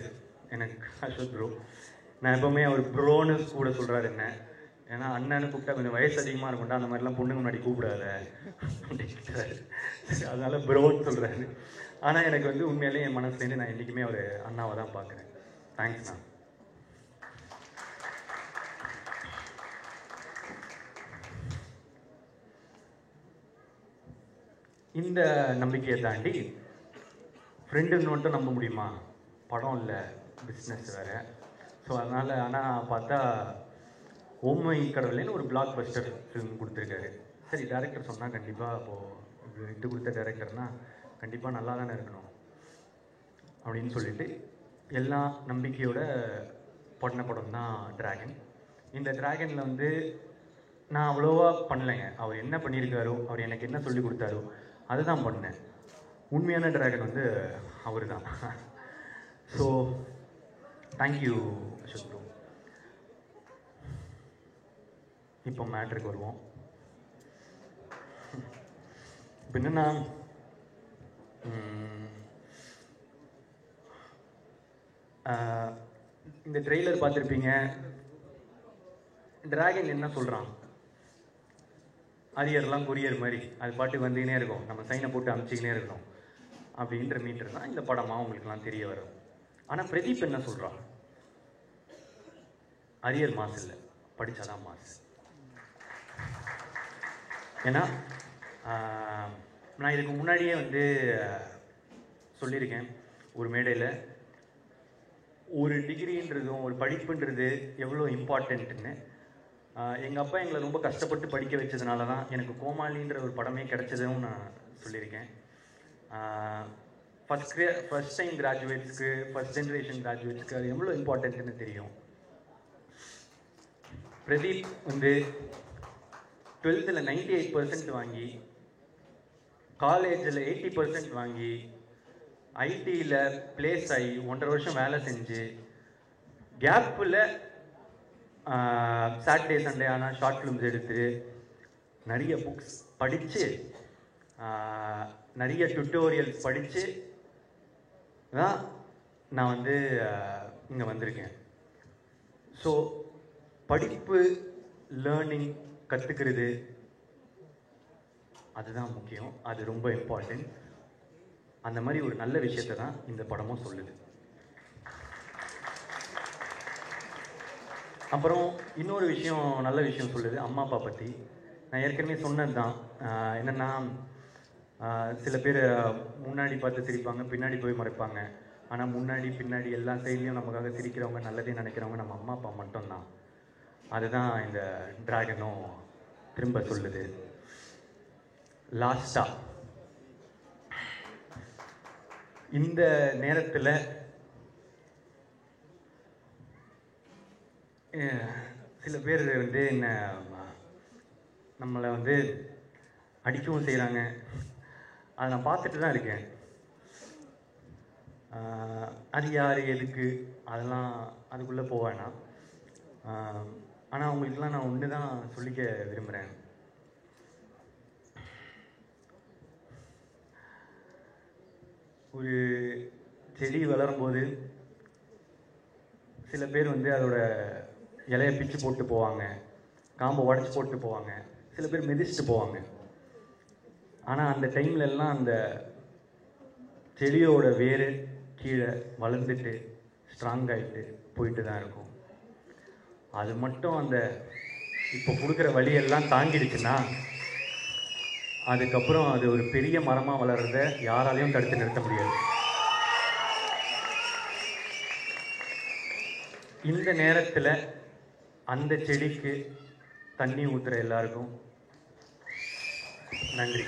எனக்கு அஸ்வத் ப்ரோ, நான் எப்போவுமே அவர் ப்ரோன்னு கூட சொல்கிறாரு என்ன, ஏன்னா அண்ணன்னு கூப்பிட்டா கொஞ்சம் வயசு அதிகமாக இருக்கும்டா, அந்த மாதிரிலாம் பொண்ணுங்க முன்னாடி கூப்பிடாத அப்படின்றாரு, அதனால ப்ரோன்னு சொல்கிறாரு. ஆனால் எனக்கு வந்து உண்மையிலேயே என் மனசுலேருந்து நான் என்றைக்குமே ஒரு அண்ணாவை தான் பார்க்குறேன். தேங்க்ஸ்ண்ணா. இந்த நம்பிக்கையை தாண்டி ஃப்ரெண்டுன்னு மட்டும் நம்ப முடியுமா, படம் இல்லை பிஸ்னஸ் வேறு. ஸோ அதனால் ஆனால் பார்த்தா ஓமை கடவுளேன்னு ஒரு பிளாக் பஸ்டர் ஃபிலிம் கொடுத்துருக்காரு. சரி டேரக்டர் சொன்னால் கண்டிப்பாக அப்போது இது கொடுத்த டேரக்டர்னால் கண்டிப்பாக நல்லா தானே இருக்கணும் அப்படின்னு சொல்லிட்டு எல்லா நம்பிக்கையோட பண்ண படம் தான் டிராகன். இந்த டிராகனில் வந்து நான் அவ்வளோவா பண்ணலைங்க, அவர் என்ன பண்ணியிருக்காரோ, அவர் எனக்கு என்ன சொல்லி கொடுத்தாரோ அதுதான் பண்ணேன். உண்மையான டிராகன் வந்து அவர் தான். So thank you Ashok bro. இப்போ மேட்ருக்கு வருவோம். இப்போ என்னென்னா இந்த ட்ரெய்லர் பார்த்துருப்பீங்க. டிராகன் என்ன சொல்கிறான், அரியர்லாம் கொரியர் மாதிரி அது பாட்டுக்கு வந்துக்கினே இருக்கும், நம்ம சைனை போட்டு அமுச்சிக்கினே இருக்கணும் அப்படின்ற மீட்டர் தான் இந்த படமாக உங்களுக்குலாம் தெரிய வரும். ஆனால் பிரதீப் என்ன சொல்கிறான், அரியர் மாஸ் இல்லை, படித்தாதான் மாஸ். ஏன்னா நான் இதுக்கு முன்னாடியே வந்து சொல்லியிருக்கேன் ஒரு மேடையில், ஒரு டிகிரின்றதும் ஒரு படிப்புன்றது எவ்வளோ இம்பார்ட்டண்ட்டுன்னு. எங்கள் அப்பா எங்களை ரொம்ப கஷ்டப்பட்டு படிக்க வச்சதுனால தான் எனக்கு கோமாளின்ற ஒரு படமே கிடைச்சதும் நான் சொல்லியிருக்கேன். ஃபஸ்ட் டைம் கிராஜுவேட்ஸ்க்கு, ஃபஸ்ட் ஜென்ரேஷன் கிராஜுவேட்ஸ்க்கு அது எவ்வளோ இம்பார்ட்டண்ட்டுன்னு தெரியும். பிரதீப் வந்து 12th 98% வாங்கி, காலேஜில் 80% வாங்கி, ஐடியில் பிளேஸ் ஆகி 1.5 வருஷம் வேலை செஞ்சு, கேப்பில் சாட்டர்டே சண்டே ஆனால் ஷார்ட் ஃபிலிம்ஸ் எடுத்து, நிறைய புக்ஸ் படித்து, நிறைய டுட்டோரியல்ஸ் படித்து தான் நான் வந்து இங்கே வந்திருக்கேன். ஸோ படிப்பு, லேர்னிங், கற்றுக்கிறது அதுதான் முக்கியம், அது ரொம்ப இம்பார்ட்டன்ட். அந்த மாதிரி ஒரு நல்ல விஷயத்தை தான் இந்த படமும் சொல்லுது. அப்புறம் இன்னொரு விஷயம், நல்ல விஷயம் சொல்லுது அம்மா அப்பா பற்றி. நான் ஏற்கனவே சொன்னது தான், என்னென்னா சில பேர் முன்னாடி பார்த்து சிரிப்பாங்க, பின்னாடி போய் மறைப்பாங்க. ஆனால் முன்னாடி பின்னாடி எல்லா சைட்லேயும் நமக்காக சிரிக்கிறவங்க, நல்லதே நினைக்கிறவங்க நம்ம அம்மா அப்பா மட்டும்தான். அதுதான் இந்த டிராகனும் திரும்ப சொல்லுது. லாஸ்ட்டாக இந்த நேரத்தில் சில பேர் வந்து நம்மளை வந்து அடிக்கவும் செய்கிறாங்க. அதை நான் பார்த்துட்டு தான் இருக்கேன். அது யார் எதுக்கு அதெல்லாம் அதுக்குள்ளே போவேனா. ஆனால் அவங்களுக்கெல்லாம் நான் ஒன்று தான் சொல்லிக்க விரும்புகிறேன். ஒரு செடி வளரும்போது சில பேர் வந்து அதோட இலையை பிச்சு போட்டு போவாங்க, காம்பை உடச்சி போட்டு போவாங்க, சில பேர் மிதிச்சுட்டு போவாங்க. ஆனால் அந்த டைம்ல எல்லாம் அந்த செடியோட வேர் கீழே வளர்ந்துட்டு ஸ்ட்ராங் ஆகிட்டு போயிட்டு தான் இருக்கும். அது மட்டும் அந்த இப்போ கொடுக்குற வழியெல்லாம் தாங்கிடுச்சுன்னா அதுக்கப்புறம் அது ஒரு பெரிய மரமாக வளர்றத யாராலையும் தடுத்து நிறுத்த முடியாது. இந்த நேரத்தில் அந்த செடிக்கு தண்ணி ஊற்றுற எல்லாருக்கும் நன்றி.